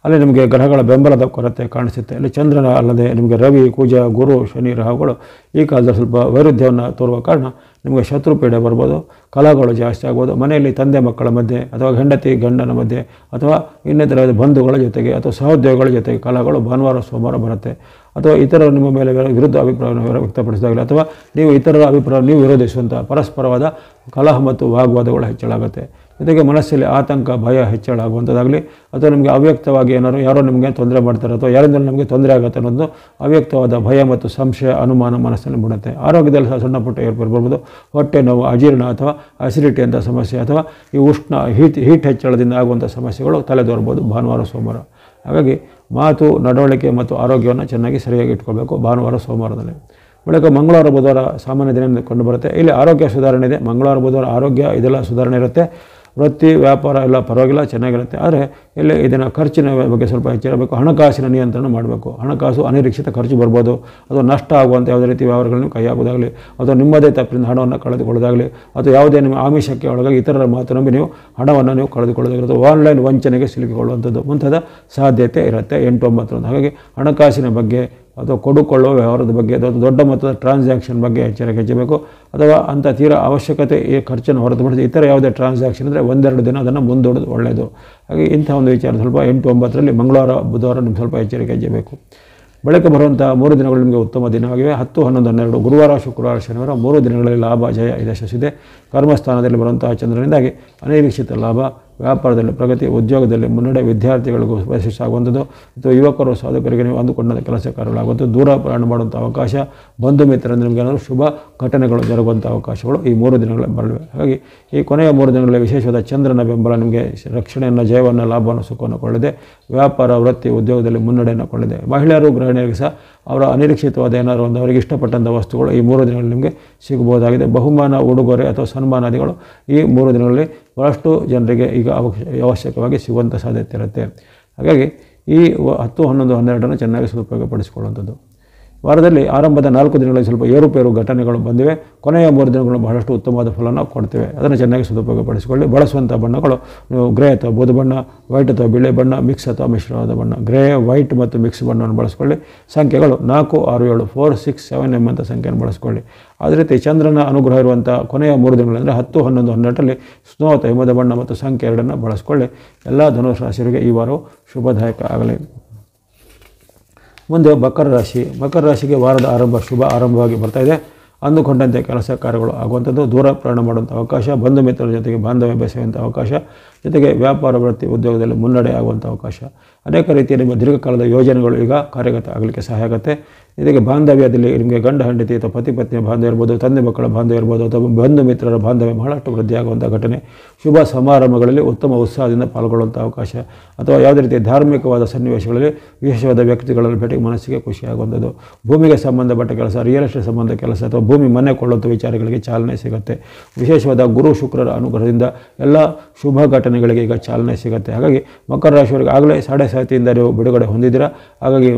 Speaker 1: ಅಲ್ಲಿ ನಿಮಗೆ ಗ್ರಹಗಳ ಬೆಂಬಲದ ಕೊರತೆ ಕಾಣಿಸುತ್ತೆ. ಅಲ್ಲಿ ಚಂದ್ರನ ಅಲ್ಲದೆ ನಿಮಗೆ ರವಿ, ಕುಜ, ಗುರು, ಶನಿ, ರಾಹುಗಳು ಈ ಕಾಲದಲ್ಲಿ ಸ್ವಲ್ಪ ವೈರುಧ್ಯವನ್ನು ತೋರುವ ಕಾರಣ ನಿಮಗೆ ಶತ್ರುಪೀಡೆ ಬರ್ಬೋದು. ಕಲಹಗಳು ಜಾಸ್ತಿ ಆಗ್ಬೋದು. ಮನೆಯಲ್ಲಿ ತಂದೆ ಮಕ್ಕಳ ಮಧ್ಯೆ ಅಥವಾ ಹೆಂಡತಿ ಗಂಡನ ಮಧ್ಯೆ ಅಥವಾ ಇನ್ನಿತರ ಬಂಧುಗಳ ಜೊತೆಗೆ ಅಥವಾ ಸಹೋದ್ಯೋಗಿಗಳ ಜೊತೆಗೆ ಕಲಹಗಳು ಭಾನುವಾರ, ಸೋಮವಾರ ಬರುತ್ತೆ. ಅಥವಾ ಇತರರು ನಿಮ್ಮ ಮೇಲೆ ವಿರುದ್ಧ ಅಭಿಪ್ರಾಯವನ್ನು ವ್ಯಕ್ತಪಡಿಸಿದಾಗಲಿ ಅಥವಾ ನೀವು ಇತರರ ಅಭಿಪ್ರಾಯ ನೀವು ವಿರೋಧಿಸುವಂಥ ಪರಸ್ಪರವಾದ ಕಲಹ ಮತ್ತು ವಾಗ್ವಾದಗಳು ಹೆಚ್ಚಳಾಗುತ್ತೆ. ಜೊತೆಗೆ ಮನಸ್ಸಲ್ಲಿ ಆತಂಕ, ಭಯ ಹೆಚ್ಚಳ ಆಗುವಂಥದ್ದಾಗಲಿ ಅಥವಾ ನಿಮಗೆ ಅವ್ಯಕ್ತವಾಗಿ ಯಾರೋ ನಿಮಗೆ ತೊಂದರೆ ಮಾಡ್ತಾರೆ ಅಥವಾ ಯಾರಿಂದ ನಮಗೆ ತೊಂದರೆ ಆಗುತ್ತೆ ಅನ್ನೋದು ಅವ್ಯಕ್ತವಾದ ಭಯ ಮತ್ತು ಸಂಶಯ, ಅನುಮಾನ ಮನಸ್ಸಲ್ಲಿ ಮೂಡುತ್ತೆ. ಆರೋಗ್ಯದಲ್ಲಿ ಸಹ ಸಣ್ಣ ಪುಟ್ಟ ಏರ್ಪೇರು ಬರ್ಬೋದು. ಹೊಟ್ಟೆ ನೋವು, ಅಜೀರ್ಣ ಅಥವಾ ಅಸಿಡಿಟಿ ಅಂತ ಸಮಸ್ಯೆ ಅಥವಾ ಈ ಉಷ್ಣ ಹೀಟ್ ಹೆಚ್ಚಳದಿಂದ ಆಗುವಂಥ ಸಮಸ್ಯೆಗಳು ತಲೆದೋರ್ಬೋದು ಭಾನುವಾರ, ಸೋಮವಾರ. ಹಾಗಾಗಿ ಮಾತು, ನಡವಳಿಕೆ ಮತ್ತು ಆರೋಗ್ಯವನ್ನು ಚೆನ್ನಾಗಿ ಸರಿಯಾಗಿ ಇಟ್ಕೊಳ್ಬೇಕು ಭಾನುವಾರ, ಸೋಮವಾರದಲ್ಲಿ. ಬಳಿಕ ಮಂಗಳವಾರ, ಬುಧವಾರ ಸಾಮಾನ್ಯ ದಿನ ಕಂಡುಬರುತ್ತೆ. ಇಲ್ಲಿ ಆರೋಗ್ಯ ಸುಧಾರಣೆ ಇದೆ. ಮಂಗಳವಾರ, ಬುಧವಾರ ಆರೋಗ್ಯ ಇದೆಲ್ಲ ಸುಧಾರಣೆ ಇರುತ್ತೆ. ವೃತ್ತಿ, ವ್ಯಾಪಾರ ಎಲ್ಲ ಪರವಾಗಿಲ್ಲ, ಚೆನ್ನಾಗಿರುತ್ತೆ. ಆದರೆ ಇಲ್ಲಿ ಇದನ್ನು ಖರ್ಚಿನ ಬಗ್ಗೆ ಸ್ವಲ್ಪ ಎಚ್ಚರಬೇಕು. ಹಣಕಾಸಿನ ನಿಯಂತ್ರಣ ಮಾಡಬೇಕು. ಹಣಕಾಸು ಅನಿರೀಕ್ಷಿತ ಖರ್ಚು ಬರ್ಬೋದು. ಅಥವಾ ನಷ್ಟ ಆಗುವಂಥ ಯಾವುದೇ ರೀತಿ ವ್ಯವಹಾರಗಳನ್ನು ಕೈ ಹಾಕೋದಾಗಲಿ ಅಥವಾ ನಿಮ್ಮದೇ ತಪ್ಪಿನಿಂದ ಹಣವನ್ನು ಕಳೆದುಕೊಳ್ಳೋದಾಗಲಿ ಅಥವಾ ಯಾವುದೇ ನಿಮ್ಮ ಆಮಿಷಕ್ಕೆ ಒಳಗಾಗಿ ಇತರರ ಮಾತು ನಂಬಿ ನೀವು ಹಣವನ್ನು ನೀವು ಕಳೆದುಕೊಳ್ಳೋದಾಗಿರುತ್ತೆ. ಆನ್ಲೈನ್ ವಂಚನೆಗೆ ಸಿಲುಕಿಕೊಳ್ಳುವಂಥದ್ದು ಮುಂತಾದ ಸಾಧ್ಯತೆ ಇರುತ್ತೆ 8, 9. ಹಾಗಾಗಿ ಹಣಕಾಸಿನ ಬಗ್ಗೆ ಅಥವಾ ಕೊಡುಕೊಳ್ಳುವ ವ್ಯವಹಾರದ ಬಗ್ಗೆ ಅಥವಾ ದೊಡ್ಡ ಮೊತ್ತದ ಟ್ರಾನ್ಸಾಕ್ಷನ್ ಬಗ್ಗೆ ಎಚ್ಚರಿಕೆ ಹೆಚ್ಚಬೇಕು. ಅಥವಾ ಅಂಥ ತೀರಾ ಅವಶ್ಯಕತೆ ಈ ಖರ್ಚನ್ನು ಹೊರತುಪಡಿಸಿ ಇತರ ಯಾವುದೇ ಟ್ರಾನ್ಸಾಕ್ಷನ್ ಅಂದರೆ 1-2 ದಿನ ಅದನ್ನು ಮುಂದೂಡೋದು ಒಳ್ಳೆಯದು. ಹಾಗೆ ಇಂಥ ಒಂದು ವಿಚಾರ ಸ್ವಲ್ಪ 8, 9ರಲ್ಲಿ ಮಂಗಳವಾರ, ಬುಧವಾರ ನಿಮ್ಗೆ ಸ್ವಲ್ಪ ಎಚ್ಚರಿಕೆ ಹೆಚ್ಚಬೇಕು. ಬಳಿಕ ಬರುವಂಥ 3 ದಿನಗಳು ನಿಮಗೆ ಉತ್ತಮ ದಿನವಾಗಿವೆ. 10, 11, 12 ಗುರುವಾರ, ಶುಕ್ರವಾರ, ಶನಿವಾರ 3 ದಿನಗಳಲ್ಲಿ ಲಾಭ, ಜಯ, ಯಶಸ್ಸಿದೆ. ಕರ್ಮಸ್ಥಾನದಲ್ಲಿ ಬರುವಂತಹ ಚಂದ್ರನಿಂದಾಗಿ ಅನಿರೀಕ್ಷಿತ ಲಾಭ, ವ್ಯಾಪಾರದಲ್ಲಿ ಪ್ರಗತಿ, ಉದ್ಯೋಗದಲ್ಲಿ ಮುನ್ನಡೆ, ವಿದ್ಯಾರ್ಥಿಗಳಿಗೂ ಯಶಸ್ಸಾಗುವಂಥದ್ದು ಅಥವಾ ಯುವಕರು, ಸಾಧಕರಿಗೆ ನೀವು ಅಂದುಕೊಂಡ ಕೆಲಸ ಕಾರ್ಯಗಳಾಗುವಂಥದ್ದು, ದೂರ ಪ್ರಯಾಣ ಮಾಡುವಂಥ ಅವಕಾಶ, ಬಂಧು ಮಿತ್ರರಿಂದ ನಿಮಗೆ ಏನಾದರೂ ಶುಭ ಘಟನೆಗಳು ಜರುಗುವಂಥ ಅವಕಾಶಗಳು ಈ 3 ದಿನಗಳಲ್ಲಿ ಬರಲಿವೆ. ಹಾಗಾಗಿ ಈ ಕೊನೆಯ 3 ದಿನಗಳಲ್ಲಿ ವಿಶೇಷವಾದ ಚಂದ್ರನ ಬೆಂಬಲ ನಿಮಗೆ ರಕ್ಷಣೆಯನ್ನು, ಜಯವನ್ನು, ಲಾಭವನ್ನು, ಸುಖವನ್ನು ಕೊಳ್ಳಿದೆ. ವ್ಯಾಪಾರ, ವೃತ್ತಿ, ಉದ್ಯೋಗದಲ್ಲಿ ಮುನ್ನಡೆಯನ್ನು ಕೊಳ್ಳಿದೆ. ಮಹಿಳೆಯರು, ಗೃಹಿಣಿಯರಿಗೆ ಸಹ ಅವರ ಅನಿರೀಕ್ಷಿತವಾದ ಏನಾದರೂ ಒಂದು ಅವರಿಗೆ ಇಷ್ಟಪಟ್ಟಂಥ ವಸ್ತುಗಳು ಈ 3 ದಿನಗಳಲ್ಲಿ ನಿಮಗೆ ಸಿಗಬಹುದಾಗಿದೆ. ಬಹುಮಾನ, ಉಡುಗೊರೆ ಅಥವಾ ಸನ್ಮಾನಾದಿಗಳು ಈ 3 ದಿನಗಳಲ್ಲಿ ಭಾಳಷ್ಟು ಜನರಿಗೆ ಈಗ ಅವಶ್ಯಕವಾಗಿ ಸಿಗುವಂಥ ಸಾಧ್ಯತೆ ಇರುತ್ತೆ. ಹಾಗಾಗಿ ಈ 10, 11, 12 ಚೆನ್ನಾಗಿ ಸದುಪಯೋಗಪಡಿಸಿಕೊಳ್ಳುವಂಥದ್ದು. ವಾರದಲ್ಲಿ ಆರಂಭದ 4 ದಿನಗಳಲ್ಲಿ ಸ್ವಲ್ಪ ಏರುಪೇರು ಘಟನೆಗಳು ಬಂದಿವೆ. ಕೊನೆಯ 3 ದಿನಗಳು ಬಹಳಷ್ಟು ಉತ್ತಮವಾದ ಫಲವನ್ನು ಕೊಡ್ತೇವೆ. ಅದನ್ನು ಚೆನ್ನಾಗಿ ಸದುಪಯೋಗಪಡಿಸಿಕೊಳ್ಳಿ. ಬಳಸುವಂಥ ಬಣ್ಣಗಳು ನೀವು ಗ್ರೇ ಅಥವಾ ಬೂದು ಬಣ್ಣ, ವೈಟ್ ಅಥವಾ ಬಿಳಿ ಬಣ್ಣ, ಮಿಕ್ಸ್ ಅಥವಾ ಮಿಶ್ರವಾದ ಬಣ್ಣ. ಗ್ರೇ, ವೈಟ್ ಮತ್ತು ಮಿಕ್ಸ್ ಬಣ್ಣವನ್ನು ಬಳಸ್ಕೊಳ್ಳಿ. ಸಂಖ್ಯೆಗಳು 4, 6, 7 4, 6, 7 ಎಂಬಂಥ ಸಂಖ್ಯೆಯನ್ನು ಬಳಸ್ಕೊಳ್ಳಿ. ಅದೇ ರೀತಿ ಚಂದ್ರನ ಅನುಗ್ರಹ ಇರುವಂಥ ಕೊನೆಯ 3 ದಿನಗಳಂದರೆ 10, 11, 12ರಲ್ಲಿ ಸ್ನೋ ಅಥವಾ ಹಿಮದ ಬಣ್ಣ ಮತ್ತು ಸಂಖ್ಯೆ 2 ಬಳಸ್ಕೊಳ್ಳಿ. ಎಲ್ಲ ಧನುಸ್ ರಾಶಿಯವರಿಗೆ ಈ ವಾರವು ಶುಭದಾಯಕ ಆಗಲಿ. ಮುಂದೆ ಮಕರ ರಾಶಿ. ಮಕರ ರಾಶಿಗೆ ವಾರದ ಆರಂಭ ಶುಭ ಆರಂಭವಾಗಿ ಬರ್ತಾ ಇದೆ. ಅಂದುಕೊಂಡಂತೆ ಕೆಲಸ ಕಾರ್ಯಗಳು ಆಗುವಂಥದ್ದು, ದೂರ ಪ್ರಯಾಣ ಮಾಡುವಂಥ ಅವಕಾಶ, ಬಂಧು ಮಿತ್ರರ ಜೊತೆಗೆ ಬಾಂಧವ್ಯ ಬೆಸೆಯುವಂಥ ಅವಕಾಶ, ಜೊತೆಗೆ ವ್ಯಾಪಾರ, ವೃತ್ತಿ, ಉದ್ಯೋಗದಲ್ಲಿ ಮುನ್ನಡೆ ಆಗುವಂಥ ಅವಕಾಶ. ಅನೇಕ ರೀತಿಯ ನಿಮ್ಮ ದೀರ್ಘಕಾಲದ ಯೋಜನೆಗಳು ಈಗ ಕಾರ್ಯಗತ ಆಗಲಿಕ್ಕೆ ಸಹಾಯ ಆಗುತ್ತೆ. ಇದಕ್ಕೆ ಬಾಂಧವ್ಯದಲ್ಲಿ ನಿಮಗೆ ಗಂಡ ಹೆಂಡತಿ ಅಥವಾ ಪತಿ ಪತ್ನಿಯ ಬಾಂಧವ್ಯ ಇರ್ಬೋದು, ತಂದೆ ಮಕ್ಕಳ ಬಾಂಧವ್ಯ ಇರ್ಬೋದು ಅಥವಾ ಬಂಧು ಮಿತ್ರರ ಬಾಂಧವ್ಯ ಬಹಳಷ್ಟು ವೃದ್ಧಿಯಾಗುವಂಥ ಘಟನೆ. ಶುಭ ಸಮಾರಂಭಗಳಲ್ಲಿ ಉತ್ತಮ ಉತ್ಸಾಹದಿಂದ ಪಾಲ್ಗೊಳ್ಳುವಂಥ ಅವಕಾಶ ಅಥವಾ ಯಾವುದೇ ರೀತಿಯ ಧಾರ್ಮಿಕವಾದ ಸನ್ನಿವೇಶಗಳಲ್ಲಿ ವಿಶೇಷವಾದ ವ್ಯಕ್ತಿಗಳಲ್ಲಿ ಭೇಟಿ ಮನಸ್ಸಿಗೆ ಖುಷಿಯಾಗುವಂಥದ್ದು. ಭೂಮಿಗೆ ಸಂಬಂಧಪಟ್ಟ ಕೆಲಸ, ರಿಯಲ್ ಎಸ್ಟೇಟ್ ಸಂಬಂಧ ಕೆಲಸ ಅಥವಾ ಭೂಮಿ ಮನೆ ಕೊಳ್ಳುವಂಥ ವಿಚಾರಗಳಿಗೆ ಚಾಲನೆ ಸಿಗುತ್ತೆ. ವಿಶೇಷವಾದ ಗುರು ಶುಕ್ರರ ಅನುಗ್ರಹದಿಂದ ಎಲ್ಲ ಶುಭ ಘಟನೆ ಘಟನೆಗಳಿಗೆ ಈಗ ಚಾಲನೆ ಸಿಗುತ್ತೆ. ಹಾಗಾಗಿ ಮಕರ ರಾಶಿಯವರಿಗೆ ಆಗಲೇ ಸಾಡೆ ಸಾತಿಯಿಂದ ನೀವು ಬಿಡುಗಡೆ ಹೊಂದಿದ್ದೀರಾ. ಹಾಗಾಗಿ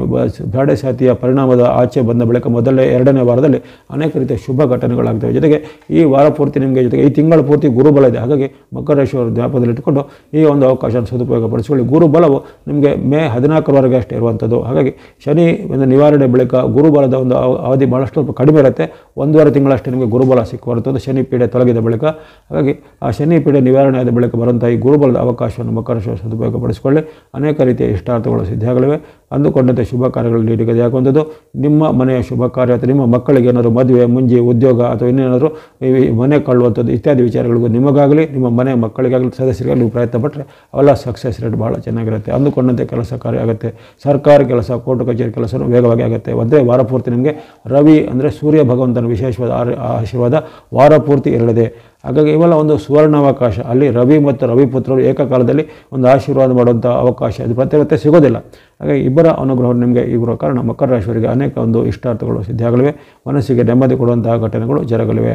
Speaker 1: ಸಾಡೆ ಸಾತಿಯ ಪರಿಣಾಮದ ಆಚೆ ಬಂದ ಬಳಿಕ ಎರಡನೇ ವಾರದಲ್ಲಿ ಅನೇಕ ರೀತಿಯ ಶುಭ ಘಟನೆಗಳಾಗ್ತವೆ. ಜೊತೆಗೆ ಈ ವಾರ ಪೂರ್ತಿ ನಿಮಗೆ ಜೊತೆಗೆ ಈ ತಿಂಗಳ ಪೂರ್ತಿ ಗುರುಬಲ ಇದೆ. ಹಾಗಾಗಿ ಮಕರ ರಾಶಿಯವರು ಜ್ಞಾಪಕದಲ್ಲಿಟ್ಟುಕೊಂಡು ಈ ಒಂದು ಅವಕಾಶವನ್ನು ಸದುಪಯೋಗಪಡಿಸಿಕೊಳ್ಳಿ. ಗುರುಬಲವು ನಿಮಗೆ ಮೇ 14ರವರೆಗೆ ಅಷ್ಟೇ ಇರುವಂಥದ್ದು. ಹಾಗಾಗಿ ಶನಿ ಒಂದು ನಿವಾರಣೆ ಬಳಿಕ ಗುರುಬಲದ ಒಂದು ಅವಧಿ ಭಾಳಷ್ಟು ಸ್ವಲ್ಪ ಕಡಿಮೆ ಇರುತ್ತೆ. 1.5 ತಿಂಗಳಷ್ಟೇ ನಿಮಗೆ ಗುರುಬಲ ಸಿಕ್ಕುವಂಥದ್ದು ಶನಿ ಪೀಡೆ ತೊಲಗಿದ ಬಳಿಕ. ಹಾಗಾಗಿ ಆ ಶನಿ ಪೀಡೆ ನಿವಾರಣೆ ಆದ ಬಳಿಕ ಬರುವಂಥ ಈ ಗುರುಬಲದ ಅವಕಾಶವನ್ನು ಮಕರ ರಾಶಿಯವರು ಸದುಪಯೋಗಪಡಿಸಿಕೊಳ್ಳಿ. ಅನೇಕ ರೀತಿಯ ಇಷ್ಟಾರ್ಥಗಳು ಸಿದ್ಧಿಯಾಗಲಿವೆ. ಅಂದುಕೊಂಡಂತೆ ಶುಭ ಕಾರ್ಯಗಳಲ್ಲಿ ನಿಗದಿಯಾಗುವಂಥದ್ದು. ನಿಮ್ಮ ಮನೆಯ ಶುಭ ಕಾರ್ಯ ಅಥವಾ ನಿಮ್ಮ ಮಕ್ಕಳಿಗೆ ಏನಾದರೂ ಮದುವೆ, ಮುಂಜಿ, ಉದ್ಯೋಗ ಅಥವಾ ಇನ್ನೇನಾದರೂ ಮನೆ ಕೊಳ್ಳುವಂಥದ್ದು ಇತ್ಯಾದಿ ವಿಚಾರಗಳಿಗೂ ನಿಮಗಾಗಲಿ ನಿಮ್ಮ ಮನೆಯ ಮಕ್ಕಳಿಗಾಗಲಿ ಸದಸ್ಯರಿಗಾಗಲಿ ನೀವು ಪ್ರಯತ್ನ ಪಟ್ಟರೆ ಅವೆಲ್ಲ ಸಕ್ಸಸ್ ರೇಟ್ ಭಾಳ ಚೆನ್ನಾಗಿರುತ್ತೆ. ಅಂದುಕೊಂಡಂತೆ ಕೆಲಸ ಕಾರ್ಯ ಆಗುತ್ತೆ. ಸರ್ಕಾರಿ ಕೆಲಸ, ಕೋರ್ಟ್ ಕಚೇರಿ ಕೆಲಸನೂ ವೇಗವಾಗಿ ಆಗುತ್ತೆ. ಒಂದೇ ವಾರ ಪೂರ್ತಿ ನಿಮಗೆ ರವಿ ಅಂದರೆ ಸೂರ್ಯ ಭಗವಂತನ ವಿಶೇಷವಾದ ಆಶೀರ್ವಾದ ವಾರ ಪೂರ್ತಿ ಇರಲಿದೆ. ಹಾಗಾಗಿ ಇವೆಲ್ಲ ಒಂದು ಸುವರ್ಣಾವಕಾಶ. ಅಲ್ಲಿ ರವಿ ಮತ್ತು ರವಿಪುತ್ರರು ಏಕಕಾಲದಲ್ಲಿ ಒಂದು ಆಶೀರ್ವಾದ ಮಾಡುವಂಥ ಅವಕಾಶ ಅದು ಮತ್ತೆ ಸಿಗೋದಿಲ್ಲ. ಹಾಗಾಗಿ ಇಬ್ಬರ ಅನುಗ್ರಹವನ್ನು ನಿಮಗೆ ಇರುವ ಕಾರಣ ಮಕರ ರಾಶಿಯವರಿಗೆ ಅನೇಕ ಒಂದು ಇಷ್ಟಾರ್ಥಗಳು ಸಿದ್ಧಿಯಾಗಲಿವೆ. ಮನಸ್ಸಿಗೆ ನೆಮ್ಮದಿ ಕೊಡುವಂತಹ ಘಟನೆಗಳು ಜರಗಲಿವೆ.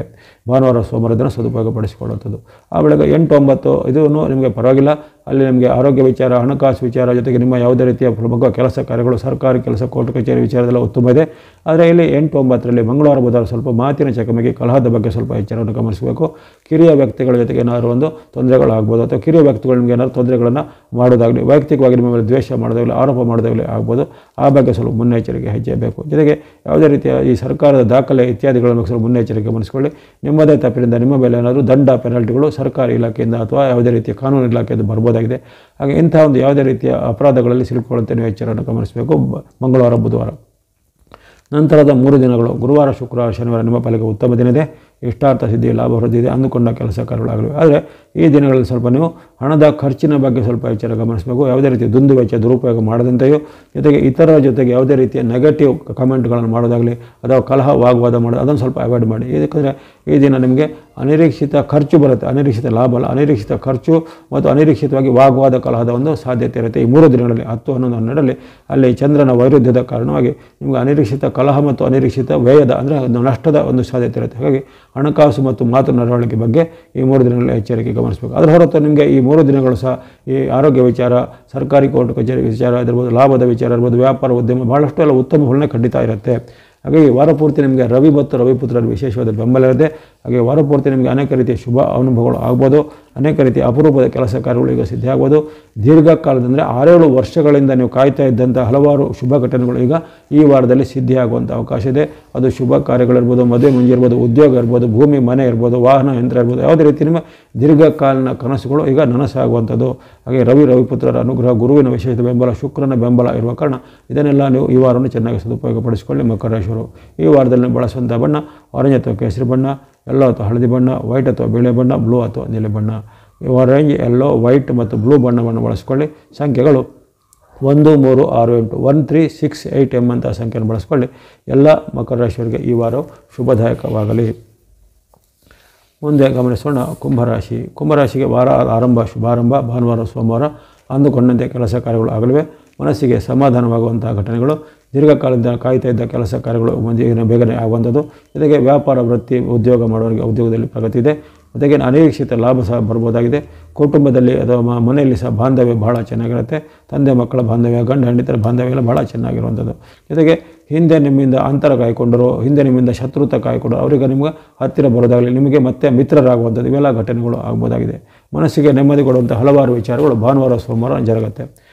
Speaker 1: ಭಾನುವಾರ ಸೋಮವಾರ ದಿನ ಸದುಪಯೋಗಪಡಿಸಿಕೊಳ್ಳುವಂಥದ್ದು. ಆ ಬೆಳಗ್ಗೆ 8, 9 ಇದೂ ನಿಮಗೆ ಪರವಾಗಿಲ್ಲ. ಅಲ್ಲಿ ನಿಮಗೆ ಆರೋಗ್ಯ ವಿಚಾರ, ಹಣಕಾಸು ವಿಚಾರ, ಜೊತೆಗೆ ನಿಮ್ಮ ಯಾವುದೇ ರೀತಿಯ ಪ್ರಮುಖ ಕೆಲಸ ಕಾರ್ಯಗಳು, ಸರ್ಕಾರಿ ಕೆಲಸ, ಕೋರ್ಟ್ ಕಚೇರಿ ವಿಚಾರದೆಲ್ಲ ಉತ್ತಮ ಇದೆ. ಆದರೆ ಇಲ್ಲಿ 8, 9ರಲ್ಲಿ ಮಂಗಳವಾರ ಬುಧವಾರ ಸ್ವಲ್ಪ ಮಾತಿನ ಚಕಮಕಿ, ಕಲಹದ ಬಗ್ಗೆ ಸ್ವಲ್ಪ ಎಚ್ಚರವನ್ನು ಗಮನಿಸಬೇಕು. ಕಿರಿಯ ವ್ಯಕ್ತಿಗಳ ಜೊತೆಗೆ ಏನಾದರೂ ಒಂದು ತೊಂದರೆಗಳಾಗ್ಬೋದು ಅಥವಾ ಕಿರಿಯ ವ್ಯಕ್ತಿಗಳು ನಿಮಗೆ ಏನಾದರೂ ತೊಂದರೆಗಳನ್ನು ಮಾಡೋದಾಗಲಿ, ವೈಯಕ್ತಿಕವಾಗಿ ನಿಮ್ಮ ಮೇಲೆ ದ್ವೇಷ ಮಾಡೋದಾಗಲಿ, ಆರೋಪ ಮಾಡೋದಾಗಲಿ ಆಗ್ಬೋದು. ಆ ಬಗ್ಗೆ ಸ್ವಲ್ಪ ಮುನ್ನೆಚ್ಚರಿಕೆ ಹೆಜ್ಜೆ ಬೇಕು. ಜೊತೆಗೆ ಯಾವುದೇ ರೀತಿಯ ಈ ಸರ್ಕಾರದ ದಾಖಲೆ ಇತ್ಯಾದಿಗಳ ಬಗ್ಗೆ ಸ್ವಲ್ಪ ಮುನ್ನೆಚ್ಚರಿಕೆ ಗಮನಿಸಿಕೊಳ್ಳಿ. ನಿಮ್ಮದೇ ತಪ್ಪಿನಿಂದ ನಿಮ್ಮ ಮೇಲೆ ಏನಾದರೂ ದಂಡ, ಪೆನಾಲ್ಟಿಗಳು ಸರ್ಕಾರಿ ಇಲಾಖೆಯಿಂದ ಅಥವಾ ಯಾವುದೇ ರೀತಿಯ ಕಾನೂನು ಇಲಾಖೆಯಿಂದ ಬರ್ಬೋದಾಗಿದೆ. ಹಾಗೆ ಇಂಥ ಒಂದು ಯಾವುದೇ ರೀತಿಯ ಅಪರಾಧಗಳಲ್ಲಿ ಸಿಲುಕೊಳ್ಳುವಂತೆ ನೀವು ಎಚ್ಚರವನ್ನು ಗಮನಿಸಬೇಕು ಮಂಗಳವಾರ ಬುಧವಾರ. ನಂತರದ 3 ದಿನಗಳು ಗುರುವಾರ, ಶುಕ್ರವಾರ, ಶನಿವಾರ ನಿಮ್ಮ ಪಾಲಿಗೆ ಉತ್ತಮ ದಿನ ಇದೆ. ಇಷ್ಟಾರ್ಥ ಸಿದ್ಧಿ, ಲಾಭ ವೃದ್ಧಿ ಇದೆ. ಅಂದುಕೊಂಡ ಕೆಲಸ ಕಾರ್ಯಗಳಾಗಲಿವೆ. ಆದರೆ ಈ ದಿನಗಳಲ್ಲಿ ಸ್ವಲ್ಪ ನೀವು ಹಣದ ಖರ್ಚಿನ ಬಗ್ಗೆ ಸ್ವಲ್ಪ ಎಚ್ಚರ ಗಮನಿಸಬೇಕು. ಯಾವುದೇ ರೀತಿಯ ದುಂದು ವೆಚ್ಚ ದುರುಪಯೋಗ ಮಾಡದಂತೆಯೂ, ಜೊತೆಗೆ ಇತರರ ಜೊತೆಗೆ ಯಾವುದೇ ರೀತಿಯ ನೆಗೆಟಿವ್ ಕಮೆಂಟ್ಗಳನ್ನು ಮಾಡೋದಾಗಲಿ ಅಥವಾ ಕಲಹ ವಾಗ್ವಾದ ಮಾಡೋದು ಅದನ್ನು ಸ್ವಲ್ಪ ಅವಾಯ್ಡ್ ಮಾಡಿ. ಏಕೆಂದರೆ ಈ ದಿನ ನಿಮಗೆ ಅನಿರೀಕ್ಷಿತ ಖರ್ಚು ಬರುತ್ತೆ. ಅನಿರೀಕ್ಷಿತ ಲಾಭ ಅಲ್ಲ, ಅನಿರೀಕ್ಷಿತ ಖರ್ಚು ಮತ್ತು ಅನಿರೀಕ್ಷಿತವಾಗಿ ವಾಗ್ವಾದ ಕಲಹದ ಒಂದು ಸಾಧ್ಯತೆ ಇರುತ್ತೆ. ಈ 3 ದಿನಗಳಲ್ಲಿ 10, 11, 12ರಲ್ಲಿ ಅಲ್ಲಿ ಚಂದ್ರನ ವೈರುಧ್ಯದ ಕಾರಣವಾಗಿ ನಿಮಗೆ ಅನಿರೀಕ್ಷಿತ ಕಲಹ ಮತ್ತು ಅನಿರೀಕ್ಷಿತ ವ್ಯಯದ ಅಂದರೆ ನಷ್ಟದ ಒಂದು ಸಾಧ್ಯತೆ ಇರುತ್ತೆ. ಹಾಗಾಗಿ ಹಣಕಾಸು ಮತ್ತು ಮಾತು ನಡವಳಿಕೆ ಬಗ್ಗೆ ಈ 3 ದಿನಗಳಲ್ಲಿ ಎಚ್ಚರಿಕೆ ಗಮನಿಸಬೇಕು. ಅದರ ಹೊರತು ನಿಮಗೆ ಈ 3 ದಿನಗಳು ಸಹ ಈ ಆರೋಗ್ಯ ವಿಚಾರ, ಸರ್ಕಾರಿ ಕೋರ್ಟ್ ಕಚೇರಿ ವಿಚಾರ ಇರ್ಬೋದು, ಲಾಭದ ವಿಚಾರ ಇರ್ಬೋದು, ವ್ಯಾಪಾರ ಉದ್ಯಮ ಭಾಳಷ್ಟು ಎಲ್ಲ ಉತ್ತಮ ಫಲನೆ ಖಂಡಿತ ಇರುತ್ತೆ. ಹಾಗಾಗಿ ವಾರ ಪೂರ್ತಿ ನಿಮಗೆ ರವಿ ಮತ್ತು ರವಿಪುತ್ರರ ವಿಶೇಷವಾದ ಬೆಂಬಲ ಇರುತ್ತೆ. ಹಾಗೆ ವಾರ ಪೂರ್ತಿ ನಿಮಗೆ ಅನೇಕ ರೀತಿಯ ಶುಭ ಅನುಭವಗಳು ಆಗ್ಬೋದು. ಅನೇಕ ರೀತಿಯ ಅಪರೂಪದ ಕೆಲಸ ಕಾರ್ಯಗಳು ಈಗ ಸಿದ್ಧಿಯಾಗ್ಬೋದು. ದೀರ್ಘಕಾಲದಂದರೆ 6-7 ವರ್ಷಗಳಿಂದ ನೀವು ಕಾಯ್ತಾ ಇದ್ದಂಥ ಹಲವಾರು ಶುಭ ಘಟನೆಗಳು ಈಗ ಈ ವಾರದಲ್ಲಿ ಸಿದ್ಧಿಯಾಗುವಂಥ ಅವಕಾಶ ಇದೆ. ಅದು ಶುಭ ಕಾರ್ಯಗಳಿರ್ಬೋದು, ಮದುವೆ ಮುಂಜಿ ಇರ್ಬೋದು, ಉದ್ಯೋಗ ಇರ್ಬೋದು, ಭೂಮಿ ಮನೆ ಇರ್ಬೋದು, ವಾಹನ ಯಂತ್ರ ಇರ್ಬೋದು, ಯಾವುದೇ ರೀತಿ ನಿಮ್ಮ ದೀರ್ಘಕಾಲೀನ ಕನಸುಗಳು ಈಗ ನನಸಾಗುವಂಥದ್ದು. ಹಾಗೆ ರವಿಪುತ್ರರ ಅನುಗ್ರಹ, ಗುರುವಿನ ವಿಶೇಷ ಬೆಂಬಲ, ಶುಕ್ರನ ಬೆಂಬಲ ಇರುವ ಕಾರಣ ಇದನ್ನೆಲ್ಲ ನೀವು ಈ ವಾರವನ್ನು ಚೆನ್ನಾಗಿ ಸದುಪಯೋಗಪಡಿಸಿಕೊಳ್ಳಿ. ಮಕರ ರಾಶಿಯವರು ಈ ವಾರದಲ್ಲಿ ಬಳಸುವಂಥ ಬಣ್ಣ ಆರೆಂಜ್ ಅಥವಾ ಕೇಸರಿ ಬಣ್ಣ, ಯೆಲ್ಲೋ ಅಥವಾ ಹಳದಿ ಬಣ್ಣ, ವೈಟ್ ಅಥವಾ ಬಿಳಿ ಬಣ್ಣ, ಬ್ಲೂ ಅಥವಾ ನೀಲಿ ಬಣ್ಣ. ಆರೆಂಜ್, ಯೆಲ್ಲೋ, ವೈಟ್ ಮತ್ತು ಬ್ಲೂ ಬಣ್ಣವನ್ನು ಬಳಸ್ಕೊಳ್ಳಿ. ಸಂಖ್ಯೆಗಳು 1, 3, 6, 8 1368 ಎಂಬಂಥ ಸಂಖ್ಯೆಯನ್ನು ಬಳಸ್ಕೊಳ್ಳಿ. ಎಲ್ಲ ಮಕರ ರಾಶಿಯವರಿಗೆ ಈ ವಾರವು ಶುಭದಾಯಕವಾಗಲಿ. ಮುಂದೆ ಗಮನಿಸೋಣ ಕುಂಭರಾಶಿ. ಕುಂಭರಾಶಿಗೆ ವಾರ ಆರಂಭ ಶುಭಾರಂಭ. ಭಾನುವಾರ ಸೋಮವಾರ ಅಂದುಕೊಂಡಂತೆ ಕೆಲಸ ಕಾರ್ಯಗಳು ಆಗಲಿವೆ. ಮನಸ್ಸಿಗೆ ಸಮಾಧಾನವಾಗುವಂತಹ ಘಟನೆಗಳು, ದೀರ್ಘಕಾಲದಿಂದ ಕಾಯ್ತಾ ಇದ್ದ ಕೆಲಸ ಕಾರ್ಯಗಳು ಬೇಗನೆ ಆಗುವಂಥದ್ದು. ಜೊತೆಗೆ ವ್ಯಾಪಾರ, ವೃತ್ತಿ, ಉದ್ಯೋಗ ಮಾಡೋರಿಗೆ ಉದ್ಯೋಗದಲ್ಲಿ ಪ್ರಗತಿ ಇದೆ. ಜೊತೆಗೆ ಅನಿರೀಕ್ಷಿತ ಲಾಭ ಸಹ ಬರ್ಬೋದಾಗಿದೆ. ಕುಟುಂಬದಲ್ಲಿ ಅಥವಾ ಮನೆಯಲ್ಲಿ ಸಹ ಬಾಂಧವ್ಯ ಭಾಳ ಚೆನ್ನಾಗಿರುತ್ತೆ. ತಂದೆ ಮಕ್ಕಳ ಬಾಂಧವ್ಯ, ಗಂಡ ಹೆಂಡತಿರ ಬಾಂಧವ್ಯ ಎಲ್ಲ ಭಾಳ ಚೆನ್ನಾಗಿರುವಂಥದ್ದು. ಜೊತೆಗೆ ಹಿಂದೆ ನಿಮ್ಮಿಂದ ಅಂತರ ಕಾಯ್ಕೊಂಡರು, ಹಿಂದೆ ನಿಮ್ಮಿಂದ ಶತ್ರುತ ಕಾಯ್ಕೊಂಡರು ಅವರಿಗೆ ನಿಮ್ಗೆ ಹತ್ತಿರ ಬರೋದಾಗಲಿ, ನಿಮಗೆ ಮತ್ತೆ ಮಿತ್ರರಾಗುವಂಥದ್ದು ಇವೆಲ್ಲ ಘಟನೆಗಳು ಆಗ್ಬೋದಾಗಿದೆ. ಮನಸ್ಸಿಗೆ ನೆಮ್ಮದಿ ಕೊಡುವಂಥ ಹಲವಾರು ವಿಚಾರಗಳು ಭಾನುವಾರ ಸೋಮವಾರ ಜರುಗುತ್ತೆ.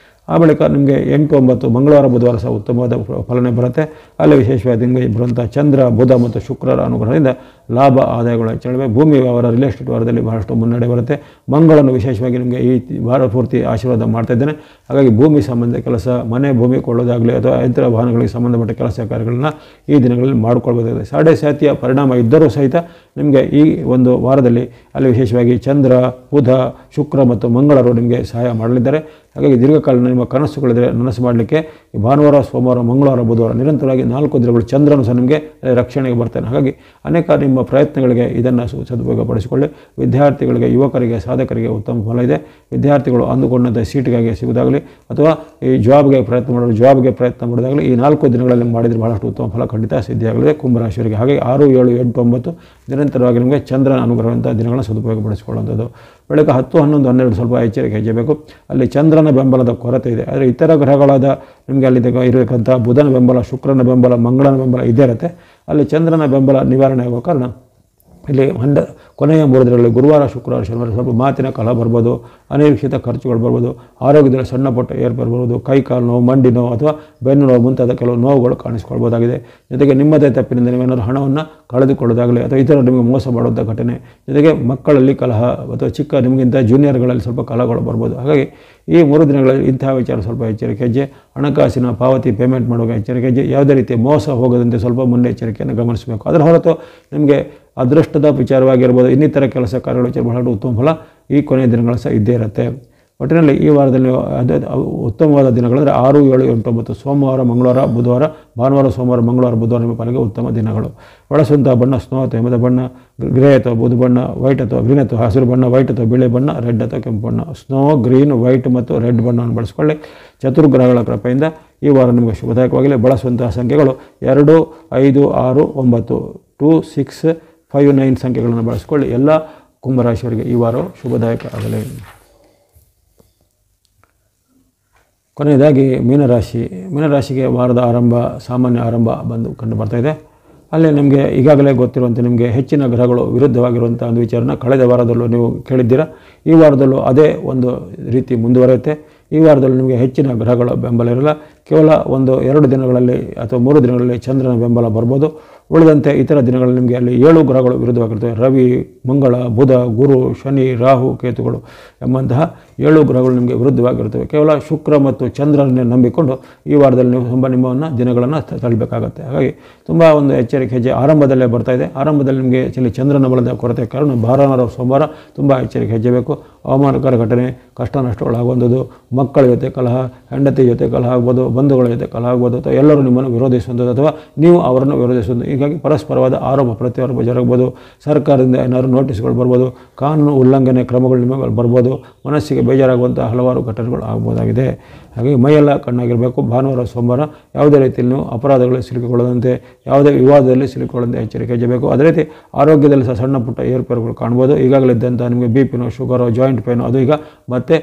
Speaker 1: ಆ ಬಳಿಕ ನಿಮಗೆ 8, 9 ಮಂಗಳವಾರ ಬುಧವಾರ ಸಹ ಉತ್ತಮವಾದ ಫಲನೆ ಬರುತ್ತೆ. ಅಲ್ಲಿ ವಿಶೇಷವಾಗಿ ನಿಮಗೆ ಬರುವಂಥ ಚಂದ್ರ, ಬುಧ ಮತ್ತು ಶುಕ್ರರ ಅನುಗ್ರಹದಿಂದ ಲಾಭ ಆದಾಯಗಳು ಹೆಚ್ಚಳವೆ. ಭೂಮಿ ವ್ಯವಹಾರ, ರಿಯಲ್ ಎಸ್ಟೇಟ್ ವಾರದಲ್ಲಿ ಬಹಳಷ್ಟು ಮುನ್ನಡೆ ಬರುತ್ತೆ. ಮಂಗಳನು ವಿಶೇಷವಾಗಿ ನಿಮಗೆ ಈ ವಾರ ಪೂರ್ತಿ ಆಶೀರ್ವಾದ ಮಾಡ್ತಾ ಇದ್ದೇನೆ. ಹಾಗಾಗಿ ಭೂಮಿ ಸಂಬಂಧ ಕೆಲಸ, ಮನೆ ಭೂಮಿ ಕೊಳ್ಳೋದಾಗಲಿ ಅಥವಾ ಯಂತ್ರ ವಾಹನಗಳಿಗೆ ಸಂಬಂಧಪಟ್ಟ ಕೆಲಸ ಕಾರ್ಯಗಳನ್ನ ಈ ದಿನಗಳಲ್ಲಿ ಮಾಡಿಕೊಳ್ಬೇಕಾಗಿದೆ. ಸಾಡೆ ಸಾತಿಯ ಪರಿಣಾಮ ಇದ್ದರೂ ಸಹಿತ ನಿಮಗೆ ಈ ಒಂದು ವಾರದಲ್ಲಿ ಅಲ್ಲಿ ವಿಶೇಷವಾಗಿ ಚಂದ್ರ, ಬುಧ, ಶುಕ್ರ ಮತ್ತು ಮಂಗಳರು ನಿಮಗೆ ಸಹಾಯ ಮಾಡಲಿದ್ದಾರೆ. ಹಾಗಾಗಿ ದೀರ್ಘಕಾಲ ನಿಮ್ಮ ಕನಸುಗಳಿದ್ರೆ ನನಸು ಮಾಡಲಿಕ್ಕೆ ಈ ಭಾನುವಾರ ಸೋಮವಾರ ಮಂಗಳವಾರ ಬುಧವಾರ ನಿರಂತರವಾಗಿ 4 ದಿನಗಳು ಚಂದ್ರನು ಸಹ ನಿಮಗೆ ರಕ್ಷಣೆಗೆ ಬರ್ತಾನೆ. ಹಾಗಾಗಿ ಅನೇಕ ನಿಮ್ಮ ಪ್ರಯತ್ನಗಳಿಗೆ ಇದನ್ನು ಸದುಪಯೋಗಪಡಿಸಿಕೊಳ್ಳಿ. ವಿದ್ಯಾರ್ಥಿಗಳಿಗೆ, ಯುವಕರಿಗೆ, ಸಾಧಕರಿಗೆ ಉತ್ತಮ ಫಲ ಇದೆ. ವಿದ್ಯಾರ್ಥಿಗಳು ಅಂದುಕೊಂಡಂಥ ಸೀಟಿಗಾಗಿ ಸಿಗುವುದಾಗಲಿ, ಅಥವಾ ಈ ಜಾಬ್ಗೆ ಪ್ರಯತ್ನ ಮಾಡೋದಾಗಲಿ ಈ 4 ದಿನಗಳಲ್ಲಿ ಮಾಡಿದರೆ ಬಹಳಷ್ಟು ಉತ್ತಮ ಫಲ ಖಂಡಿತ ಸಿದ್ಧಿಯಾಗಲಿದೆ ಕುಂಭರಾಶಿಯವರಿಗೆ. ಹಾಗೆ 6, 7, 8, 9 ನಿರಂತರವಾಗಿ ನಿಮಗೆ ಚಂದ್ರನ ಅನುಗ್ರಹವಂಥ ದಿನಗಳನ್ನು ಸದುಪಯೋಗಪಡಿಸಿಕೊಳ್ಳುವಂಥದ್ದು. ಬೆಳಗ್ಗೆ 10, 11, 12 ಸ್ವಲ್ಪ ಎಚ್ಚರಿಕೆ ಹೆಜ್ಜೆಬೇಕು. ಅಲ್ಲಿ ಚಂದ್ರನ ಬೆಂಬಲದ ಕೊರತೆ ಇದೆ. ಆದರೆ ಇತರ ಗ್ರಹಗಳಾದ ನಿಮಗೆ ಅಲ್ಲಿ ಇರಬೇಕಂತ ಬುಧನ ಬೆಂಬಲ, ಶುಕ್ರನ ಬೆಂಬಲ, ಮಂಗಳನ ಬೆಂಬಲ ಇದ್ದೇ ಇರುತ್ತೆ. ಅಲ್ಲಿ ಚಂದ್ರನ ಬೆಂಬಲ ನಿವಾರಣೆ ಆಗೋ ಕಾರಣ ಇಲ್ಲಿ ಕೊನೆಯ 3 ದಿನಗಳಲ್ಲಿ ಗುರುವಾರ, ಶುಕ್ರವಾರ, ಶನಿವಾರ ಸ್ವಲ್ಪ ಮಾತಿನ ಕಲಹ ಬರ್ಬೋದು, ಅನಿರೀಕ್ಷಿತ ಖರ್ಚುಗಳು ಬರ್ಬೋದು, ಆರೋಗ್ಯದಲ್ಲಿ ಸಣ್ಣ ಪುಟ್ಟ ಏರ್ಪೇರು ಬರ್ಬೋದು, ಕೈ ಕಾಲು ನೋವು, ಮಂಡಿ ನೋವು ಅಥವಾ ಬೆನ್ನು ನೋವು ಮುಂತಾದ ಕೆಲವು ನೋವುಗಳು ಕಾಣಿಸ್ಕೊಳ್ಬೋದಾಗಿದೆ. ಜೊತೆಗೆ ನಿಮ್ಮದೇ ತಪ್ಪಿನಿಂದ ನೀವೇನಾದರೂ ಹಣವನ್ನು ಕಳೆದುಕೊಳ್ಳೋದಾಗಲಿ ಅಥವಾ ಇತರರು ನಿಮಗೆ ಮೋಸ ಮಾಡುವಂಥ ಘಟನೆ, ಜೊತೆಗೆ ಮಕ್ಕಳಲ್ಲಿ ಕಲಹ ಅಥವಾ ಚಿಕ್ಕ ನಿಮಗಿಂತ ಜೂನಿಯರ್ಗಳಲ್ಲಿ ಸ್ವಲ್ಪ ಕಲಹಗಳು ಬರ್ಬೋದು. ಹಾಗಾಗಿ ಈ 3 ದಿನಗಳಲ್ಲಿ ಇಂತಹ ವಿಚಾರ ಸ್ವಲ್ಪ ಎಚ್ಚರಿಕೆ ಹೆಜ್ಜೆ. ಹಣಕಾಸಿನ ಪಾವತಿ ಪೇಮೆಂಟ್ ಮಾಡುವಾಗ ಎಚ್ಚರಿಕೆ ಹೆಜ್ಜೆ. ಯಾವುದೇ ರೀತಿ ಮೋಸ ಹೋಗದಂತೆ ಸ್ವಲ್ಪ ಮುನ್ನೆಚ್ಚರಿಕೆಯನ್ನು ಗಮನಿಸಬೇಕು. ಅದರ ಹೊರತು ನಿಮಗೆ ಅದೃಷ್ಟದ ವಿಚಾರವಾಗಿರ್ಬೋದು, ಇನ್ನಿತರ ಕೆಲಸ ಕಾರ್ಯಗಳ ವಿಚಾರ ಬಹಳ ಉತ್ತಮ ಫಲ ಈ ಕೊನೆಯ ದಿನಗಳು ಸಹ ಇದ್ದೇ ಇರುತ್ತೆ. ಒಟ್ಟಿನಲ್ಲಿ ಈ ವಾರದಲ್ಲಿ ಅದೇ ಉತ್ತಮವಾದ ದಿನಗಳಂದರೆ 6, 7, 8, 9 ಸೋಮವಾರ, ಮಂಗಳವಾರ, ಬುಧವಾರ, ಭಾನುವಾರ, ಸೋಮವಾರ, ಮಂಗಳವಾರ, ಬುಧವಾರ ನಿಮ್ಮ ಪಾಲಿಗೆ ಉತ್ತಮ ದಿನಗಳು. ಬಳಸುವಂಥ ಬಣ್ಣ ಸ್ನೋ ಅಥವಾ ಹಿಮದ ಬಣ್ಣ, ಗ್ರೇ ಅಥವಾ ಬೂದು ಬಣ್ಣ, ವೈಟ್ ಅಥವಾ ಗ್ರೀನ್ ಅಥವಾ ಹಸಿರು ಬಣ್ಣ, ವೈಟ್ ಅಥವಾ ಬಿಳಿ ಬಣ್ಣ, ರೆಡ್ ಅಥವಾ ಕೆಂಪು ಬಣ್ಣ. ಸ್ನೋ, ಗ್ರೀನ್, ವೈಟ್ ಮತ್ತು ರೆಡ್ ಬಣ್ಣವನ್ನು ಬಳಸಿಕೊಳ್ಳಿ. ಚತುರ್ಗ್ರಹಗಳ ಕೃಪೆಯಿಂದ ಈ ವಾರ ನಿಮಗೆ ಶುಭದಾಯಕವಾಗಲಿ. ಬಳಸುವಂತಹ ಸಂಖ್ಯೆಗಳು 2, 5, 6, 9, 2, 6, 5, 9 ಸಂಖ್ಯೆಗಳನ್ನು ಬಳಸಿಕೊಳ್ಳಿ. ಎಲ್ಲ ಕುಂಭರಾಶಿಯವರಿಗೆ ಈ ವಾರ ಶುಭದಾಯಕ ಆಗಲಿ. ಕೊನೆಯದಾಗಿ ಮೀನರಾಶಿಗೆ ವಾರದ ಆರಂಭ ಸಾಮಾನ್ಯ ಆರಂಭ ಕಂಡು ಬರ್ತಾಯಿದೆ. ಅಲ್ಲಿ ನಿಮಗೆ ಈಗಾಗಲೇ ಗೊತ್ತಿರುವಂತೆ ನಿಮಗೆ ಹೆಚ್ಚಿನ ಗ್ರಹಗಳು ವಿರುದ್ಧವಾಗಿರುವಂಥ ಒಂದು ವಿಚಾರನ ಕಳೆದ ವಾರದಲ್ಲೂ ನೀವು ಕೇಳಿದ್ದೀರಾ. ಈ ವಾರದಲ್ಲೂ ಅದೇ ಒಂದು ರೀತಿ ಮುಂದುವರಿಯುತ್ತೆ. ಈ ವಾರದಲ್ಲಿ ನಿಮಗೆ ಹೆಚ್ಚಿನ ಗ್ರಹಗಳ ಬೆಂಬಲ ಇರಲ್ಲ. ಕೇವಲ 1-2 ದಿನಗಳಲ್ಲಿ ಅಥವಾ 3 ದಿನಗಳಲ್ಲಿ ಚಂದ್ರನ ಬೆಂಬಲ ಬರ್ಬೋದು. ಉಳಿದಂತೆ ಇತರ ದಿನಗಳಲ್ಲಿ ನಿಮಗೆ ಅಲ್ಲಿ 7 ಗ್ರಹಗಳು ವಿರುದ್ಧವಾಗಿರ್ತವೆ. ರವಿ, ಮಂಗಳ, ಬುಧ, ಗುರು, ಶನಿ, ರಾಹು, ಕೇತುಗಳು ಎಂಬಂತಹ 7 ಗ್ರಹಗಳು ನಿಮಗೆ ವಿರುದ್ಧವಾಗಿರ್ತವೆ. ಕೇವಲ ಶುಕ್ರ ಮತ್ತು ಚಂದ್ರನನ್ನೇ ನಂಬಿಕೊಂಡು ಈ ವಾರದಲ್ಲಿ ನೀವು ನಿಮ್ಮನ್ನು ದಿನಗಳನ್ನು ತಳ್ಳಬೇಕಾಗತ್ತೆ. ಹಾಗಾಗಿ ತುಂಬ ಒಂದು ಎಚ್ಚರಿಕೆ ಹೆಜ್ಜೆ ಆರಂಭದಲ್ಲೇ ಬರ್ತಾಯಿದೆ. ಆರಂಭದಲ್ಲಿ ನಿಮಗೆ ಚಂದ್ರನ ಬಲದ ಕೊರತೆ ಕಾರಣ ಭಾನುವಾರ, ಸೋಮವಾರ ತುಂಬ ಎಚ್ಚರಿಕೆ ಹೆಜ್ಜೆ ಬೇಕು. ಅವಮಾನಕರ ಘಟನೆ, ಕಷ್ಟ ನಷ್ಟಗಳಾಗುವಂಥದ್ದು, ಮಕ್ಕಳ ಜೊತೆ ಕಲಹ, ಹೆಂಡತಿ ಜೊತೆ ಕಲಹ ಆಗ್ಬೋದು, ಬಂಧುಗಳ ಜೊತೆ ಕಲಹ ಆಗ್ಬೋದು, ಅಥವಾ ಎಲ್ಲರೂ ನಿಮ್ಮನ್ನು ವಿರೋಧಿಸುವಂಥದ್ದು ಅಥವಾ ನೀವು ಅವರನ್ನು ವಿರೋಧಿಸುವಂಥದ್ದು. ಹೀಗಾಗಿ ಪರಸ್ಪರವಾದ ಆರೋಪ ಪ್ರತ್ಯಾರೋಪ ಜರುಗಬಹುದು. ಸರ್ಕಾರದಿಂದ ಏನಾದರೂ ನೋಟಿಸ್ಗಳು ಬರ್ಬೋದು, ಕಾನೂನು ಉಲ್ಲಂಘನೆ ಕ್ರಮಗಳು ನಿಮಗೆ ಬರ್ಬೋದು. ಮನಸ್ಸಿಗೆ ಬೇಜಾರಾಗುವಂಥ ಹಲವಾರು ಘಟನೆಗಳು ಆಗ್ಬೋದಾಗಿದೆ. ಹಾಗಾಗಿ ಮೈಯೆಲ್ಲ ಕಣ್ಣಾಗಿರಬೇಕು. ಭಾನುವಾರ, ಸೋಮವಾರ ಯಾವುದೇ ರೀತಿಯಲ್ಲಿ ನೀವು ಅಪರಾಧಗಳಲ್ಲಿ ಸಿಲುಕಿಕೊಳ್ಳದಂತೆ, ಯಾವುದೇ ವಿವಾದದಲ್ಲಿ ಸಿಲುಕಿಕೊಳ್ಳದಂತೆ ಎಚ್ಚರಿಕೆ ಹೆಜ್ಜೆಬೇಕು. ಅದೇ ರೀತಿ ಆರೋಗ್ಯದಲ್ಲಿ ಸಹ ಸಣ್ಣ ಪುಟ್ಟ ಏರ್ಪೇರುಗಳು ಕಾಣ್ಬೋದು. ಈಗಾಗಲೇ ಇದ್ದಂಥ ನಿಮಗೆ BP-ನೋ, ಶುಗರೋ, ಜಾಯಿಂಟ್ ಪೇನೋ ಅದು ಈಗ ಮತ್ತೆ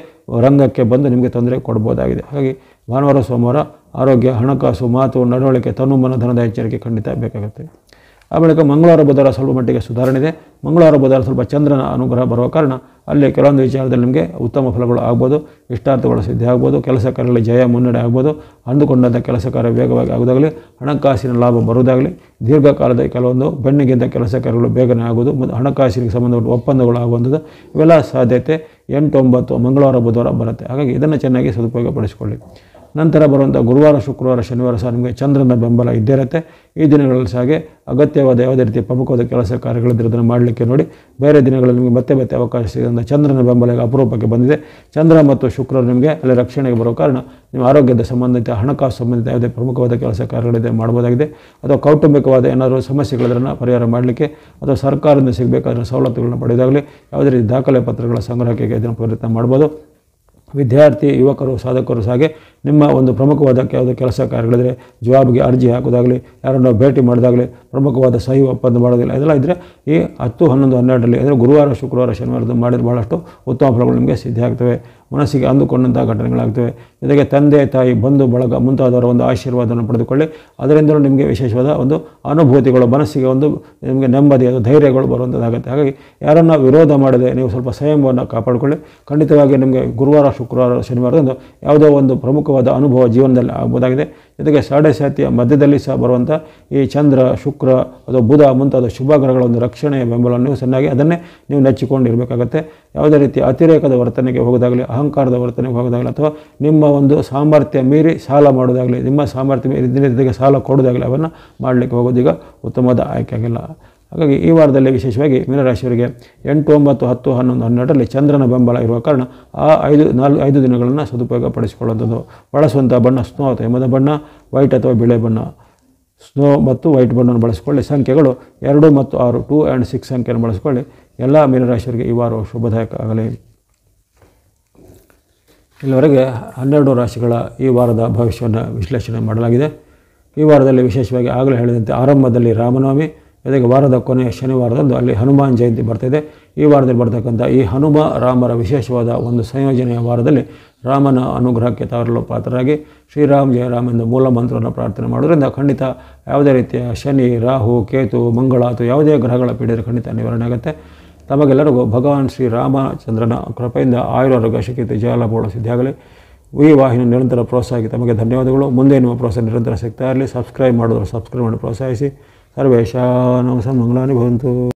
Speaker 1: ರಂಗಕ್ಕೆ ಬಂದು ನಿಮಗೆ ತೊಂದರೆ ಕೊಡ್ಬೋದಾಗಿದೆ. ಹಾಗಾಗಿ ಭಾನುವಾರ, ಸೋಮವಾರ ಆರೋಗ್ಯ, ಹಣಕಾಸು, ಮಾತು, ನಡವಳಿಕೆ, ತನುಮನ, ಧನದ ಎಚ್ಚರಿಕೆ ಖಂಡಿತ ಬೇಕಾಗುತ್ತೆ. ಆ ಬಳಿಕ ಮಂಗಳವಾರ, ಬುಧವಾರ ಸ್ವಲ್ಪ ಮಟ್ಟಿಗೆ ಸುಧಾರಣೆ ಇದೆ. ಮಂಗಳವಾರ, ಬುಧವಾರ ಸ್ವಲ್ಪ ಚಂದ್ರನ ಅನುಗ್ರಹ ಬರುವ ಕಾರಣ ಅಲ್ಲಿ ಕೆಲವೊಂದು ವಿಚಾರದಲ್ಲಿ ನಿಮಗೆ ಉತ್ತಮ ಫಲಗಳು ಆಗ್ಬೋದು. ಇಷ್ಟಾರ್ಥಗಳು ಸಿದ್ಧಿ ಆಗ್ಬೋದು. ಕೆಲಸ ಕಾರ್ಯಗಳಲ್ಲಿ ಜಯ, ಮುನ್ನಡೆ ಆಗ್ಬೋದು. ಅಂದುಕೊಂಡಂಥ ಕೆಲಸ ಕಾರ್ಯ ವೇಗವಾಗಿ ಆಗೋದಾಗಲಿ, ಹಣಕಾಸಿನ ಲಾಭ ಬರುವುದಾಗಲಿ, ದೀರ್ಘಕಾಲದ ಕೆಲವೊಂದು ಬೆನ್ನಿಗಿಂತ ಕೆಲಸ ಕಾರ್ಯಗಳು ಬೇಗನೆ ಆಗೋದು, ಮತ್ತು ಹಣಕಾಸಿಗೆ ಸಂಬಂಧಪಟ್ಟ ಒಪ್ಪಂದಗಳು ಆಗುವಂಥದ್ದು ಇವೆಲ್ಲ ಸಾಧ್ಯತೆ 8, 9 ಮಂಗಳವಾರ, ಬುಧವಾರ ಬರುತ್ತೆ. ಹಾಗಾಗಿ ಇದನ್ನು ಚೆನ್ನಾಗಿ ಸದುಪಯೋಗಪಡಿಸಿಕೊಳ್ಳಿ. ನಂತರ ಬರುವಂಥ ಗುರುವಾರ, ಶುಕ್ರವಾರ, ಶನಿವಾರ ಸಹ ನಿಮಗೆ ಚಂದ್ರನ ಬೆಂಬಲ ಇದ್ದೇ ಇರುತ್ತೆ. ಈ ದಿನಗಳಲ್ಲಿ ಸಹ ಅಗತ್ಯವಾದ ಯಾವುದೇ ರೀತಿಯ ಪ್ರಮುಖವಾದ ಕೆಲಸ ಕಾರ್ಯಗಳಿದ್ದನ್ನು ಮಾಡಲಿಕ್ಕೆ ನೋಡಿ. ಬೇರೆ ದಿನಗಳಲ್ಲಿ ನಿಮಗೆ ಮತ್ತೆ ಅವಕಾಶ ಸಿಗೋದ್ರಿಂದ ಚಂದ್ರನ ಬೆಂಬಲ ಅಪರೂಪಕ್ಕೆ ಬಂದಿದೆ. ಚಂದ್ರ ಮತ್ತು ಶುಕ್ರರು ನಿಮಗೆ ಅಲ್ಲಿ ರಕ್ಷಣೆಗೆ ಬರೋ ಕಾರಣ ನೀವು ಆರೋಗ್ಯದ ಸಂಬಂಧಿತ, ಹಣಕಾಸು ಸಂಬಂಧಿತ ಯಾವುದೇ ಪ್ರಮುಖವಾದ ಕೆಲಸ ಕಾರ್ಯಗಳಿದೆ ಮಾಡ್ಬೋದಾಗಿದೆ. ಅಥವಾ ಕೌಟುಂಬಿಕವಾದ ಏನಾದರೂ ಸಮಸ್ಯೆಗಳಿದ್ರನ್ನು ಪರಿಹಾರ ಮಾಡಲಿಕ್ಕೆ ಅಥವಾ ಸರ್ಕಾರದಿಂದ ಸಿಗಬೇಕಾದ ಸವಲತ್ತುಗಳನ್ನು ಪಡೆಯೋದಾಗಲಿ, ಯಾವುದೇ ರೀತಿ ದಾಖಲೆ ಪತ್ರಗಳ ಸಂಗ್ರಹಕ್ಕೆ ಇದನ್ನು ಪ್ರಯತ್ನ ಮಾಡ್ಬೋದು. ವಿದ್ಯಾರ್ಥಿ, ಯುವಕರು, ಸಾಧಕರು ಸಹ ನಿಮ್ಮ ಒಂದು ಪ್ರಮುಖವಾದ ಯಾವುದೇ ಕೆಲಸ ಕಾರ್ಯಗಳಿದ್ರೆ ಜಾಬ್ಗೆ ಅರ್ಜಿ ಹಾಕೋದಾಗಲಿ, ಯಾರನ್ನು ಭೇಟಿ ಮಾಡೋದಾಗಲಿ, ಪ್ರಮುಖವಾದ ಸಹಿ ಒಪ್ಪಂದ ಮಾಡೋದಿಲ್ಲ, ಇದೆಲ್ಲ ಇದ್ದರೆ ಈ 10, 11, 12ರಲ್ಲಿ ಅಂದರೆ ಗುರುವಾರ, ಶುಕ್ರವಾರ, ಶನಿವಾರದ ಮಾಡಿದರೆ ಭಾಳಷ್ಟು ಉತ್ತಮ ಫಲಗಳು ನಿಮಗೆ ಸಿದ್ಧಿ ಆಗ್ತವೆ. ಮನಸ್ಸಿಗೆ ಅಂದುಕೊಂಡಂಥ ಘಟನೆಗಳಾಗ್ತವೆ. ಜೊತೆಗೆ ತಂದೆ, ತಾಯಿ, ಬಂಧು ಬಳಗ ಮುಂತಾದವರ ಒಂದು ಆಶೀರ್ವಾದವನ್ನು ಪಡೆದುಕೊಳ್ಳಿ. ಅದರಿಂದಲೂ ನಿಮಗೆ ವಿಶೇಷವಾದ ಒಂದು ಅನುಭೂತಿಗಳು, ಮನಸ್ಸಿಗೆ ಒಂದು ನಿಮಗೆ ನೆಮ್ಮದಿ, ಅದು ಧೈರ್ಯಗಳು ಬರುವಂಥದ್ದಾಗುತ್ತೆ. ಹಾಗಾಗಿ ಯಾರನ್ನು ವಿರೋಧ ಮಾಡದೆ ನೀವು ಸ್ವಲ್ಪ ಸಂಯಮವನ್ನು ಕಾಪಾಡಿಕೊಳ್ಳಿ. ಖಂಡಿತವಾಗಿ ನಿಮಗೆ ಗುರುವಾರ, ಶುಕ್ರವಾರ, ಶನಿವಾರದಂದು ಯಾವುದೋ ಒಂದು ಪ್ರಮುಖವಾದ ಅನುಭವ ಜೀವನದಲ್ಲಿ ಆಗ್ಬೋದಾಗಿದೆ. ಜೊತೆಗೆ ಸಾಡೆ ಸಾತಿಯ ಮಧ್ಯದಲ್ಲಿ ಸಹ ಬರುವಂಥ ಈ ಚಂದ್ರ, ಶುಕ್ರ ಅಥವಾ ಬುಧ ಮುಂತಾದ ಶುಭ ಗ್ರಹಗಳ ಒಂದು ರಕ್ಷಣೆಯ ಬೆಂಬಲವನ್ನು ನೀವು ಚೆನ್ನಾಗಿ ಅದನ್ನೇ ನೀವು ನೆಚ್ಚಿಕೊಂಡಿರಬೇಕಾಗತ್ತೆ. ಯಾವುದೇ ರೀತಿ ಅತಿರೇಕದ ವರ್ತನೆಗೆ ಹೋಗೋದಾಗಲಿ, ಅಹಂಕಾರದ ವರ್ತನೆಗೆ ಹೋಗೋದಾಗಲಿ, ಅಥವಾ ನಿಮ್ಮ ಒಂದು ಸಾಮರ್ಥ್ಯ ಮೀರಿ ಸಾಲ ಮಾಡೋದಾಗಲಿ, ನಿಮ್ಮ ಸಾಮರ್ಥ್ಯ ಮೀರಿ ದಿನಕ್ಕೆ ಸಾಲ ಕೊಡೋದಾಗಲಿ ಅವನ್ನು ಮಾಡಲಿಕ್ಕೆ ಹೋಗೋದೀಗ ಉತ್ತಮವಾದ ಆಯ್ಕೆ ಆಗಿಲ್ಲ. ಹಾಗಾಗಿ ಈ ವಾರದಲ್ಲಿ ವಿಶೇಷವಾಗಿ ಮೀನರಾಶಿಯವರಿಗೆ 8, 9, 10, 11, 12ರಲ್ಲಿ ಚಂದ್ರನ ಬೆಂಬಲ ಇರುವ ಕಾರಣ ಆ 5 ದಿನಗಳನ್ನು ಸದುಪಯೋಗಪಡಿಸಿಕೊಳ್ಳುವಂಥದ್ದು. ಬಳಸುವಂಥ ಬಣ್ಣ ಸ್ನೋ ಅಥವಾ ಹಿಮದ ಬಣ್ಣ, ವೈಟ್ ಅಥವಾ ಬಿಳೆ ಬಣ್ಣ. ಸ್ನೋ ಮತ್ತು ವೈಟ್ ಬಣ್ಣವನ್ನು ಬಳಸಿಕೊಳ್ಳಿ. ಸಂಖ್ಯೆಗಳು 2 ಮತ್ತು 6, 2 and 6 ಸಂಖ್ಯೆಯನ್ನು ಬಳಸಿಕೊಳ್ಳಿ. ಎಲ್ಲ ಮೀನರಾಶಿಯವರಿಗೆ ಈ ವಾರ ಶುಭದಾಯಕ ಆಗಲಿ. ಇಲ್ಲಿವರೆಗೆ 12 ರಾಶಿಗಳ ಈ ವಾರದ ಭವಿಷ್ಯವನ್ನು ವಿಶ್ಲೇಷಣೆ ಮಾಡಲಾಗಿದೆ. ಈ ವಾರದಲ್ಲಿ ವಿಶೇಷವಾಗಿ ಆಗಲೇ ಹೇಳಿದಂತೆ ಆರಂಭದಲ್ಲಿ ರಾಮನವಮಿ, ಜೊತೆಗೆ ವಾರದ ಕೊನೆಯ ಶನಿವಾರದಂದು ಅಲ್ಲಿ ಹನುಮಾನ್ ಜಯಂತಿ ಬರ್ತಿದೆ. ಈ ವಾರದಲ್ಲಿ ಬರ್ತಕ್ಕಂಥ ಈ ಹನುಮ ರಾಮರ ವಿಶೇಷವಾದ ಒಂದು ಸಂಯೋಜನೆಯ ವಾರದಲ್ಲಿ ರಾಮನ ಅನುಗ್ರಹಕ್ಕೆ ತಾವೆಲ್ಲರೂ ಪಾತ್ರರಾಗಿ ಶ್ರೀರಾಮ್ ಜಯರಾಮ್ ಎಂದು ಮೂಲ ಮಂತ್ರವನ್ನು ಪ್ರಾರ್ಥನೆ ಮಾಡೋದ್ರಿಂದ ಖಂಡಿತ ಯಾವುದೇ ರೀತಿಯ ಶನಿ, ರಾಹು, ಕೇತು, ಮಂಗಳ ಅಥವಾ ಯಾವುದೇ ಗ್ರಹಗಳ ಪೀಡೆ ಖಂಡಿತ ನಿವಾರಣೆ ಆಗುತ್ತೆ. ತಮಗೆಲ್ಲರಿಗೂ ಭಗವಾನ್ ಶ್ರೀ ರಾಮಚಂದ್ರನ ಕೃಪೆಯಿಂದ ಆಯುರಾರೋಗ್ಯ ಶಕ್ತಿ ಜಯಲಾಭಗಳು ಸಿದ್ಧಿಯಾಗಲಿ. ಈ ವಾಹಿನಿ ನಿರಂತರ ಪ್ರೋತ್ಸಾಹಕ್ಕೆ ತಮಗೆ ಧನ್ಯವಾದಗಳು. ಮುಂದೆ ನಿಮ್ಮ ಪ್ರೋತ್ಸಾಹ ನಿರಂತರ ಸಿಗ್ತಾ ಇರಲಿ. ಸಬ್ಸ್ಕ್ರೈಬ್ ಮಾಡಿದ್ರು ಸಬ್ಸ್ಕ್ರೈಬ್ ಮಾಡಿ ಪ್ರೋತ್ಸಾಹಿಸಿ. ಸರ್ವೇಶಾಂ ಮಂಗಲಾನಿ ಭವಂತು.